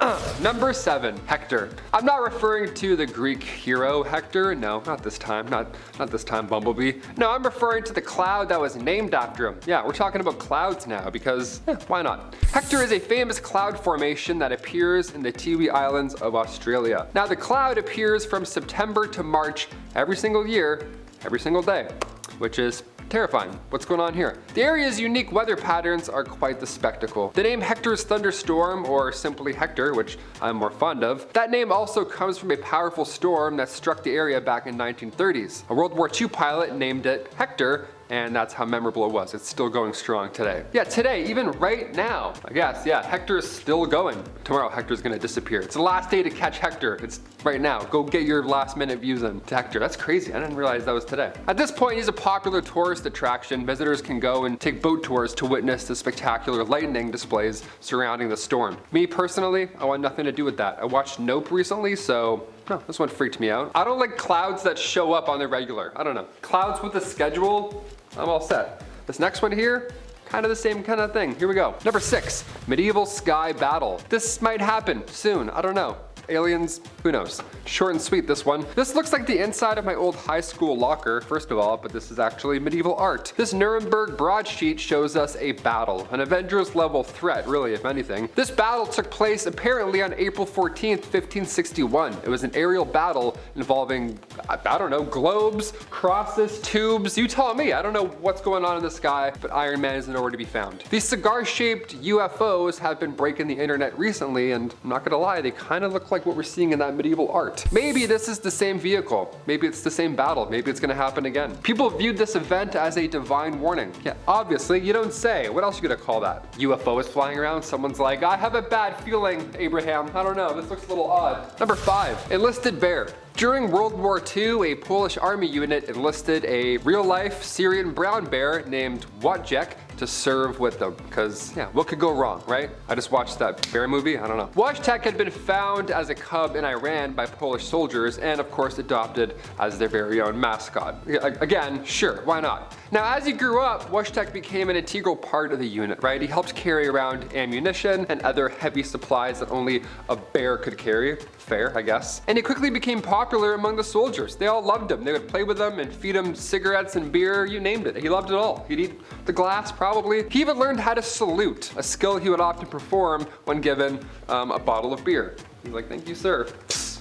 Number 7, Hector. I'm not referring to the Greek hero Hector. No, not this time. Not this time, Bumblebee. No, I'm referring to the cloud that was named after him. Yeah, we're talking about clouds now because, why not? Hector is a famous cloud formation that appears in the Tiwi Islands of Australia. Now, the cloud appears from September to March every single year, every single day, which is terrifying. What's going on here? The area's unique weather patterns are quite the spectacle. The name Hector's thunderstorm, or simply Hector, which I'm more fond of, that name also comes from a powerful storm that struck the area back in 1930s. A World War II pilot named it Hector, and that's how memorable it was. It's still going strong today. Yeah, today, even right now, I guess, yeah, Hector is still going. Tomorrow, Hector's gonna disappear. It's the last day to catch Hector. It's right now. Go get your last minute views on to Hector. That's crazy. I didn't realize that was today. At this point, he's a popular tourist attraction. Visitors can go and take boat tours to witness the spectacular lightning displays surrounding the storm. Me personally, I want nothing to do with that. I watched Nope recently, so no, this one freaked me out. I don't like clouds that show up on the regular. I don't know. Clouds with a schedule, I'm all set. This next one here, kind of the same kind of thing. Here we go. Number 6, medieval sky battle. This might happen soon. I don't know. Aliens, who knows? Short and sweet, this one. This looks like the inside of my old high school locker, first of all, but this is actually medieval art. This Nuremberg broadsheet shows us a battle, an Avengers level threat, really, if anything. This battle took place apparently on April 14th, 1561. It was an aerial battle involving, I don't know, globes, crosses, tubes, you tell me. I don't know what's going on in the sky, but Iron Man is nowhere to be found. These cigar-shaped UFOs have been breaking the internet recently, and I'm not gonna lie, they kind of look like what we're seeing in that medieval art. Maybe this is the same vehicle. Maybe it's the same battle. Maybe it's gonna happen again. People viewed this event as a divine warning. Yeah, obviously, you don't say. What else are you gonna call that? UFO is flying around, someone's like, I have a bad feeling, Abraham. I don't know, this looks a little odd. Number 5, enlisted bear. During World War II, a Polish army unit enlisted a real-life Syrian brown bear named Wojciech to serve with them. Because, yeah, what could go wrong, right? I just watched that bear movie, I don't know. Wojciech had been found as a cub in Iran by Polish soldiers and, of course, adopted as their very own mascot. Again, sure, why not? Now, as he grew up, Wojciech became an integral part of the unit, right? He helped carry around ammunition and other heavy supplies that only a bear could carry. Fair, I guess. And he quickly became popular among the soldiers. They all loved him. They would play with him and feed him cigarettes and beer, you named it. He loved it all. He'd eat the glass, probably. He even learned how to salute, a skill he would often perform when given a bottle of beer. He's like, thank you, sir.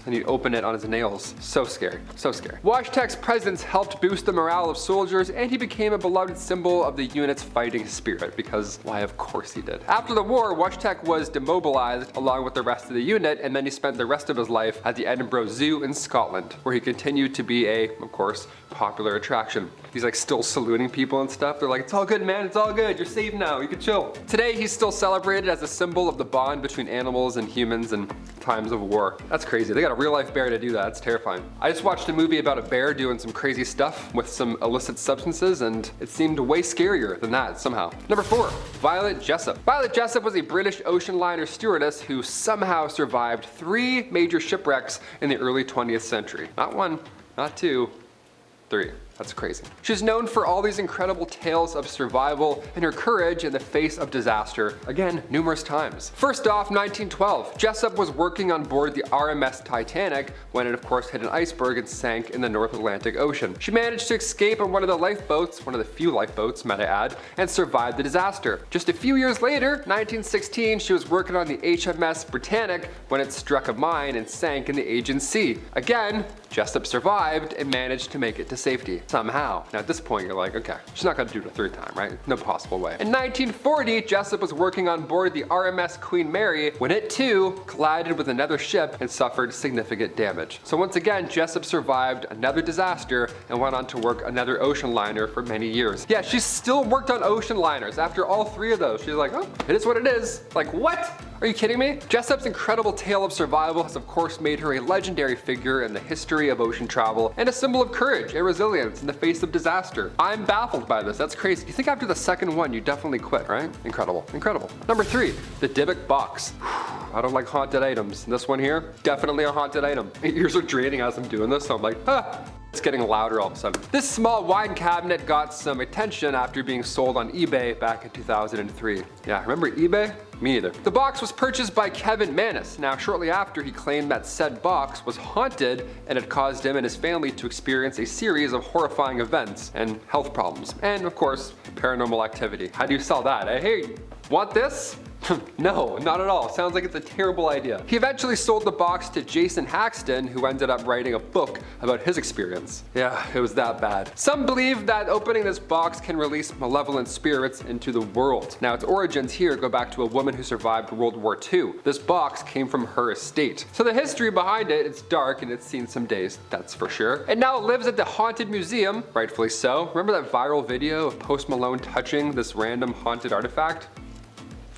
And he'd open it on his nails. So scary, so scary. Wojciech's presence helped boost the morale of soldiers, and he became a beloved symbol of the unit's fighting spirit, because why, of course he did. After the war, Wojciech was demobilized along with the rest of the unit, and then he spent the rest of his life at the Edinburgh Zoo in Scotland, where he continued to be a, of course, popular attraction. He's like still saluting people and stuff. They're like, it's all good, man, it's all good, you're safe now, you can chill. Today, he's still celebrated as a symbol of the bond between animals and humans, and times of war. That's crazy. They got a real life bear to do that. That's terrifying. I just watched a movie about a bear doing some crazy stuff with some illicit substances, and it seemed way scarier than that somehow. Number 4, Violet Jessop. Violet Jessop was a British ocean liner stewardess who somehow survived 3 major shipwrecks in the early 20th century. Not 1, not 2, 3. That's crazy. She's known for all these incredible tales of survival and her courage in the face of disaster, again, numerous times. First off, 1912, Jessop was working on board the RMS Titanic when it of course hit an iceberg and sank in the North Atlantic Ocean. She managed to escape on one of the lifeboats, one of the few lifeboats, might I add, and survived the disaster. Just a few years later, 1916, she was working on the HMS Britannic when it struck a mine and sank in the Aegean Sea. Again, Jessop survived and managed to make it to safety. Somehow. Now at this point you're like, okay, she's not gonna do it a 3rd time, right? No possible way. In 1940, Jessop was working on board the RMS Queen Mary when it too collided with another ship and suffered significant damage. So once again, Jessop survived another disaster and went on to work another ocean liner for many years. Yeah, she's still worked on ocean liners after all 3 of those. She's like, oh, it is what it is. Like, what? Are you kidding me? Jessop's incredible tale of survival has of course made her a legendary figure in the history of ocean travel and a symbol of courage and resilience in the face of disaster. I'm baffled by this. That's crazy. You think after the 2nd one you definitely quit, right? Incredible. Incredible. Number 3, the Dybbuk box. I don't like haunted items. This one here, definitely a haunted item. My ears are draining as I'm doing this, so I'm like, ah. It's getting louder all of a sudden. This small wine cabinet got some attention after being sold on eBay back in 2003. Yeah, remember eBay? Me neither. The box was purchased by Kevin Mannis. Now, shortly after, he claimed that said box was haunted and had caused him and his family to experience a series of horrifying events and health problems. And of course, paranormal activity. How do you sell that? Hey, want this? No, not at all. Sounds like it's a terrible idea. He eventually sold the box to Jason Haxton, who ended up writing a book about his experience. Yeah, it was that bad. Some believe that opening this box can release malevolent spirits into the world. Now, its origins here go back to a woman who survived World War II. This box came from her estate. So the history behind it, it's dark and it's seen some days, that's for sure. And now it lives at the Haunted Museum, rightfully so. Remember that viral video of Post Malone touching this random haunted artifact?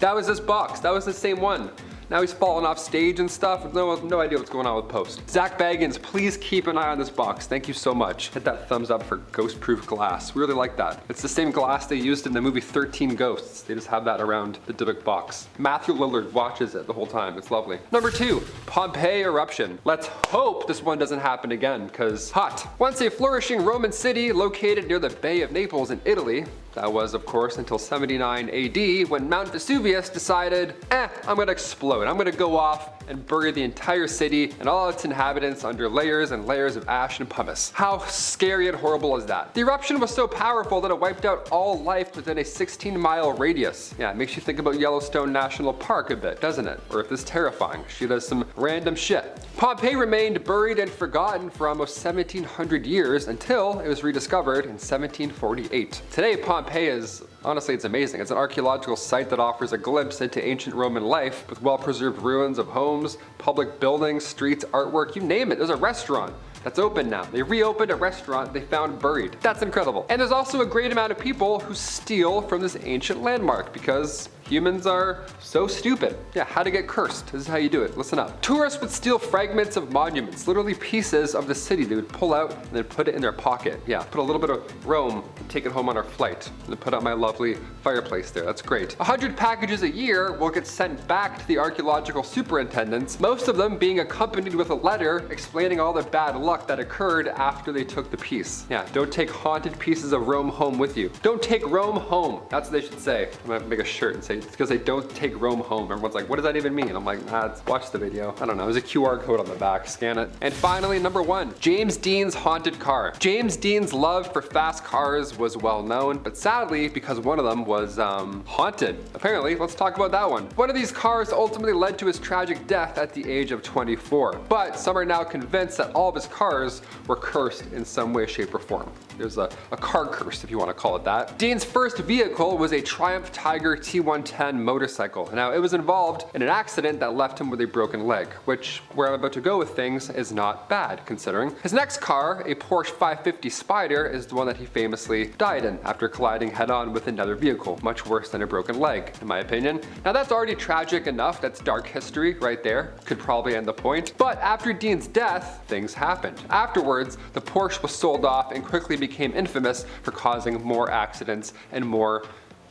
That was this box. That was the same one. Now he's falling off stage and stuff. No idea what's going on with Post. Zach Baggins, please keep an eye on this box. Thank you so much. Hit that thumbs up for ghost-proof glass. We really like that. It's the same glass they used in the movie 13 Ghosts. They just have that around the Dybbuk box. Matthew Lillard watches it the whole time. It's lovely. Number 2, Pompeii eruption. Let's hope this one doesn't happen again, because hot. Once a flourishing Roman city located near the Bay of Naples in Italy. That was, of course, until 79 AD when Mount Vesuvius decided, I'm gonna explode. I'm gonna go off and bury the entire city and all its inhabitants under layers and layers of ash and pumice. How scary and horrible is that? The eruption was so powerful that it wiped out all life within a 16-mile radius. Yeah, it makes you think about Yellowstone National Park a bit, doesn't it? Or if it's terrifying, she does some random shit. Pompeii remained buried and forgotten for almost 1700 years until it was rediscovered in 1748. Today, Pompeii is, honestly, it's amazing. It's an archaeological site that offers a glimpse into ancient Roman life with well-preserved ruins of homes, public buildings, streets, artwork, you name it. There's a restaurant that's open now. They reopened a restaurant they found buried. That's incredible. And there's also a great amount of people who steal from this ancient landmark because humans are so stupid. Yeah, how to get cursed. This is how you do it. Listen up. Tourists would steal fragments of monuments, literally pieces of the city they would pull out and then put it in their pocket. Yeah, put a little bit of Rome and take it home on our flight. And then put out my lovely fireplace there. That's great. 100 packages a year will get sent back to the archaeological superintendents, most of them being accompanied with a letter explaining all the bad luck that occurred after they took the piece. Yeah, don't take haunted pieces of Rome home with you. Don't take Rome home. That's what they should say. I'm gonna make a shirt and say, it's because they don't take Rome home. Everyone's like, what does that even mean? I'm like, watch the video. I don't know, there's a QR code on the back, scan it. And finally, number 1, James Dean's haunted car. James Dean's love for fast cars was well known, but sadly, because one of them was haunted. Apparently, let's talk about that one. One of these cars ultimately led to his tragic death at the age of 24. But some are now convinced that all of his cars were cursed in some way, shape, or form. There's a car curse, if you want to call it that. Dean's first vehicle was a Triumph Tiger T110 motorcycle. Now, it was involved in an accident that left him with a broken leg, which, where I'm about to go with things, is not bad, considering. His next car, a Porsche 550 Spider, is the one that he famously died in after colliding head-on with another vehicle. Much worse than a broken leg, in my opinion. Now, that's already tragic enough. That's dark history right there. Could probably end the point. But after Dean's death, things happened. Afterwards, the Porsche was sold off and quickly became infamous for causing more accidents and more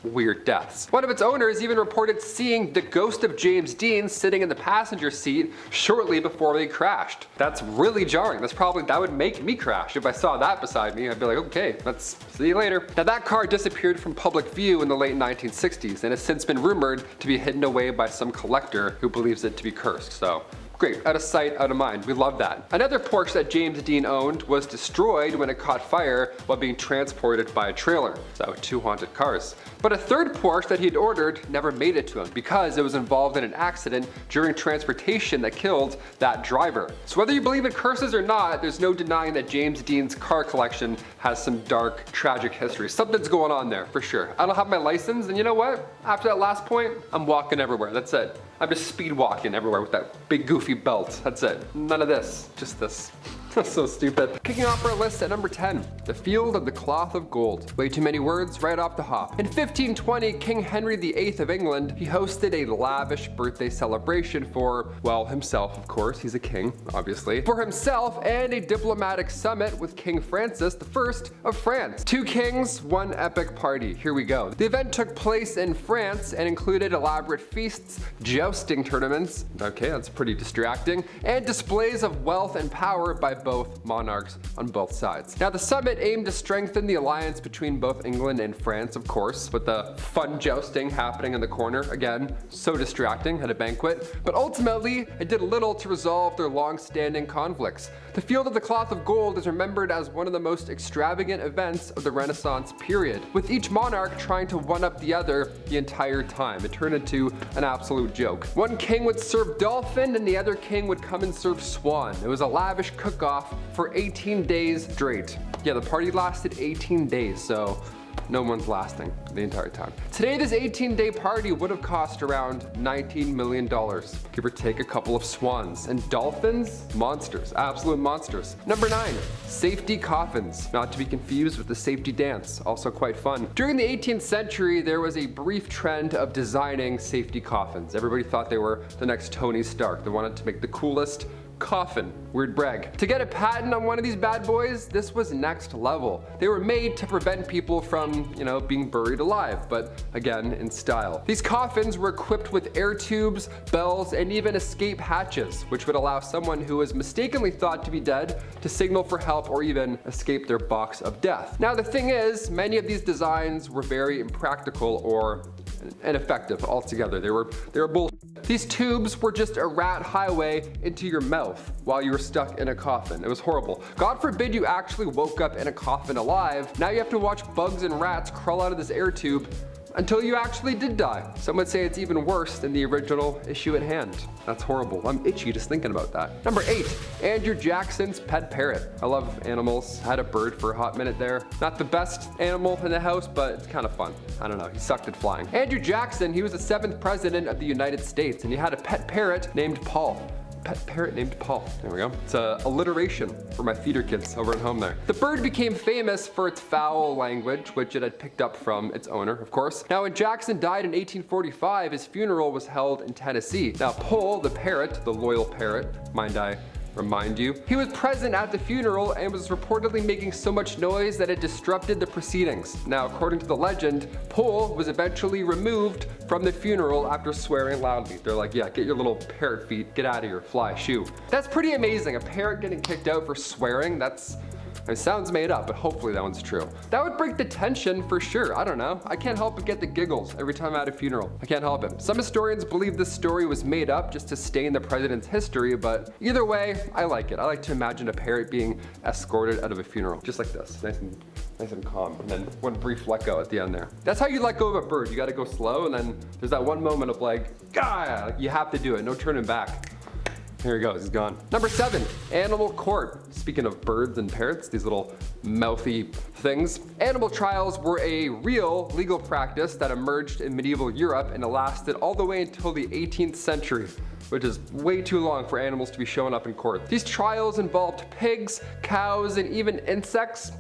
weird deaths. One of its owners even reported seeing the ghost of James Dean sitting in the passenger seat shortly before they crashed. That's really jarring. That would make me crash. If I saw that beside me, I'd be like, okay, let's see you later. Now, that car disappeared from public view in the late 1960s and has since been rumored to be hidden away by some collector who believes it to be cursed. So, great, out of sight, out of mind. We love that. Another Porsche that James Dean owned was destroyed when it caught fire while being transported by a trailer. So 2 haunted cars. But a third Porsche that he'd ordered never made it to him because it was involved in an accident during transportation that killed that driver. So whether you believe in curses or not, there's no denying that James Dean's car collection has some dark, tragic history. Something's going on there, for sure. I don't have my license, and you know what? After that last point, I'm walking everywhere. That's it. I'm just speed walking everywhere with that big goofy belt. That's it. None of this, just this. That's so stupid. Kicking off our list at number 10, the Field of the Cloth of Gold. Way too many words right off the hop. In 1520, King Henry VIII of England, he hosted a lavish birthday celebration for, well, himself, of course. He's a king, obviously. For himself and a diplomatic summit with King Francis I of France. 2 kings, 1 epic party. Here we go. The event took place in France and included elaborate feasts, jousting tournaments, okay, that's pretty distracting, and displays of wealth and power by both monarchs on both sides. Now, the summit aimed to strengthen the alliance between both England and France, of course, with the fun jousting happening in the corner. Again, so distracting at a banquet. But ultimately, it did little to resolve their long-standing conflicts. The Field of the Cloth of Gold is remembered as one of the most extravagant events of the Renaissance period, with each monarch trying to one-up the other the entire time. It turned into an absolute joke. One king would serve dolphin and the other king would come and serve swan. It was a lavish cook-off for 18 days straight. Yeah, the party lasted 18 days, so no one's lasting the entire time. Today, this 18-day party would have cost around $19 million, give or take a couple of swans. And dolphins? Monsters, absolute monsters. Number 9, safety coffins. Not to be confused with the safety dance, also quite fun. During the 18th century, there was a brief trend of designing safety coffins. Everybody thought they were the next Tony Stark. They wanted to make the coolest coffin. Weird brag. To get a patent on one of these bad boys, this was next level. They were made to prevent people from, being buried alive, but again, in style. These coffins were equipped with air tubes, bells, and even escape hatches, which would allow someone who was mistakenly thought to be dead to signal for help or even escape their box of death. Now, the thing is, many of these designs were very impractical or ineffective altogether. They were bullshit. These tubes were just a rat highway into your mouth while you were stuck in a coffin. It was horrible. God forbid you actually woke up in a coffin alive. Now you have to watch bugs and rats crawl out of this air tube until you actually did die. Some would say it's even worse than the original issue at hand. That's horrible. I'm itchy just thinking about that. Number 8, Andrew Jackson's pet parrot. I love animals. I had a bird for a hot minute there. Not the best animal in the house, but it's kind of fun. I don't know, he sucked at flying. Andrew Jackson, he was the 7th president of the United States, and he had a pet parrot named Paul. Pet parrot named Paul. There we go. It's a alliteration for my theater kids over at home there. The bird became famous for its foul language, which it had picked up from its owner, of course. Now, when Jackson died in 1845, his funeral was held in Tennessee. Now, Paul, the parrot, the loyal parrot, mind I remind you, he was present at the funeral and was reportedly making so much noise that it disrupted the proceedings. Now, according to the legend, Paul was eventually removed from the funeral after swearing loudly. They're like, yeah, get your little parrot feet, get out of here, fly, shoo. That's pretty amazing. A parrot getting kicked out for swearing, it sounds made up, but hopefully that one's true. That would break the tension for sure. I don't know. I can't help but get the giggles every time I'm at a funeral. I can't help it. Some historians believe this story was made up just to stain the president's history, but either way, I like it. I like to imagine a parrot being escorted out of a funeral, just like this, nice and calm, and then one brief let go at the end there. That's how you let go of a bird. You gotta go slow, and then there's that one moment of like, you have to do it, no turning back. Here he goes, he's gone. Number 7, animal court. Speaking of birds and parrots, these little mouthy things. Animal trials were a real legal practice that emerged in medieval Europe and it lasted all the way until the 18th century, which is way too long for animals to be showing up in court. These trials involved pigs, cows, and even insects.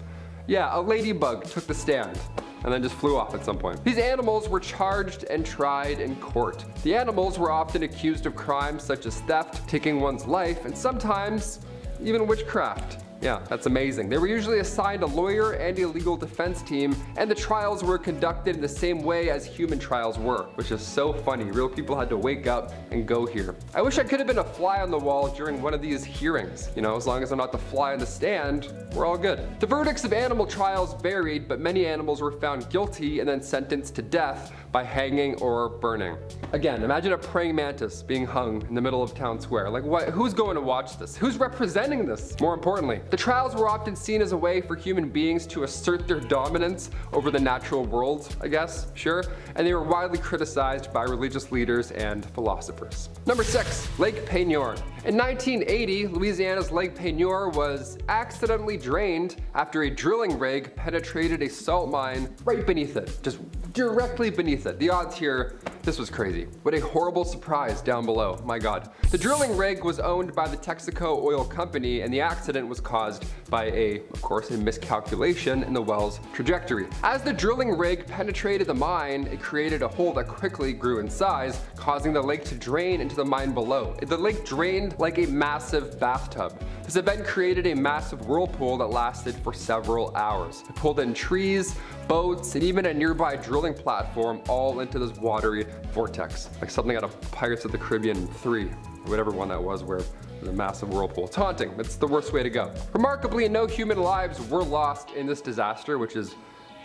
Yeah, a ladybug took the stand and then just flew off at some point. These animals were charged and tried in court. The animals were often accused of crimes such as theft, taking one's life, and sometimes even witchcraft. Yeah, that's amazing. They were usually assigned a lawyer and a legal defense team, and the trials were conducted in the same way as human trials were, which is so funny. Real people had to wake up and go here. I wish I could have been a fly on the wall during one of these hearings. You know, as long as I'm not the fly on the stand, we're all good. The verdicts of animal trials varied, but many animals were found guilty and then sentenced to death by hanging or burning. Again, imagine a praying mantis being hung in the middle of town square. Like what? Who's going to watch this? Who's representing this? More importantly, the trials were often seen as a way for human beings to assert their dominance over the natural world, I guess, sure, and they were widely criticized by religious leaders and philosophers. Number 6, Lake Peigneur. In 1980, Louisiana's Lake Peigneur was accidentally drained after a drilling rig penetrated a salt mine right beneath it, just directly beneath it. The odds here, this was crazy. What a horrible surprise down below, my God. The drilling rig was owned by the Texaco Oil Company and the accident was caused by of course, a miscalculation in the well's trajectory. As the drilling rig penetrated the mine, it created a hole that quickly grew in size, causing the lake to drain into the mine below. The lake drained like a massive bathtub. This event created a massive whirlpool that lasted for several hours. It pulled in trees, boats, and even a nearby drilling platform all into this watery vortex, like something out of Pirates of the Caribbean 3, or whatever one that was, where there's a massive whirlpool. It's haunting. It's the worst way to go. Remarkably, no human lives were lost in this disaster, which is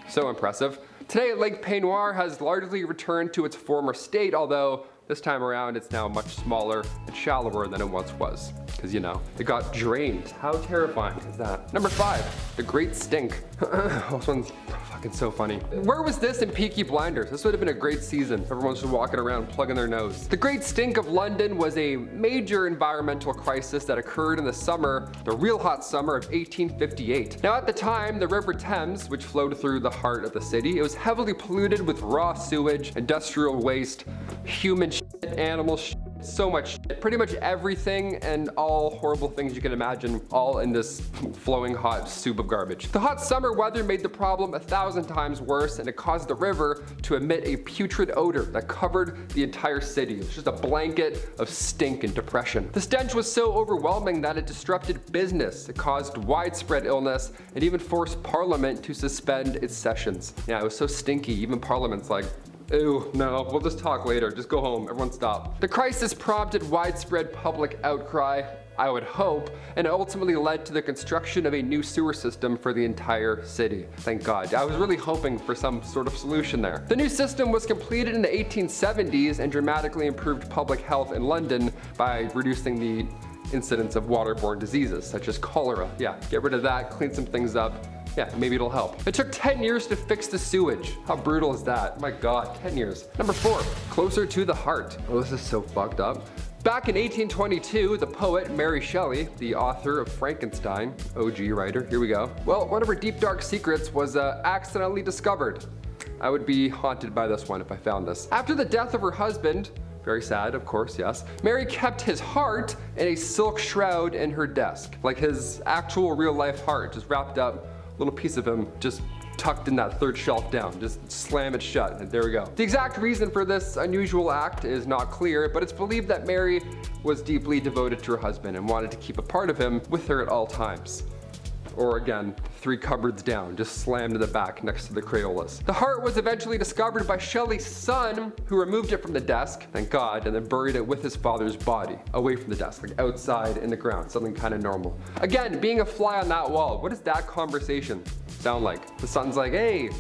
so impressive. Today, Lake Peigneur has largely returned to its former state, although this time around it's now much smaller and shallower than it once was. Because, you know, it got drained. How terrifying is that? Number 5, the Great Stink. This one's fucking so funny. Where was this in Peaky Blinders? This would have been a great season. Everyone's just walking around plugging their nose. The Great Stink of London was a major environmental crisis that occurred in the summer, the real hot summer of 1858. Now at the time, the River Thames, which flowed through the heart of the city, it was heavily polluted with raw sewage, industrial waste, human shit, animal shit, so much shit. Pretty much everything and all horrible things you can imagine, all in this flowing hot soup of garbage. The hot summer weather made the problem 1,000 times worse, and it caused the river to emit a putrid odor that covered the entire city. It was just a blanket of stink and depression. The stench was so overwhelming that it disrupted business. It caused widespread illness and even forced Parliament to suspend its sessions. Yeah, it was so stinky, even Parliament's like, ew, no, we'll just talk later. Just go home. Everyone stop. The crisis prompted widespread public outcry, I would hope, and ultimately led to the construction of a new sewer system for the entire city. Thank God. I was really hoping for some sort of solution there. The new system was completed in the 1870s and dramatically improved public health in London by reducing the incidence of waterborne diseases such as cholera. Yeah, get rid of that, clean some things up. Yeah, maybe it'll help. It took 10 years to fix the sewage. How brutal is that? My God, 10 years. Number 4, closer to the heart. Oh, this is so fucked up. Back in 1822, the poet Mary Shelley, the author of Frankenstein, OG writer, here we go. Well, one of her deep dark secrets was accidentally discovered. I would be haunted by this one if I found this. After the death of her husband, very sad, of course, yes, Mary kept his heart in a silk shroud in her desk. Like his actual real life heart, just wrapped up, little piece of him just tucked in that third shelf down. Just slam it shut, and there we go. The exact reason for this unusual act is not clear, but it's believed that Mary was deeply devoted to her husband and wanted to keep a part of him with her at all times. Or again, 3 cupboards down, just slammed in the back next to the Crayolas. The heart was eventually discovered by Shelley's son, who removed it from the desk, thank God, and then buried it with his father's body, away from the desk, like outside in the ground, something kind of normal. Again, being a fly on that wall, what does that conversation sound like? The son's like, hey,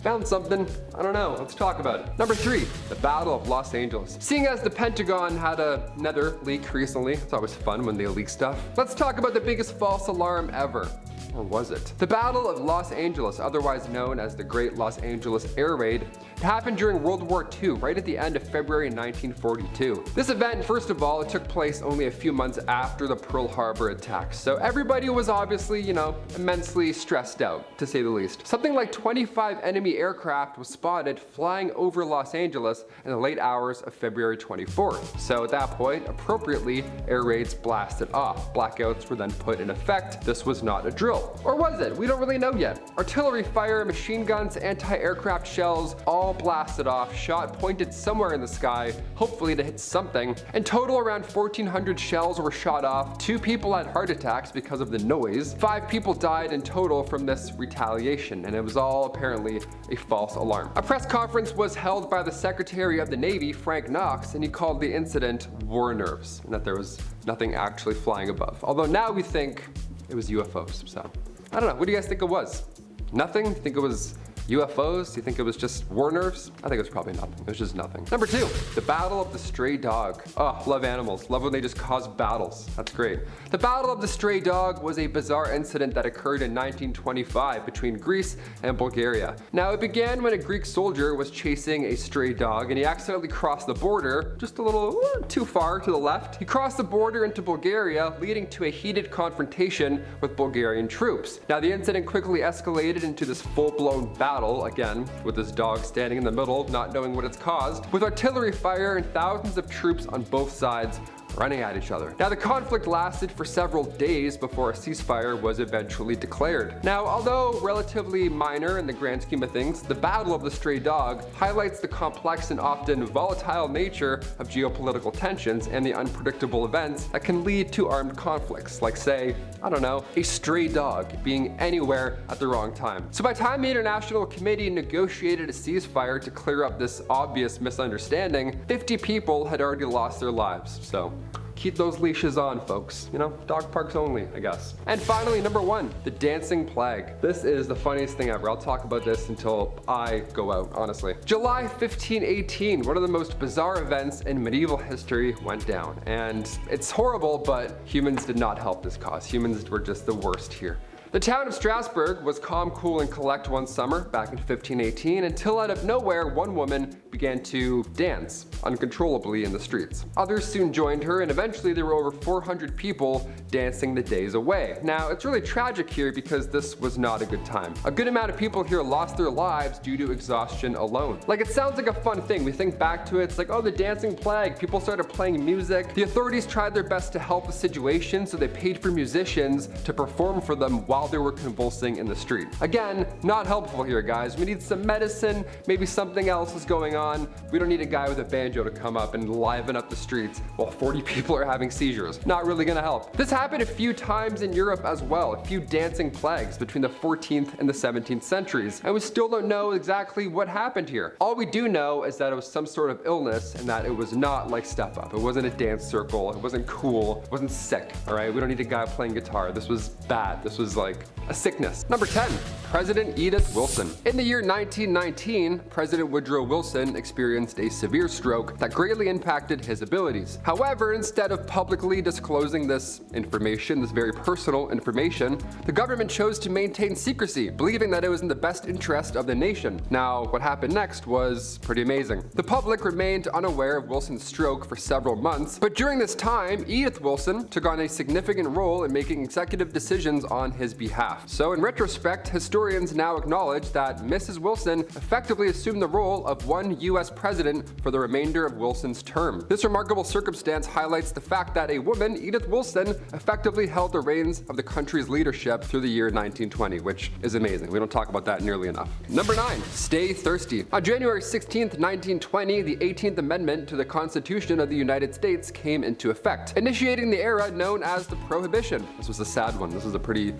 found something, I don't know, let's talk about it. Number 3, the Battle of Los Angeles. Seeing as the Pentagon had another leak recently, it's always fun when they leak stuff. Let's talk about the biggest false alarm ever. Or was it? The Battle of Los Angeles, otherwise known as the Great Los Angeles Air Raid, happened during World War II, right at the end of February 1942. This event, first of all, it took place only a few months after the Pearl Harbor attacks, so everybody was obviously, immensely stressed out, to say the least. Something like 25 enemy aircraft was spotted flying over Los Angeles in the late hours of February 24th. So at that point, appropriately, air raids blasted off. Blackouts were then put in effect. This was not a drill. Or was it? We don't really know yet. Artillery fire, machine guns, anti-aircraft shells, all blasted off, shot pointed somewhere in the sky, hopefully to hit something. In total, around 1,400 shells were shot off. 2 people had heart attacks because of the noise. 5 people died in total from this retaliation, and it was all apparently a false alarm. A press conference was held by the Secretary of the Navy, Frank Knox, and he called the incident war nerves, and that there was nothing actually flying above. Although now we think it was UFOs, so I don't know. What do you guys think it was? Nothing? You think it was UFOs? Do you think it was just war nerves? I think it was probably nothing. It was just nothing. Number 2, the Battle of the Stray Dog. Oh, love animals. Love when they just cause battles. That's great. The Battle of the Stray Dog was a bizarre incident that occurred in 1925 between Greece and Bulgaria. Now, it began when a Greek soldier was chasing a stray dog and he accidentally crossed the border just a little too far to the left. He crossed the border into Bulgaria, leading to a heated confrontation with Bulgarian troops. Now, the incident quickly escalated into this full-blown battle, again, with this dog standing in the middle, not knowing what it's caused, with artillery fire and thousands of troops on both sides running at each other. Now, the conflict lasted for several days before a ceasefire was eventually declared. Now, although relatively minor in the grand scheme of things, the Battle of the Stray Dog highlights the complex and often volatile nature of geopolitical tensions and the unpredictable events that can lead to armed conflicts, like, say, I don't know, a stray dog being anywhere at the wrong time. So by the time the International Committee negotiated a ceasefire to clear up this obvious misunderstanding, 50 people had already lost their lives. So keep those leashes on, folks. Dog parks only, I guess. And finally, number 1, the dancing plague. This is the funniest thing ever. I'll talk about this until I go out, honestly. July 1518, one of the most bizarre events in medieval history went down. And it's horrible, but humans did not help this cause. Humans were just the worst here. The town of Strasbourg was calm, cool, and collect one summer back in 1518 until out of nowhere one woman began to dance uncontrollably in the streets. Others soon joined her, and eventually there were over 400 people dancing the days away. Now, it's really tragic here because this was not a good time. A good amount of people here lost their lives due to exhaustion alone. Like, it sounds like a fun thing. We think back to it, it's like, oh, the dancing plague. People started playing music. The authorities tried their best to help the situation, so they paid for musicians to perform for them while they were convulsing in the street. Again, not helpful here, guys. We need some medicine, maybe something else is going on. We don't need a guy with a banjo to come up and liven up the streets while 40 people are having seizures. Not really gonna help. This happened a few times in Europe as well, a few dancing plagues between the 14th and the 17th centuries, and we still don't know exactly what happened here. All we do know is that it was some sort of illness and that it was not like Step Up. It wasn't a dance circle, it wasn't cool, it wasn't sick, all right? We don't need a guy playing guitar. This was bad. This was like a sickness. Number 10, President Edith Wilson. In the year 1919, President Woodrow Wilson experienced a severe stroke that greatly impacted his abilities. However, instead of publicly disclosing this information, this very personal information, the government chose to maintain secrecy, believing that it was in the best interest of the nation. Now, what happened next was pretty amazing. The public remained unaware of Wilson's stroke for several months, but during this time, Edith Wilson took on a significant role in making executive decisions on his behalf. So in retrospect, historians now acknowledge that Mrs. Wilson effectively assumed the role of one US president for the remainder of Wilson's term. This remarkable circumstance highlights the fact that a woman, Edith Wilson, effectively held the reins of the country's leadership through the year 1920, which is amazing. We don't talk about that nearly enough. Number 9, stay thirsty. On January 16th, 1920, the 18th Amendment to the Constitution of the United States came into effect, initiating the era known as the Prohibition. This was a sad one. This was a pretty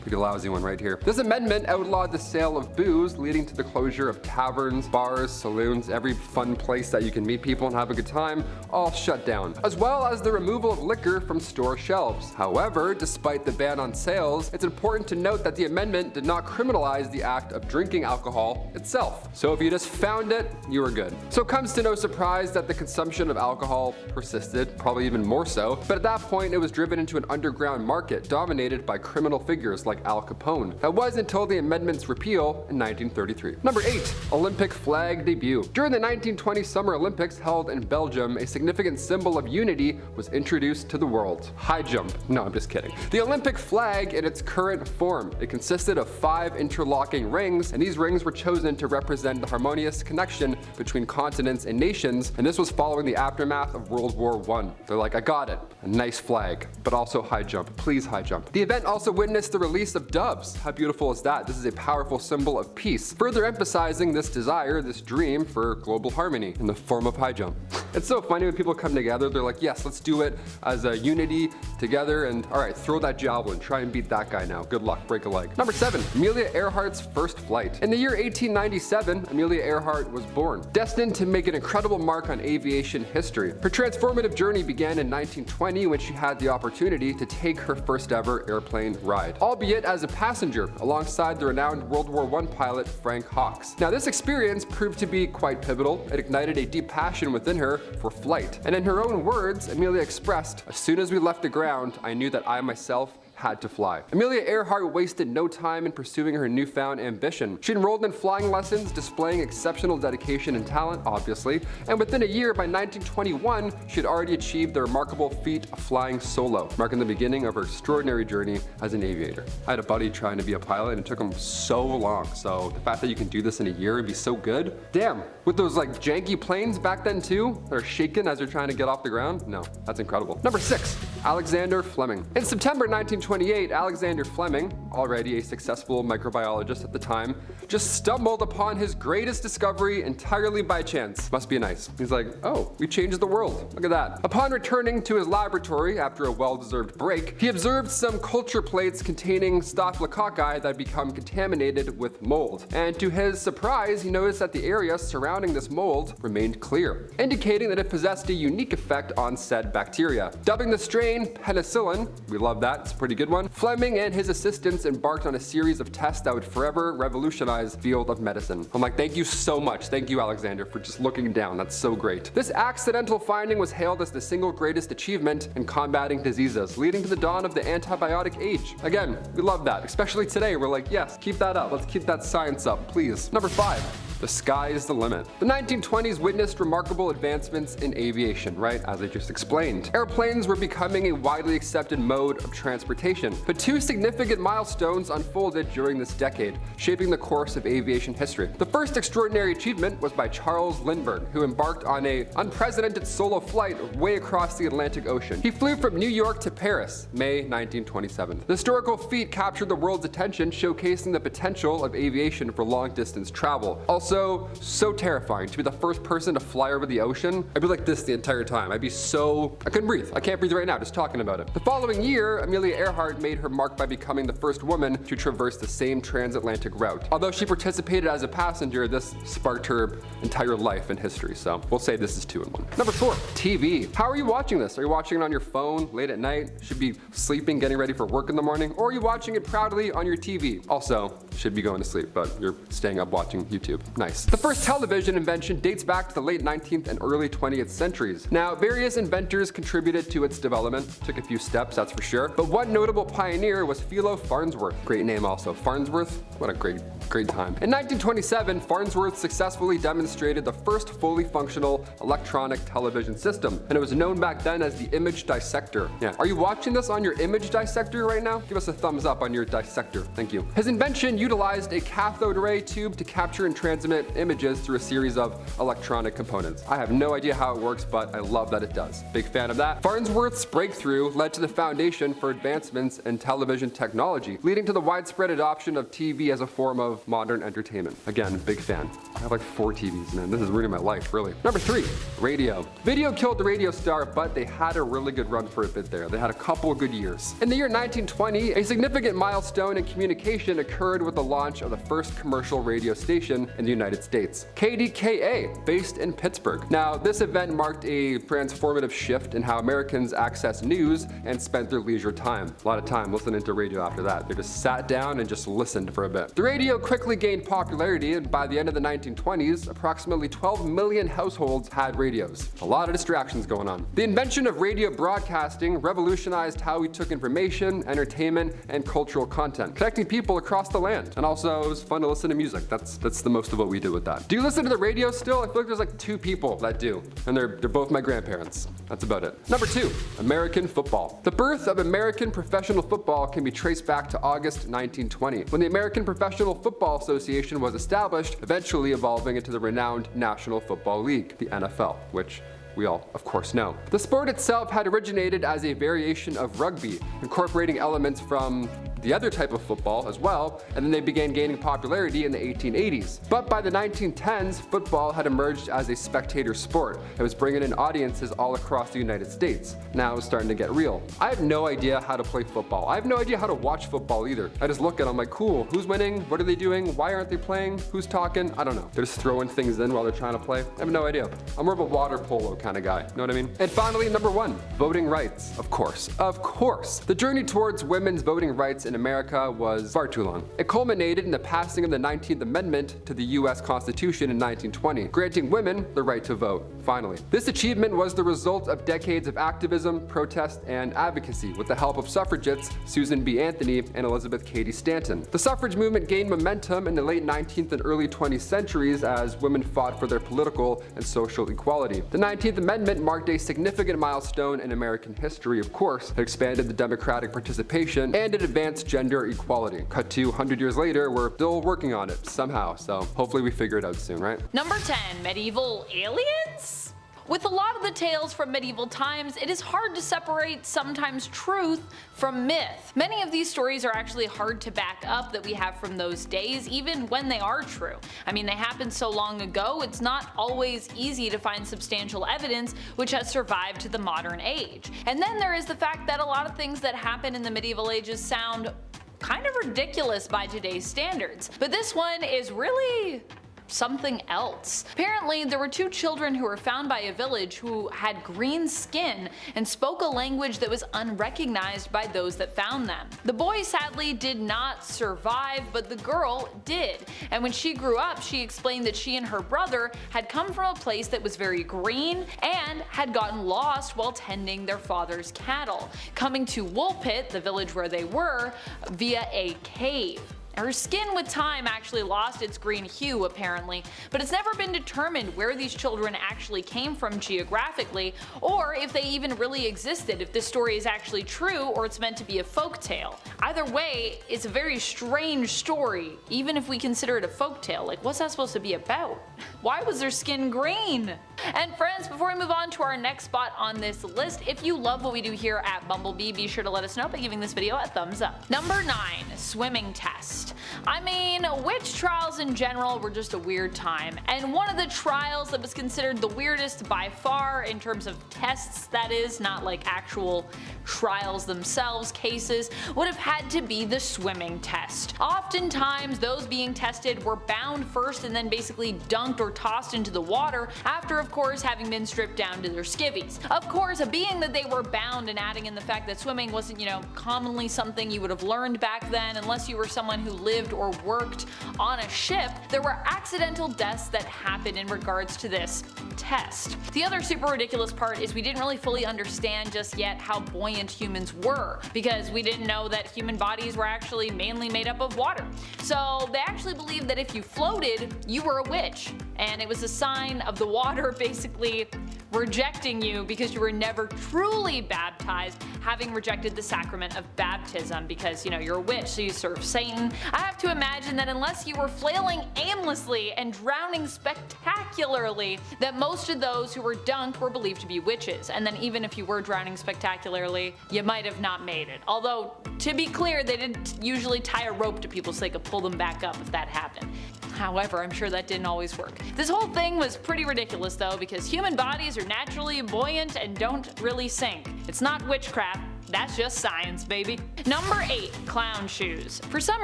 lousy one right here. This amendment outlawed the sale of booze, leading to the closure of taverns, bars, saloons, every fun place that you can meet people and have a good time, all shut down, as well as the removal of liquor from store shelves. However, despite the ban on sales, it's important to note that the amendment did not criminalize the act of drinking alcohol itself. So if you just found it, you were good. So it comes to no surprise that the consumption of alcohol persisted, probably even more so, but at that point it was driven into an underground market dominated by criminal figures like like Al Capone. That was until the amendment's repeal in 1933. Number 8. Olympic flag debut. During the 1920 Summer Olympics held in Belgium, a significant symbol of unity was introduced to the world. High jump. No, I'm just kidding. The Olympic flag in its current form. It consisted of 5 interlocking rings, and these rings were chosen to represent the harmonious connection between continents and nations, and this was following the aftermath of World War I. They're like, I got it. A nice flag, but also high jump. Please high jump. The event also witnessed the release of doves. How beautiful is that? This is a powerful symbol of peace, further emphasizing this desire, this dream for global harmony in the form of high jump. It's so funny when people come together, they're like, yes, let's do it as a unity together, and all right, throw that javelin, try and beat that guy now. Good luck, break a leg. Number 7, Amelia Earhart's first flight. In the year 1897, Amelia Earhart was born, destined to make an incredible mark on aviation history. Her transformative journey began in 1920 when she had the opportunity to take her first ever airplane ride, albeit as a passenger alongside the renowned World War I pilot Frank Hawks. Now, this experience proved to be quite pivotal. It ignited a deep passion within her for flight. And in her own words, Amelia expressed, "As soon as we left the ground, I knew that I myself had to fly." Amelia Earhart wasted no time in pursuing her newfound ambition. She enrolled in flying lessons, displaying exceptional dedication and talent, obviously, and within a year, by 1921, she had already achieved the remarkable feat of flying solo, marking the beginning of her extraordinary journey as an aviator. I had a buddy trying to be a pilot, and it took him so long, so the fact that you can do this in a year and be so good, damn, with those like janky planes back then too, that are shaking as they're trying to get off the ground, no, that's incredible. Number 6, Alexander Fleming. In September 1928, Alexander Fleming, already a successful microbiologist at the time, just stumbled upon his greatest discovery entirely by chance. Must be nice. He's like, oh, we changed the world. Look at that. Upon returning to his laboratory after a well-deserved break, he observed some culture plates containing staphylococci that had become contaminated with mold. And to his surprise, he noticed that the area surrounding this mold remained clear, indicating that it possessed a unique effect on said bacteria. Dubbing the strain penicillin, we love that, it's a pretty good one, Fleming and his assistants embarked on a series of tests that would forever revolutionize the field of medicine. I'm like, thank you so much. Thank you, Alexander, for just looking down. That's so great. This accidental finding was hailed as the single greatest achievement in combating diseases, leading to the dawn of the antibiotic age. Again, we love that, especially today. We're like, yes, keep that up. Let's keep that science up, please. Number 5. The sky is the limit. The 1920s witnessed remarkable advancements in aviation, right? As I just explained. Airplanes were becoming a widely accepted mode of transportation, but 2 significant milestones unfolded during this decade, shaping the course of aviation history. The first extraordinary achievement was by Charles Lindbergh, who embarked on an unprecedented solo flight way across the Atlantic Ocean. He flew from New York to Paris, May 1927. The historical feat captured the world's attention, showcasing the potential of aviation for long-distance travel. Also, so terrifying to be the first person to fly over the ocean. I'd be like this the entire time. I couldn't breathe. I can't breathe right now just talking about it. The following year, Amelia Earhart made her mark by becoming the first woman to traverse the same transatlantic route. Although she participated as a passenger, this sparked her entire life and history, so we'll say this is 2 in 1. Number 4, TV. How are you watching this? Are you watching it on your phone late at night? Should be sleeping, getting ready for work in the morning? Or are you watching it proudly on your TV? Also, should be going to sleep, but you're staying up watching YouTube. Nice. The first television invention dates back to the late 19th and early 20th centuries. Now, various inventors contributed to its development, took a few steps, that's for sure, but one notable pioneer was Philo Farnsworth. Great name also, Farnsworth, what a great time. In 1927, Farnsworth successfully demonstrated the first fully functional electronic television system, and it was known back then as the image dissector. Yeah, are you watching this on your image dissector right now? Give us a thumbs up on your dissector, thank you. His invention utilized a cathode ray tube to capture and transmit images through a series of electronic components. I have no idea how it works, but I love that it does. Big fan of that. Farnsworth's breakthrough led to the foundation for advancements in television technology, leading to the widespread adoption of TV as a form of modern entertainment. Again, big fan. I have like 4 TVs, man. This is ruining my life, really. Number 3, radio. Video killed the radio star, but they had a really good run for a bit there. They had a couple good years. In the year 1920, a significant milestone in communication occurred with the launch of the first commercial radio station in the United States. KDKA, based in Pittsburgh. Now, this event marked a transformative shift in how Americans access news and spent their leisure time. A lot of time listening to radio after that. They just sat down and just listened for a bit. The radio quickly gained popularity, and by the end of the 1920s, approximately 12 million households had radios. A lot of distractions going on. The invention of radio broadcasting revolutionized how we took information, entertainment, and cultural content, connecting people across the land. And also, it was fun to listen to music. That's the most of what we do with that. Do you listen to the radio still? I feel like there's like 2 people that do, and they're both my grandparents. That's about it. Number 2, American football. The birth of American professional football can be traced back to August 1920, when the American Professional Football Association was established, eventually evolving into the renowned National Football League, the NFL, which we all, of course, know. The sport itself had originated as a variation of rugby, incorporating elements from the other type of football as well, and then they began gaining popularity in the 1880s. But by the 1910s, football had emerged as a spectator sport. It was bringing in audiences all across the United States. Now it's starting to get real. I have no idea how to play football. I have no idea how to watch football either. I just look at it, I'm like, cool, who's winning? What are they doing? Why aren't they playing? Who's talking? I don't know. They're just throwing things in while they're trying to play. I have no idea. I'm more of a water polo kind of guy. You know what I mean? And finally, number 1, voting rights. Of course. Of course. The journey towards women's voting rights in America was far too long. It culminated in the passing of the 19th Amendment to the US Constitution in 1920, granting women the right to vote, finally. This achievement was the result of decades of activism, protest, and advocacy with the help of suffragettes Susan B. Anthony and Elizabeth Cady Stanton. The suffrage movement gained momentum in the late 19th and early 20th centuries as women fought for their political and social equality. The 19th Amendment marked a significant milestone in American history, of course. It expanded the democratic participation and it advanced gender equality. Cut to 100 years later, we're still working on it somehow, so hopefully we figure it out soon, right? Number 10, medieval aliens? With a lot of the tales from medieval times, it is hard to separate sometimes truth from myth. Many of these stories are actually hard to back up that we have from those days, even when they are true. I mean, they happened so long ago, it's not always easy to find substantial evidence which has survived to the modern age. And then there is the fact that a lot of things that happen in the medieval ages sound kind of ridiculous by today's standards. But this one is really something else. Apparently, there were 2 children who were found by a village who had green skin and spoke a language that was unrecognized by those that found them. The boy sadly did not survive, but the girl did. And when she grew up, she explained that she and her brother had come from a place that was very green and had gotten lost while tending their father's cattle, coming to Woolpit, the village where they were, via a cave. Her skin with time actually lost its green hue apparently, but it's never been determined where these children actually came from geographically, or if they even really existed, if this story is actually true or it's meant to be a folktale. Either way, it's a very strange story, even if we consider it a folktale. Like, what's that supposed to be about? Why was their skin green? And friends, before we move on to our next spot on this list, if you love what we do here at Bumblebee, be sure to let us know by giving this video a thumbs up. Number 9, swimming test. I mean, witch trials in general were just a weird time, and one of the trials that was considered the weirdest by far in terms of tests, that is, not like actual trials themselves, cases, would have had to be the swimming test. Oftentimes, those being tested were bound first and then basically dunked or tossed into the water after, of course, having been stripped down to their skivvies. Of course, being that they were bound and adding in the fact that swimming wasn't, commonly something you would have learned back then unless you were someone who lived or worked on a ship, there were accidental deaths that happened in regards to this test. The other super ridiculous part is we didn't really fully understand just yet how buoyant humans were, because we didn't know that human bodies were actually mainly made up of water. So they actually believed that if you floated, you were a witch, and it was a sign of the water basically rejecting you because you were never truly baptized, having rejected the sacrament of baptism because, you're a witch, so you serve Satan. I have to imagine that unless you were flailing aimlessly and drowning spectacularly, that most of those who were dunked were believed to be witches, and then even if you were drowning spectacularly, you might have not made it. Although, to be clear, they didn't usually tie a rope to people so they could pull them back up if that happened. However, I'm sure that didn't always work. This whole thing was pretty ridiculous though, because human bodies are naturally buoyant and don't really sink. It's not witchcraft. That's just science, baby. Number 8, clown shoes. For some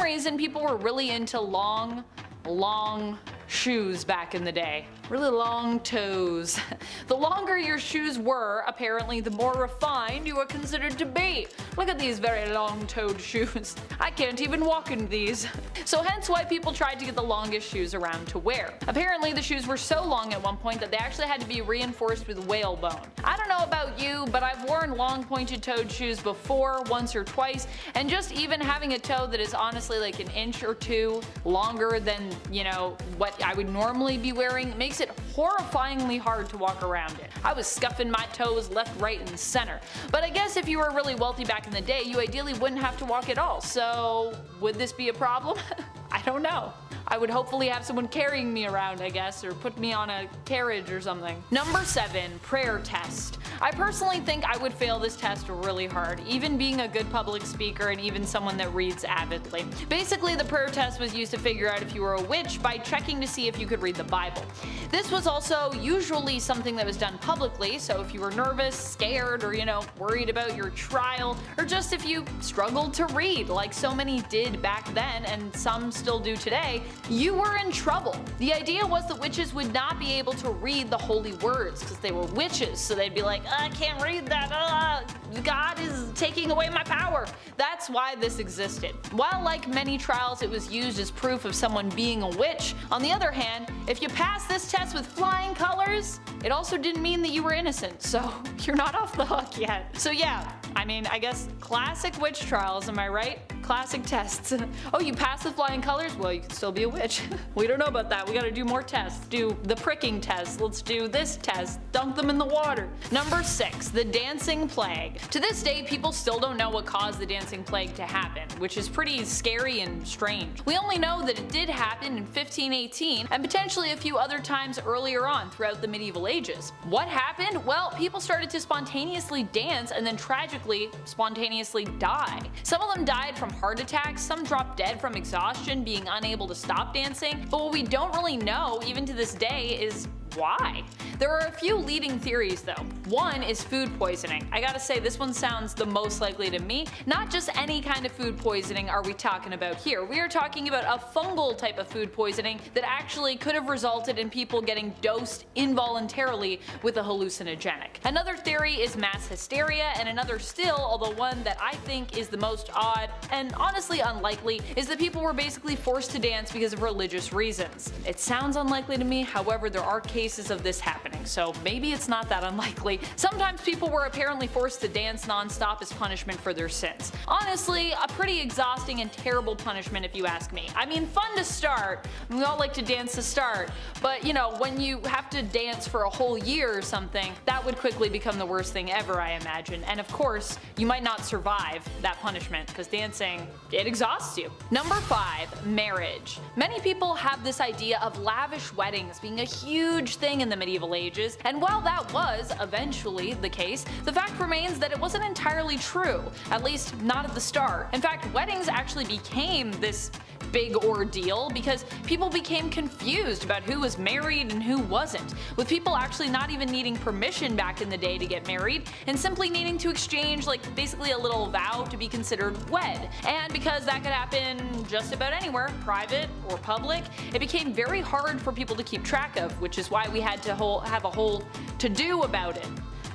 reason, people were really into long shoes back in the day. Really long toes. The longer your shoes were, apparently the more refined you were considered to be. Look at these very long-toed shoes. I can't even walk in these. So hence why people tried to get the longest shoes around to wear. Apparently the shoes were so long at one point that they actually had to be reinforced with whalebone. I don't know about you, but I've worn long pointed-toed shoes before, once or twice, and just even having a toe that is honestly like an inch or two longer than, you know, what I would normally be wearing makes it horrifyingly hard to walk around in. I was scuffing my toes left, right, and center. But I guess if you were really wealthy back in the day, you ideally wouldn't have to walk at all. So would this be a problem? I don't know. I would hopefully have someone carrying me around, I guess, or put me on a carriage or something. Number 7, prayer test. I personally think I would fail this test really hard, even being a good public speaker and even someone that reads avidly. Basically, the prayer test was used to figure out if you were a witch by checking to see if you could read the Bible. This was also usually something that was done publicly, so if you were nervous, scared, or worried about your trial, or just if you struggled to read, like so many did back then and some still do today, you were in trouble. The idea was that witches would not be able to read the holy words because they were witches, so they'd be like, I can't read that, God is taking away my power. That's why this existed. While like many trials it was used as proof of someone being a witch, on the other hand, if you passed this test with flying colors, it also didn't mean that you were innocent, so you're not off the hook yet. So yeah, I guess classic witch trials, am I right? Classic tests. Oh, you passed with flying colors? Well, you can still be a witch. We don't know about that. We gotta do more tests. Do the pricking test. Let's do this test. Dunk them in the water. Number 6, the dancing plague. To this day, people still don't know what caused the dancing plague to happen, which is pretty scary and strange. We only know that it did happen in 1518 and potentially a few other times earlier on throughout the medieval ages. What happened? Well, people started to spontaneously dance and then tragically spontaneously die. Some of them died from heart attacks, some dropped dead from exhaustion, being unable to stop dancing, but what we don't really know, even to this day, is why. There are a few leading theories though. One is food poisoning. I gotta say, this one sounds the most likely to me. Not just any kind of food poisoning are we talking about here. We are talking about a fungal type of food poisoning that actually could have resulted in people getting dosed involuntarily with a hallucinogenic. Another theory is mass hysteria, and another still, although one that I think is the most odd and honestly unlikely, is that people were basically forced to dance because of religious reasons. It sounds unlikely to me, however there are cases of this happening, so maybe it's not that unlikely. Sometimes people were apparently forced to dance non-stop as punishment for their sins. Honestly, a pretty exhausting and terrible punishment if you ask me. I mean, fun to start, we all like to dance to start, but when you have to dance for a whole year or something, that would quickly become the worst thing ever, I imagine. And of course, you might not survive that punishment because dancing, it exhausts you. Number 5, marriage. Many people have this idea of lavish weddings being a huge thing in the medieval ages, and while that was eventually the case, the fact remains that it wasn't entirely true, at least not at the start. In fact, weddings actually became this big ordeal because people became confused about who was married and who wasn't, with people actually not even needing permission back in the day to get married and simply needing to exchange basically a little vow to be considered wed. And because that could happen just about anywhere, private or public, it became very hard for people to keep track of, which is why we had to have a whole to-do about it.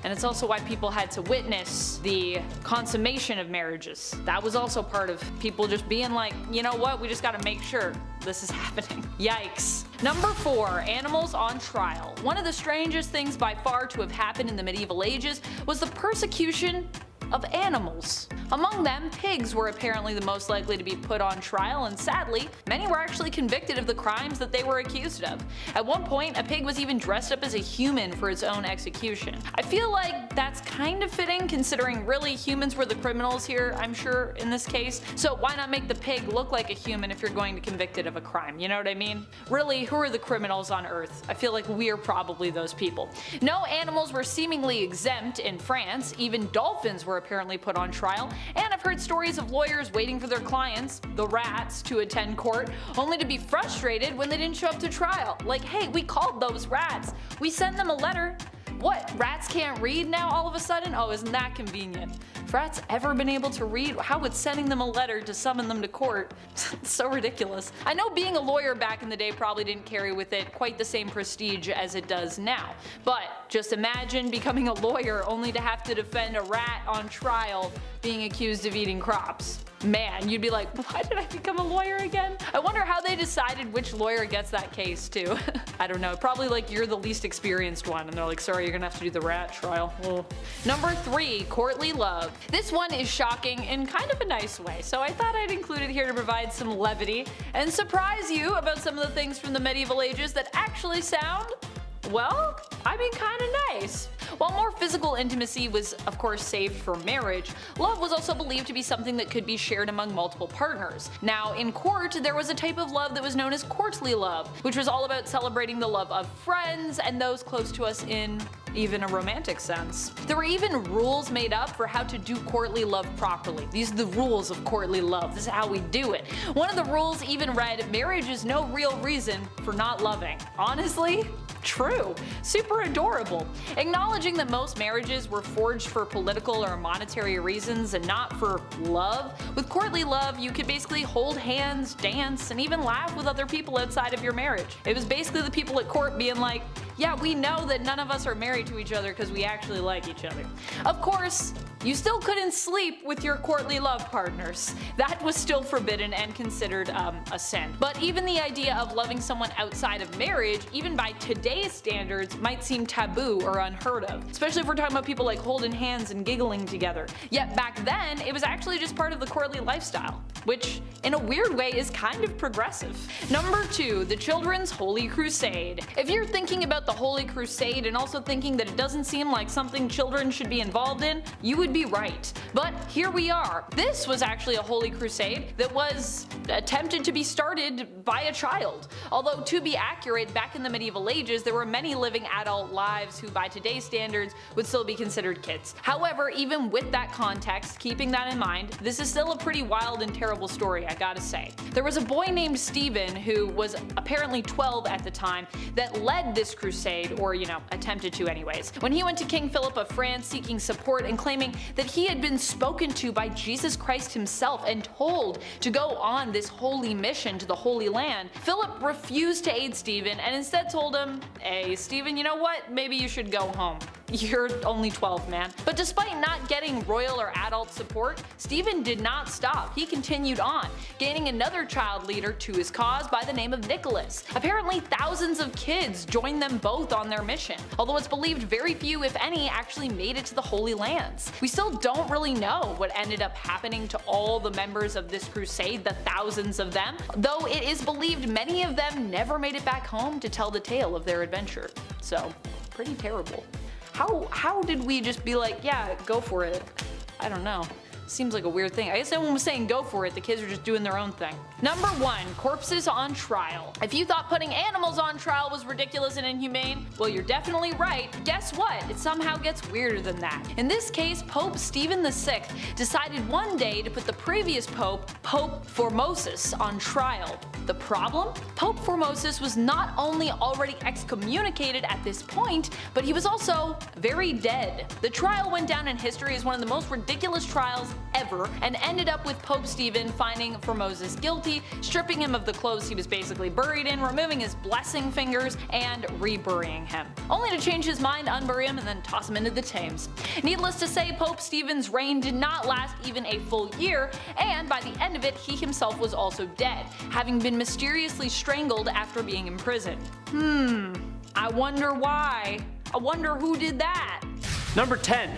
And it's also why people had to witness the consummation of marriages. That was also part of people just being like, you know what, we just gotta make sure this is happening. Yikes. Number 4, animals on trial. One of the strangest things by far to have happened in the medieval ages was the persecution of animals. Among them, pigs were apparently the most likely to be put on trial, and sadly, many were actually convicted of the crimes that they were accused of. At one point, a pig was even dressed up as a human for its own execution. I feel like that's kind of fitting considering really humans were the criminals here, I'm sure, in this case. So why not make the pig look like a human if you're going to convict it of a crime, you know what I mean? Really, who are the criminals on Earth? I feel like we're probably those people. No animals were seemingly exempt in France, even dolphins were apparently put on trial, and I've heard stories of lawyers waiting for their clients, the rats, to attend court, only to be frustrated when they didn't show up to trial. Like, hey, we called those rats. We sent them a letter. What, rats can't read now all of a sudden? Oh, isn't that convenient? If rats ever been able to read, how would sending them a letter to summon them to court? It's so ridiculous. I know being a lawyer back in the day probably didn't carry with it quite the same prestige as it does now, but just imagine becoming a lawyer only to have to defend a rat on trial being accused of eating crops. Man, you'd be like, why did I become a lawyer again? I wonder how they decided which lawyer gets that case too. I don't know, probably like you're the least experienced one and they're like, sorry, you're gonna have to do the rat trial. Ugh. Number 3, courtly love. This one is shocking in kind of a nice way, so I thought I'd include it here to provide some levity and surprise you about some of the things from the medieval ages that actually sound, well, I mean, kinda nice. While more physical intimacy was of course saved for marriage, love was also believed to be something that could be shared among multiple partners. Now in court, there was a type of love that was known as courtly love, which was all about celebrating the love of friends and those close to us in even a romantic sense. There were even rules made up for how to do courtly love properly. These are the rules of courtly love. This is how we do it. One of the rules even read, marriage is no real reason for not loving. Honestly, true. Super adorable. Acknowledging that most marriages were forged for political or monetary reasons and not for love, with courtly love you could basically hold hands, dance, and even laugh with other people outside of your marriage. It was basically the people at court being like, yeah, we know that none of us are married to each other because we actually like each other. Of course, you still couldn't sleep with your courtly love partners. That was still forbidden and considered a sin. But even the idea of loving someone outside of marriage, even by today's standards, might seem taboo or unheard of, especially if we're talking about people like holding hands and giggling together. Yet back then, it was actually just part of the courtly lifestyle, which in a weird way is kind of progressive. Number 2, the Children's Holy Crusade. If you're thinking about the Holy Crusade and also thinking that it doesn't seem like something children should be involved in, you would be right. But here we are. This was actually a Holy Crusade that was attempted to be started by a child. Although to be accurate, back in the medieval ages there were many living adult lives who by today's standards would still be considered kids. However, even with that context, keeping that in mind, this is still a pretty wild and terrible story, I gotta say. There was a boy named Stephen who was apparently 12 at the time that led this crusade, or attempted to anyways. When he went to King Philip of France seeking support and claiming that he had been spoken to by Jesus Christ himself and told to go on this holy mission to the Holy Land, Philip refused to aid Stephen and instead told him, hey Stephen, you know what, maybe you should go home. You're only 12, man. But despite not getting royal or adult support, Stephen did not stop. He continued on, gaining another child leader to his cause by the name of Nicholas. Apparently thousands of kids joined them both on their mission, although it's believed very few, if any, actually made it to the Holy Lands. We still don't really know what ended up happening to all the members of this crusade, the thousands of them, though it is believed many of them never made it back home to tell the tale of their adventure. So, pretty terrible. How did we just be like, yeah, go for it? I don't know. Seems like a weird thing. I guess no one was saying go for it, the kids were just doing their own thing. Number 1, corpses on trial. If you thought putting animals on trial was ridiculous and inhumane, well you're definitely right. Guess what? It somehow gets weirder than that. In this case, Pope Stephen VI decided one day to put the previous pope, Pope Formosus, on trial. The problem? Pope Formosus was not only already excommunicated at this point, but he was also very dead. The trial went down in history as one of the most ridiculous trials ever, and ended up with Pope Stephen finding Formosus guilty, stripping him of the clothes he was basically buried in, removing his blessing fingers, and reburying him. Only to change his mind, unbury him, and then toss him into the Thames. Needless to say, Pope Stephen's reign did not last even a full year, and by the end of it, he himself was also dead, having been mysteriously strangled after being imprisoned. I wonder why. I wonder who did that. Number 10.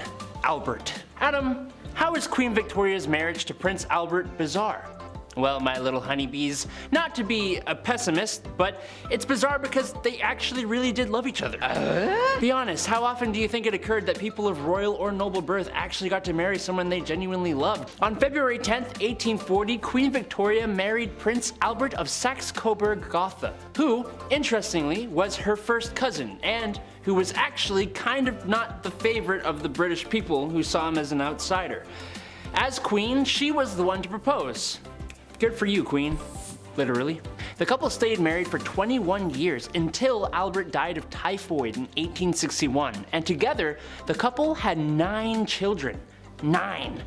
Albert. Adam, how is Queen Victoria's marriage to Prince Albert bizarre? Well, my little honeybees, not to be a pessimist, but it's bizarre because they actually really did love each other. Be honest, how often do you think it occurred that people of royal or noble birth actually got to marry someone they genuinely loved? On February 10th, 1840, Queen Victoria married Prince Albert of Saxe-Coburg-Gotha, who, interestingly, was her first cousin, and who was actually kind of not the favorite of the British people who saw him as an outsider. As queen, she was the one to propose. Good for you, Queen. Literally. The couple stayed married for 21 years until Albert died of typhoid in 1861, and together the couple had 9 children. 9.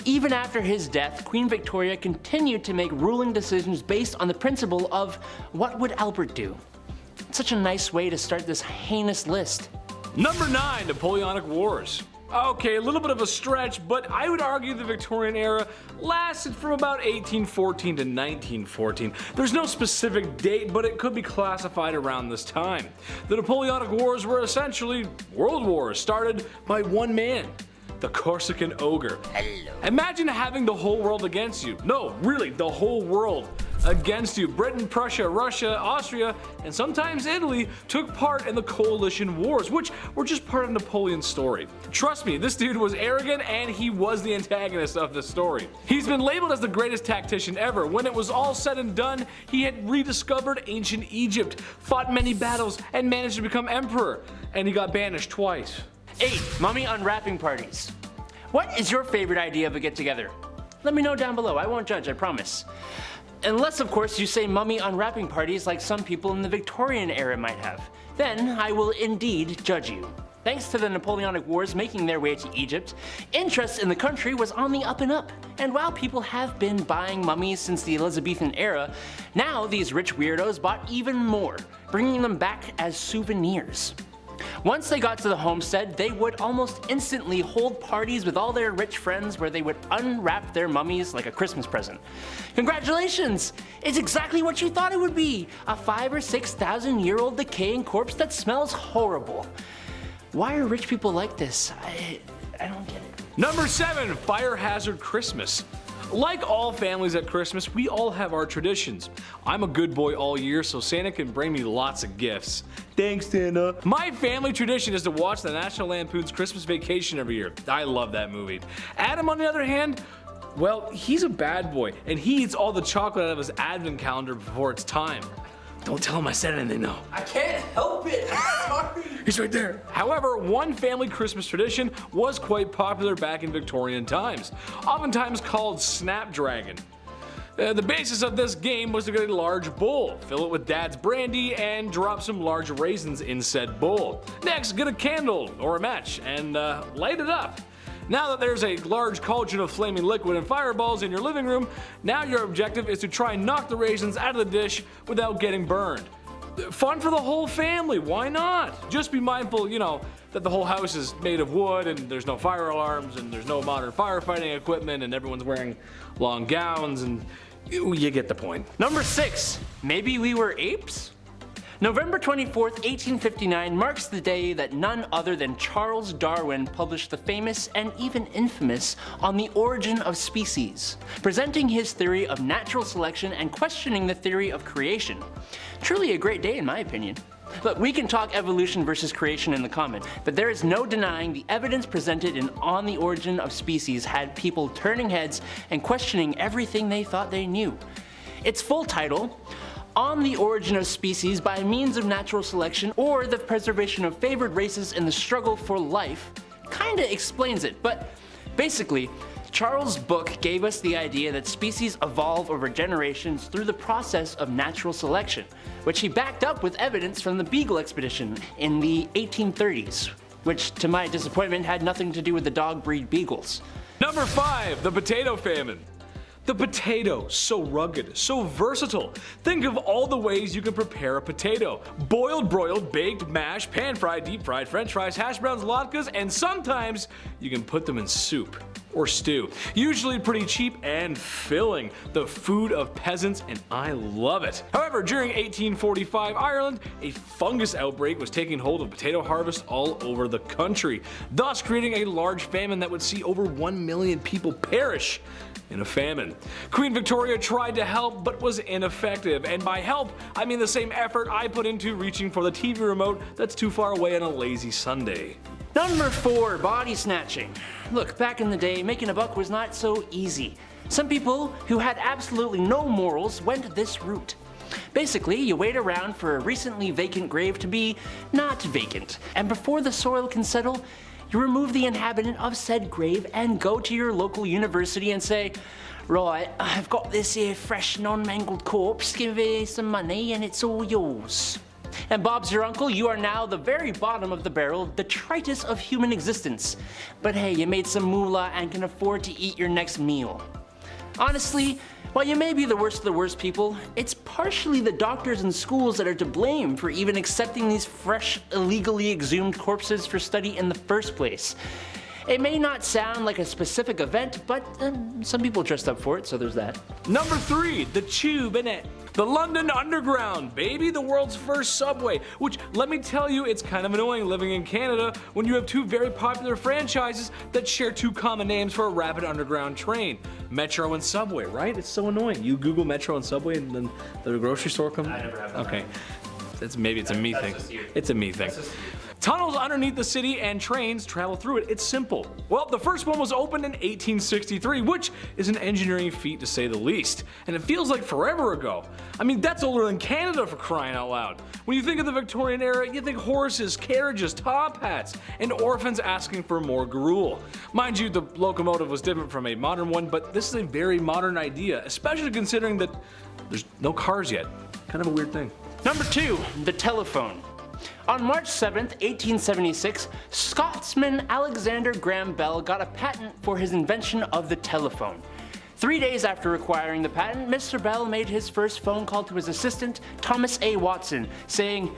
Even after his death, Queen Victoria continued to make ruling decisions based on the principle of what would Albert do? Such a nice way to start this heinous list. Number 9, Napoleonic Wars. Okay, a little bit of a stretch, but I would argue the Victorian era lasted from about 1814 to 1914. There's no specific date, but it could be classified around this time. The Napoleonic Wars were essentially world wars started by one man, the Corsican ogre. Hello. Imagine having the whole world against you. No, really, the whole world against you. Britain, Prussia, Russia, Austria, and sometimes Italy took part in the coalition wars, which were just part of Napoleon's story. Trust me, this dude was arrogant and he was the antagonist of the story. He's been labeled as the greatest tactician ever. When it was all said and done, he had rediscovered ancient Egypt, fought many battles, and managed to become emperor. And he got banished twice. 8. Mummy unwrapping parties. What is your favorite idea of a get-together? Let me know down below, I won't judge, I promise. Unless, of course, you say mummy unwrapping parties like some people in the Victorian era might have. Then I will indeed judge you. Thanks to the Napoleonic Wars making their way to Egypt, interest in the country was on the up and up. And while people have been buying mummies since the Elizabethan era, now these rich weirdos bought even more, bringing them back as souvenirs. Once they got to the homestead, they would almost instantly hold parties with all their rich friends where they would unwrap their mummies like a Christmas present. Congratulations! It's exactly what you thought it would be! A 5,000 or 6,000 year old decaying corpse that smells horrible. Why are rich people like this? I don't get it. Number 7, Fire Hazard Christmas. Like all families at Christmas, we all have our traditions. I'm a good boy all year, so Santa can bring me lots of gifts. Thanks, Santa. My family tradition is to watch the National Lampoon's Christmas Vacation every year. I love that movie. Adam, on the other hand, well, he's a bad boy, and he eats all the chocolate out of his advent calendar before it's time. Don't tell him I said anything, though. I can't help it, I'm sorry. He's right there. However, one family Christmas tradition was quite popular back in Victorian times, oftentimes called Snapdragon. The basis of this game was to get a large bowl, fill it with dad's brandy, and drop some large raisins in said bowl. Next, get a candle or a match and light it up. Now that there's a large cauldron of flaming liquid and fireballs in your living room, now your objective is to try and knock the raisins out of the dish without getting burned. Fun for the whole family, why not? Just be mindful, that the whole house is made of wood and there's no fire alarms and there's no modern firefighting equipment and everyone's wearing long gowns and you get the point. Number 6, maybe we were apes? November 24th, 1859 marks the day that none other than Charles Darwin published the famous and even infamous On the Origin of Species, presenting his theory of natural selection and questioning the theory of creation. Truly a great day in my opinion. Look, we can talk evolution versus creation in the comment, but there is no denying the evidence presented in On the Origin of Species had people turning heads and questioning everything they thought they knew. Its full title, On the Origin of Species by Means of Natural Selection or the Preservation of Favored Races in the Struggle for Life, kinda explains it, but basically, Charles' book gave us the idea that species evolve over generations through the process of natural selection, which he backed up with evidence from the Beagle expedition in the 1830s, which to my disappointment had nothing to do with the dog breed beagles. Number 5, the potato famine. The potato, so rugged, so versatile. Think of all the ways you can prepare a potato. Boiled, broiled, baked, mashed, pan-fried, deep-fried, french fries, hash browns, latkes, and sometimes you can put them in soup or stew. Usually pretty cheap and filling. The food of peasants, and I love it. However, during 1845 Ireland, a fungus outbreak was taking hold of potato harvest all over the country, thus creating a large famine that would see over 1 million people perish in a famine. Queen Victoria tried to help but was ineffective, and by help I mean the same effort I put into reaching for the TV remote that's too far away on a lazy Sunday. Number 4, body snatching. Look, back in the day, making a buck was not so easy. Some people who had absolutely no morals went this route. Basically, you wait around for a recently vacant grave to be not vacant, and before the soil can settle, you remove the inhabitant of said grave and go to your local university and say, Right, I've got this here fresh non-mangled corpse, give me some money and it's all yours. And Bob's your uncle, you are now the very bottom of the barrel, detritus of human existence. But hey, you made some moolah and can afford to eat your next meal. Honestly, while you may be the worst of the worst people, it's partially the doctors and schools that are to blame for even accepting these fresh, illegally exhumed corpses for study in the first place. It may not sound like a specific event, but some people dressed up for it, so there's that. Number 3, the Tube, innit? The London Underground, baby, the world's first subway, which, let me tell you, it's kind of annoying living in Canada when you have two very popular franchises that share two common names for a rapid underground train. Metro and Subway, right? It's so annoying. You Google Metro and Subway and then the grocery store comes. I never have that. Okay. Maybe it's a me thing. It's a me thing. Tunnels underneath the city and trains travel through it. It's simple. Well, the first one was opened in 1863, which is an engineering feat to say the least. And it feels like forever ago. I mean, that's older than Canada, for crying out loud. When you think of the Victorian era, you think horses, carriages, top hats, and orphans asking for more gruel. Mind you, the locomotive was different from a modern one, but this is a very modern idea, especially considering that there's no cars yet. Kind of a weird thing. Number 2, the telephone. On March 7th, 1876, Scotsman Alexander Graham Bell got a patent for his invention of the telephone. 3 days after acquiring the patent, Mr. Bell made his first phone call to his assistant, Thomas A. Watson, saying,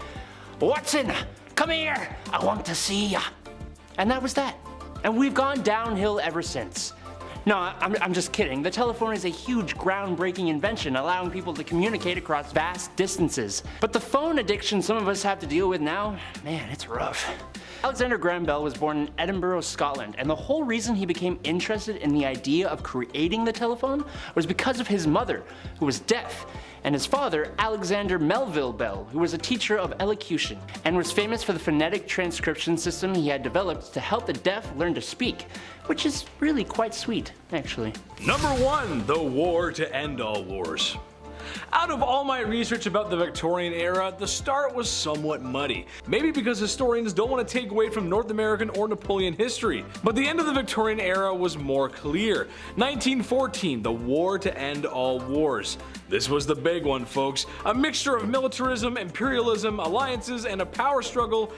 "Watson, come here, I want to see ya." And that was that. And we've gone downhill ever since. No, I'm just kidding. The telephone is a huge groundbreaking invention, allowing people to communicate across vast distances. But the phone addiction some of us have to deal with now, man, it's rough. Alexander Graham Bell was born in Edinburgh, Scotland, and the whole reason he became interested in the idea of creating the telephone was because of his mother, who was deaf, and his father, Alexander Melville Bell, who was a teacher of elocution, and was famous for the phonetic transcription system he had developed to help the deaf learn to speak, which is really quite sweet, actually. Number 1, the war to end all wars. Out of all my research about the Victorian era, the start was somewhat muddy. Maybe because historians don't want to take away from North American or Napoleon history. But the end of the Victorian era was more clear. 1914, the war to end all wars. This was the big one, folks. A mixture of militarism, imperialism, alliances, and a power struggle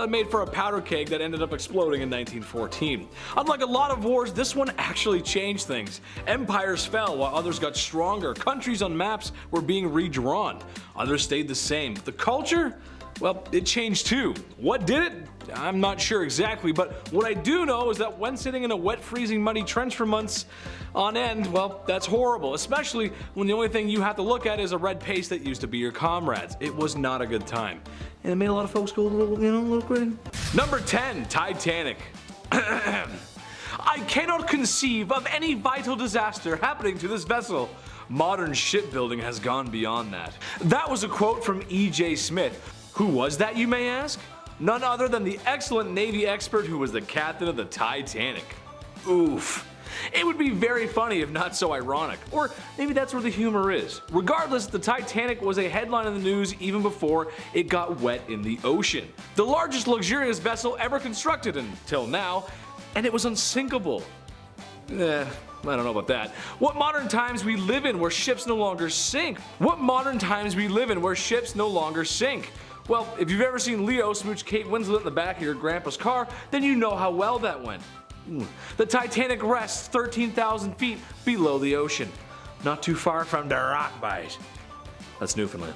made for a powder keg that ended up exploding in 1914. Unlike a lot of wars, this one actually changed things. Empires fell while others got stronger. Countries on maps were being redrawn. Others stayed the same. The culture? Well, it changed too. What did it? I'm not sure exactly, but what I do know is that when sitting in a wet, freezing, muddy trench for months on end, well, that's horrible, especially when the only thing you have to look at is a red paste that used to be your comrades. It was not a good time. And it made a lot of folks go a little crazy. Number 10, Titanic. I cannot conceive of any vital disaster happening to this vessel. Modern shipbuilding has gone beyond that. That was a quote from E.J. Smith. Who was that, you may ask? None other than the excellent Navy expert who was the captain of the Titanic. Oof. It would be very funny if not so ironic, or maybe that's where the humor is. Regardless, the Titanic was a headline in the news even before it got wet in the ocean. The largest luxurious vessel ever constructed until now, and it was unsinkable. I don't know about that. What modern times we live in where ships no longer sink? What modern times we live in where ships no longer sink? Well, if you've ever seen Leo smooch Kate Winslet in the back of your grandpa's car, then you know how well that went. The Titanic rests 13,000 feet below the ocean, not too far from the rock bite. That's Newfoundland.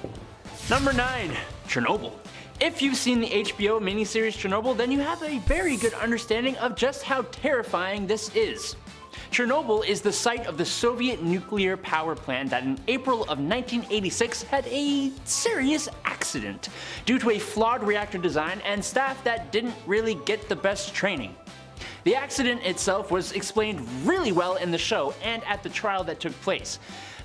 Number 9, Chernobyl. If you've seen the HBO miniseries Chernobyl, then you have a very good understanding of just how terrifying this is. Chernobyl is the site of the Soviet nuclear power plant that in April of 1986 had a serious accident due to a flawed reactor design and staff that didn't really get the best training. The accident itself was explained really well in the show and at the trial that took place,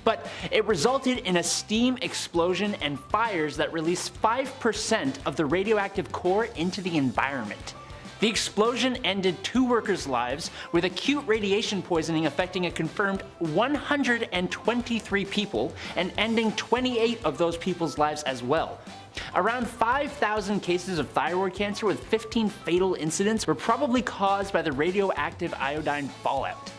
but it resulted in a steam explosion and fires that released 5% of the radioactive core into the environment. The explosion ended 2 workers' lives, with acute radiation poisoning affecting a confirmed 123 people and ending 28 of those people's lives as well. Around 5,000 cases of thyroid cancer with 15 fatal incidents were probably caused by the radioactive iodine fallout.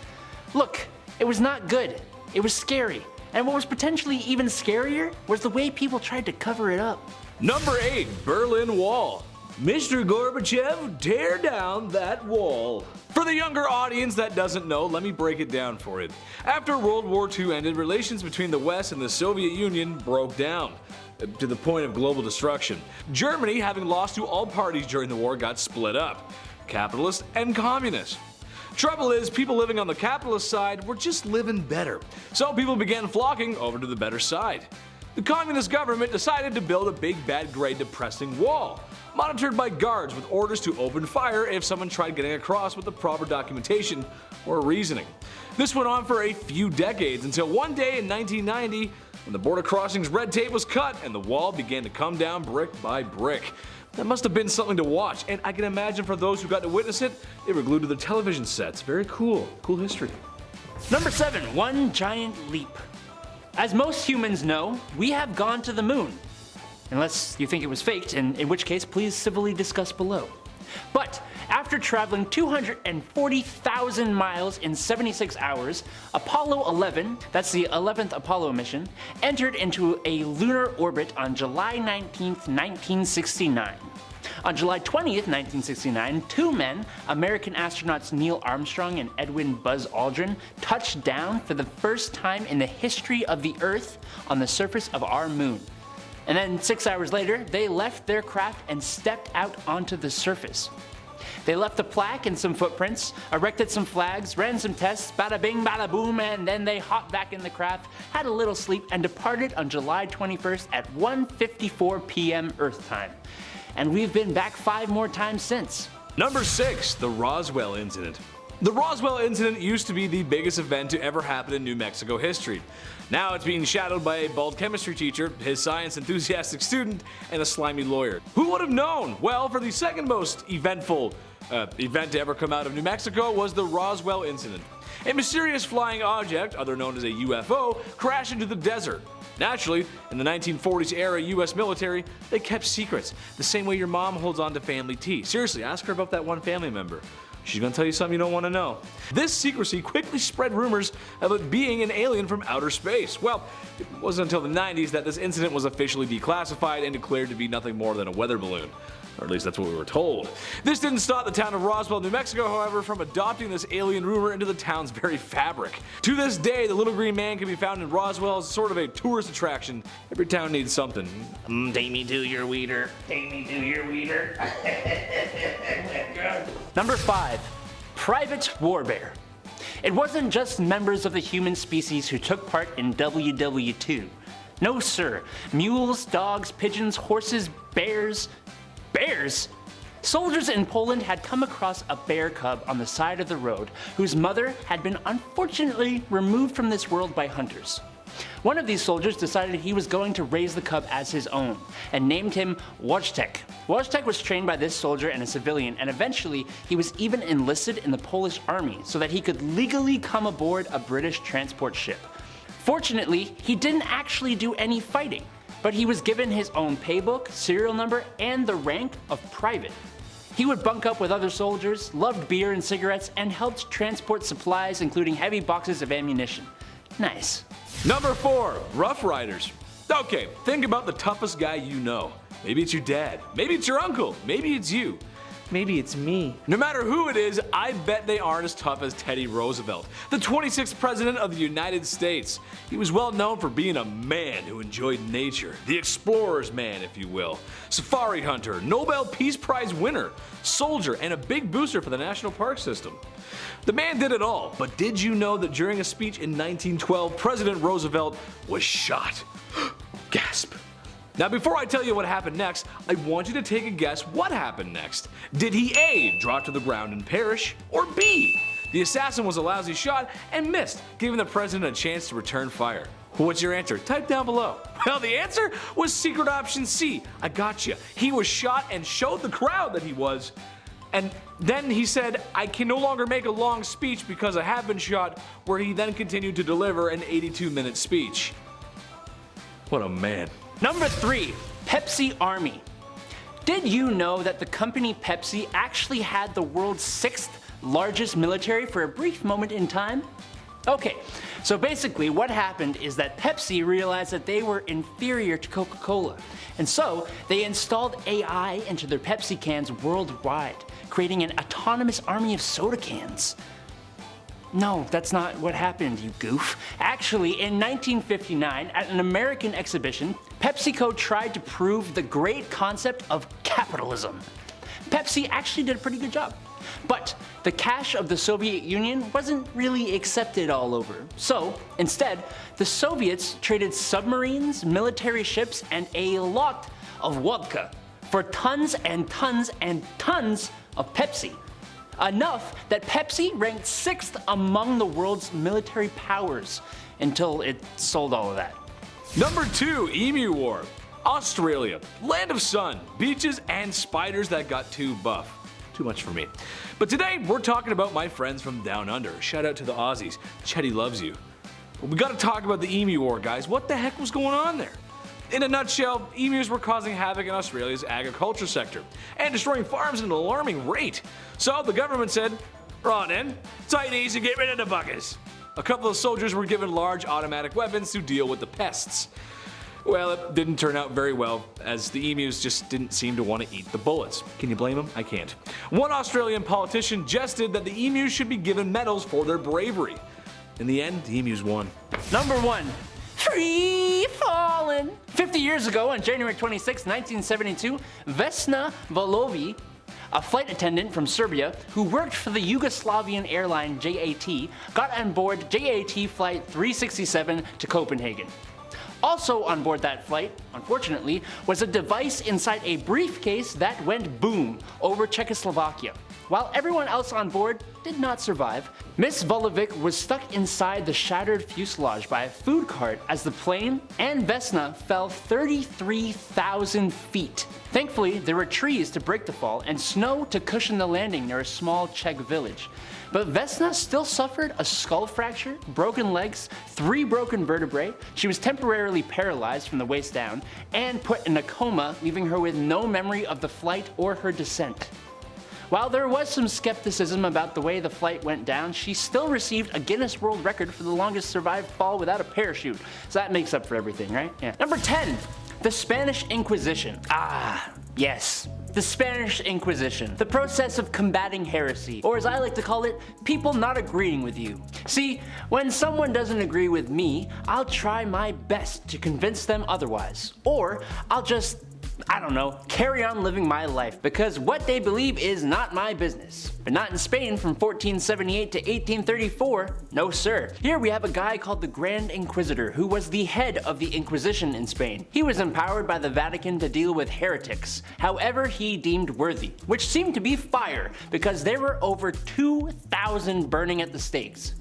Look, it was not good, It was scary. And what was potentially even scarier was the way people tried to cover it up. Number 8, Berlin Wall. Mr. Gorbachev, tear down that wall. For the younger audience that doesn't know, let me break it down for you. After World War II ended, relations between the West and the Soviet Union broke down, to the point of global destruction. Germany, having lost to all parties during the war, got split up, capitalist and communist. Trouble is, people living on the capitalist side were just living better, so people began flocking over to the better side. The communist government decided to build a big bad grey depressing wall, monitored by guards with orders to open fire if someone tried getting across with the proper documentation or reasoning. This went on for a few decades until one day in 1990 when the border crossing's red tape was cut and the wall began to come down brick by brick. That must have been something to watch, and I can imagine for those who got to witness it, they were glued to their television sets. Very cool. Cool history. Number 7, One Giant Leap. As most humans know, we have gone to the moon. Unless you think it was faked, and in which case please civilly discuss below. But after traveling 240,000 miles in 76 hours, Apollo 11, that's the 11th Apollo mission, entered into a lunar orbit on July 19th, 1969. On July 20th, 1969, two men, American astronauts Neil Armstrong and Edwin Buzz Aldrin, touched down for the first time in the history of the Earth on the surface of our moon. And then 6 hours later, they left their craft and stepped out onto the surface. They left a plaque and some footprints, erected some flags, ran some tests, bada bing, bada boom, and then they hopped back in the craft, had a little sleep, and departed on July 21st at 1:54 p.m. Earth time. And we've been back 5 more times since. Number 6, the Roswell Incident. The Roswell Incident used to be the biggest event to ever happen in New Mexico history. Now it's being shadowed by a bald chemistry teacher, his science enthusiastic student, and a slimy lawyer. Who would have known? Well, for the second most eventful event to ever come out of New Mexico was the Roswell Incident. A mysterious flying object, other known as a UFO, crashed into the desert. Naturally, in the 1940s era US military, they kept secrets, the same way your mom holds on to family tea. Seriously, ask her about that one family member. She's gonna tell you something you don't want to know. This secrecy quickly spread rumors of it being an alien from outer space. Well, it wasn't until the 90s that this incident was officially declassified and declared to be nothing more than a weather balloon. Or at least that's what we were told. This didn't stop the town of Roswell, New Mexico, however, from adopting this alien rumor into the town's very fabric. To this day, the little green man can be found in Roswell as sort of a tourist attraction. Every town needs something. Take me to your weeder. Take me to your weeder. Number 5, Private Warbear. It wasn't just members of the human species who took part in WW2. No sir, mules, dogs, pigeons, horses, bears. Bears? Soldiers in Poland had come across a bear cub on the side of the road whose mother had been unfortunately removed from this world by hunters. One of these soldiers decided he was going to raise the cub as his own and named him Wojtek. Wojtek was trained by this soldier and a civilian, and eventually he was even enlisted in the Polish army so that he could legally come aboard a British transport ship. Fortunately, he didn't actually do any fighting, but he was given his own paybook, serial number, and the rank of private. He would bunk up with other soldiers, loved beer and cigarettes, and helped transport supplies including heavy boxes of ammunition. Nice. Number 4, Rough Riders. Okay, think about the toughest guy you know. Maybe it's your dad, maybe it's your uncle, maybe it's you. Maybe it's me. No matter who it is, I bet they aren't as tough as Teddy Roosevelt, the 26th President of the United States. He was well known for being a man who enjoyed nature, the explorer's man, if you will. Safari hunter, Nobel Peace Prize winner, soldier, and a big booster for the National Park System. The man did it all, but did you know that during a speech in 1912, President Roosevelt was shot? Gasp. Now before I tell you what happened next, I want you to take a guess what happened next. Did he A, drop to the ground and perish, or B, the assassin was a lousy shot and missed, giving the president a chance to return fire? What's your answer? Type down below. Well, the answer was secret option C. I got you. He was shot and showed the crowd that he was. And then he said, I can no longer make a long speech because I have been shot, where he then continued to deliver an 82-minute speech. What a man. Number 3, Pepsi Army. Did you know that the company Pepsi actually had the world's 6th largest military for a brief moment in time? Okay, so basically what happened is that Pepsi realized that they were inferior to Coca-Cola, and so they installed AI into their Pepsi cans worldwide, creating an autonomous army of soda cans. No, that's not what happened, you goof. Actually, in 1959, at an American exhibition, PepsiCo tried to prove the great concept of capitalism. Pepsi actually did a pretty good job. But the cash of the Soviet Union wasn't really accepted all over. So, instead, the Soviets traded submarines, military ships, and a lot of vodka for tons and tons and tons of Pepsi. Enough that Pepsi ranked 6th among the world's military powers until it sold all of that. Number 2, Emu War. Australia, land of sun, beaches, and spiders that got too buff. Too much for me. But today, we're talking about my friends from down under. Shout out to the Aussies. Chetty loves you. But we gotta talk about the Emu War, guys. What the heck was going on there? In a nutshell, emus were causing havoc in Australia's agriculture sector and destroying farms at an alarming rate. So the government said, "Right then, take it easy and get rid of the buggers." A couple of soldiers were given large automatic weapons to deal with the pests. Well, it didn't turn out very well, as the emus just didn't seem to want to eat the bullets. Can you blame them? I can't. One Australian politician jested that the emus should be given medals for their bravery. In the end, the emus won. Number 1. Free falling. 50 years ago, on January 26, 1972, Vesna Volovi, a flight attendant from Serbia who worked for the Yugoslavian airline JAT, got on board JAT Flight 367 to Copenhagen. Also on board that flight, unfortunately, was a device inside a briefcase that went boom over Czechoslovakia. While everyone else on board did not survive, Miss Volovic was stuck inside the shattered fuselage by a food cart as the plane and Vesna fell 33,000 feet. Thankfully, there were trees to break the fall and snow to cushion the landing near a small Czech village. But Vesna still suffered a skull fracture, broken legs, 3 broken vertebrae, she was temporarily paralyzed from the waist down, and put in a coma, leaving her with no memory of the flight or her descent. While there was some skepticism about the way the flight went down, she still received a Guinness World Record for the longest survived fall without a parachute. So that makes up for everything, right? Yeah. Number 10, the Spanish Inquisition. Ah, yes. The Spanish Inquisition, the process of combating heresy, or as I like to call it, people not agreeing with you. See, when someone doesn't agree with me, I'll try my best to convince them otherwise. Or I'll just, I don't know, carry on living my life because what they believe is not my business. But not in Spain from 1478 to 1834, no sir. Here we have a guy called the Grand Inquisitor who was the head of the Inquisition in Spain. He was empowered by the Vatican to deal with heretics, however he deemed worthy, which seemed to be fire because there were over 2,000 burning at the stakes.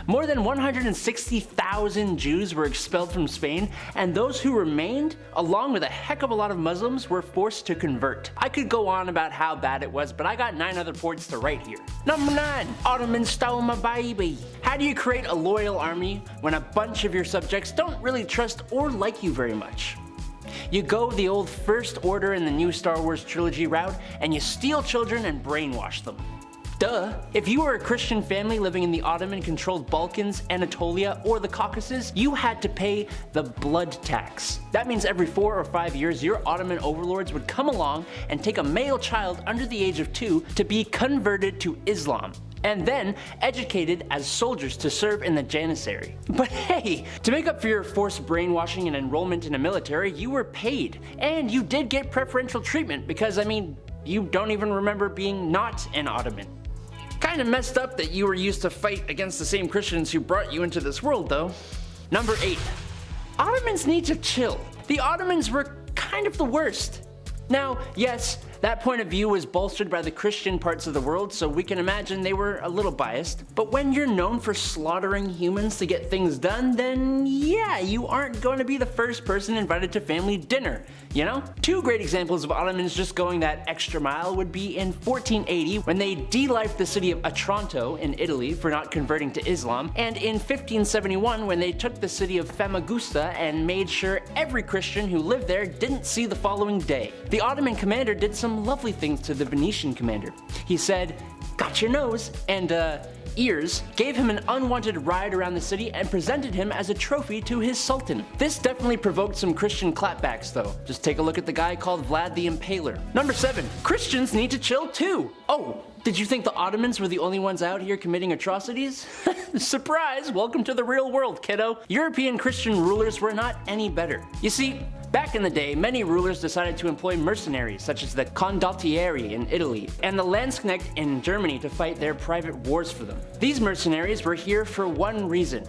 More than 160,000 Jews were expelled from Spain, and those who remained, along with a heck of a lot of Muslims, were forced to convert. I could go on about how bad it was, but I got 9 other points to write here. Number 9, Ottomans stole my baby. How do you create a loyal army when a bunch of your subjects don't really trust or like you very much? You go the old First Order in the new Star Wars trilogy route, and you steal children and brainwash them. Duh. If you were a Christian family living in the Ottoman-controlled Balkans, Anatolia, or the Caucasus, you had to pay the blood tax. That means every 4 or 5 years, your Ottoman overlords would come along and take a male child under the age of 2 to be converted to Islam, and then educated as soldiers to serve in the Janissary. But hey, to make up for your forced brainwashing and enrollment in the military, you were paid, and you did get preferential treatment because, I mean, you don't even remember being not an Ottoman. Kinda messed up that you were used to fight against the same Christians who brought you into this world though. Number 8. Ottomans need to chill. The Ottomans were kind of the worst. Now, yes, that point of view was bolstered by the Christian parts of the world, so we can imagine they were a little biased. But when you're known for slaughtering humans to get things done, then yeah, you aren't going to be the first person invited to family dinner, you know? 2 great examples of Ottomans just going that extra mile would be in 1480 when they de-lifed the city of Otranto in Italy for not converting to Islam, and in 1571 when they took the city of Famagusta and made sure every Christian who lived there didn't see the following day. The Ottoman commander did some lovely things to the Venetian commander. He said, got your nose, and ears, gave him an unwanted ride around the city and presented him as a trophy to his sultan. This definitely provoked some Christian clapbacks though. Just take a look at the guy called Vlad the Impaler. Number 7. Christians need to chill too. Oh, did you think the Ottomans were the only ones out here committing atrocities? Surprise! Welcome to the real world, kiddo. European Christian rulers were not any better. You see, back in the day, many rulers decided to employ mercenaries, such as the condottieri in Italy, and the Landsknecht in Germany to fight their private wars for them. These mercenaries were here for one reason: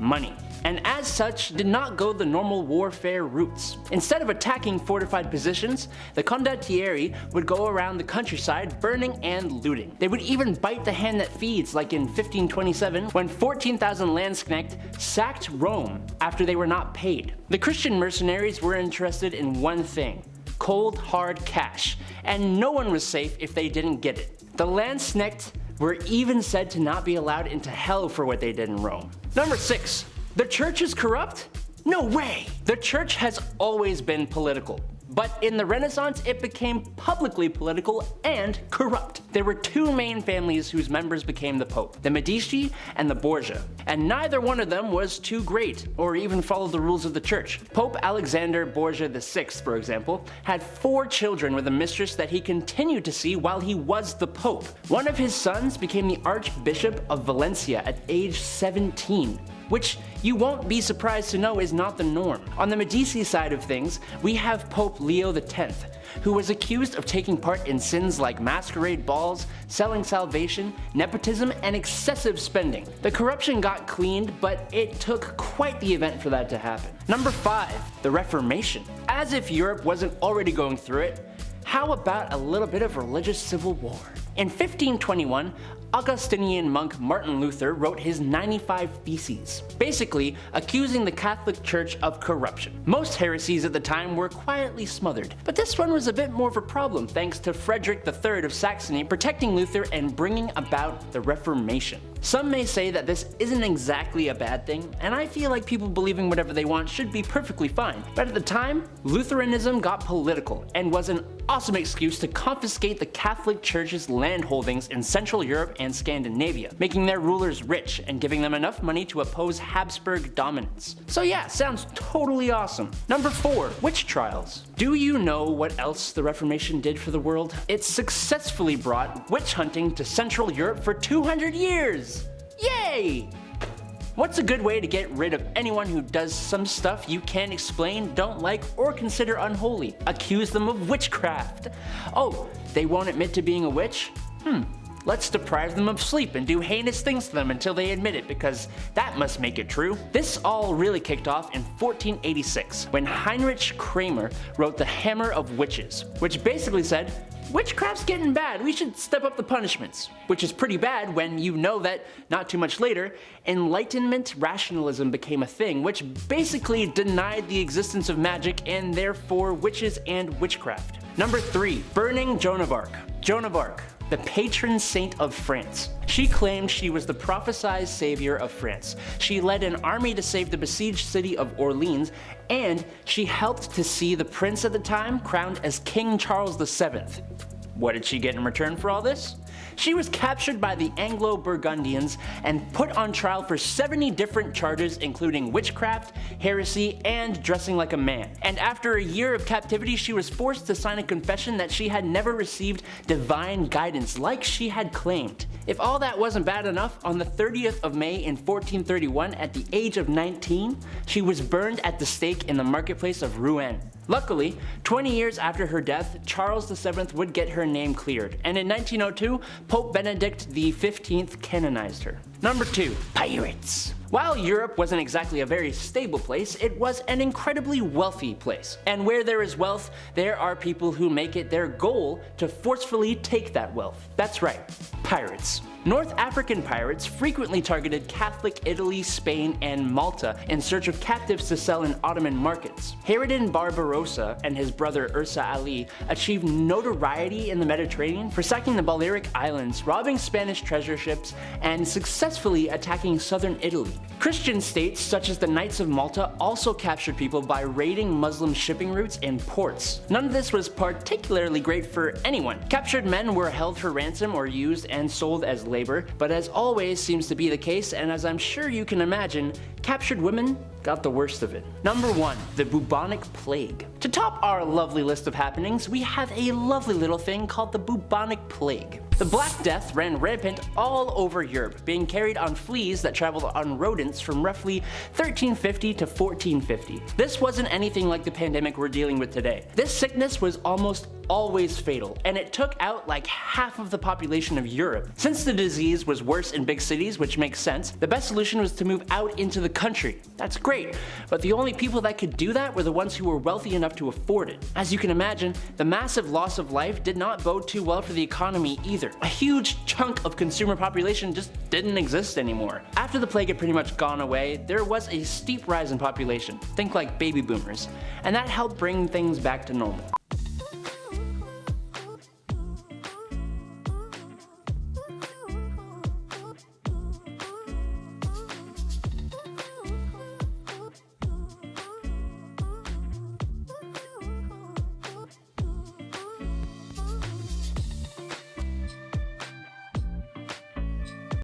money. And as such, did not go the normal warfare routes. Instead of attacking fortified positions, the condottieri would go around the countryside burning and looting. They would even bite the hand that feeds, like in 1527, when 14,000 Landsknecht sacked Rome after they were not paid. The Christian mercenaries were interested in one thing: cold, hard cash, and no one was safe if they didn't get it. The Landsknecht were even said to not be allowed into hell for what they did in Rome. Number 6. The church is corrupt? No way! The church has always been political, but in the Renaissance it became publicly political and corrupt. There were two main families whose members became the Pope, the Medici and the Borgia, and neither one of them was too great or even followed the rules of the church. Pope Alexander Borgia VI, for example, had 4 children with a mistress that he continued to see while he was the Pope. One of his sons became the Archbishop of Valencia at age 17. Which you won't be surprised to know is not the norm. On the Medici side of things, we have Pope Leo X, who was accused of taking part in sins like masquerade balls, selling salvation, nepotism, and excessive spending. The corruption got cleaned, but it took quite the event for that to happen. Number 5, the Reformation. As if Europe wasn't already going through it, how about a little bit of religious civil war? In 1521, Augustinian monk Martin Luther wrote his 95 Theses, basically accusing the Catholic Church of corruption. Most heresies at the time were quietly smothered, but this one was a bit more of a problem thanks to Frederick III of Saxony protecting Luther and bringing about the Reformation. Some may say that this isn't exactly a bad thing, and I feel like people believing whatever they want should be perfectly fine. But at the time, Lutheranism got political and was an awesome excuse to confiscate the Catholic Church's land holdings in Central Europe and Scandinavia, making their rulers rich and giving them enough money to oppose Habsburg dominance. So yeah, sounds totally awesome. Number 4, witch trials. Do you know what else the Reformation did for the world? It successfully brought witch hunting to Central Europe for 200 years! Yay! What's a good way to get rid of anyone who does some stuff you can't explain, don't like, or consider unholy? Accuse them of witchcraft. Oh, they won't admit to being a witch? Let's deprive them of sleep and do heinous things to them until they admit it, because that must make it true. This all really kicked off in 1486, when Heinrich Kramer wrote The Hammer of Witches, which basically said, witchcraft's getting bad, we should step up the punishments. Which is pretty bad when you know that, not too much later, Enlightenment rationalism became a thing, which basically denied the existence of magic and therefore witches and witchcraft. Number 3, burning Joan of Arc. Joan of Arc, the patron saint of France. She claimed she was the prophesied savior of France. She led an army to save the besieged city of Orleans, and she helped to see the prince at the time crowned as King Charles VII. What did she get in return for all this? She was captured by the Anglo-Burgundians and put on trial for 70 different charges, including witchcraft, heresy, and dressing like a man. And after a year of captivity, she was forced to sign a confession that she had never received divine guidance like she had claimed. If all that wasn't bad enough, on the 30th of May in 1431, at the age of 19, she was burned at the stake in the marketplace of Rouen. Luckily, 20 years after her death, Charles VII would get her name cleared, and in 1902, Pope Benedict XV canonized her. Number 2, pirates. While Europe wasn't exactly a very stable place, it was an incredibly wealthy place. And where there is wealth, there are people who make it their goal to forcefully take that wealth. That's right, pirates. North African pirates frequently targeted Catholic Italy, Spain, and Malta in search of captives to sell in Ottoman markets. Harridan Barbarossa and his brother Ursa Ali achieved notoriety in the Mediterranean for sacking the Balearic Islands, robbing Spanish treasure ships, and successfully attacking southern Italy. Christian states such as the Knights of Malta also captured people by raiding Muslim shipping routes and ports. None of this was particularly great for anyone. Captured men were held for ransom or used and sold as labor, but as always seems to be the case, and as I'm sure you can imagine, captured women got the worst of it. Number 1. The bubonic plague. To top our lovely list of happenings, we have a lovely little thing called the bubonic plague. The Black Death ran rampant all over Europe, being carried on fleas that traveled on rodents from roughly 1350 to 1450. This wasn't anything like the pandemic we're dealing with today. This sickness was almost always fatal, and it took out like half of the population of Europe. Since the disease was worse in big cities, which makes sense, the best solution was to move out into the country. That's great, but the only people that could do that were the ones who were wealthy enough to afford it. As you can imagine, the massive loss of life did not bode too well for the economy either. A huge chunk of consumer population just didn't exist anymore. After the plague had pretty much gone away, there was a steep rise in population, think like baby boomers, and that helped bring things back to normal.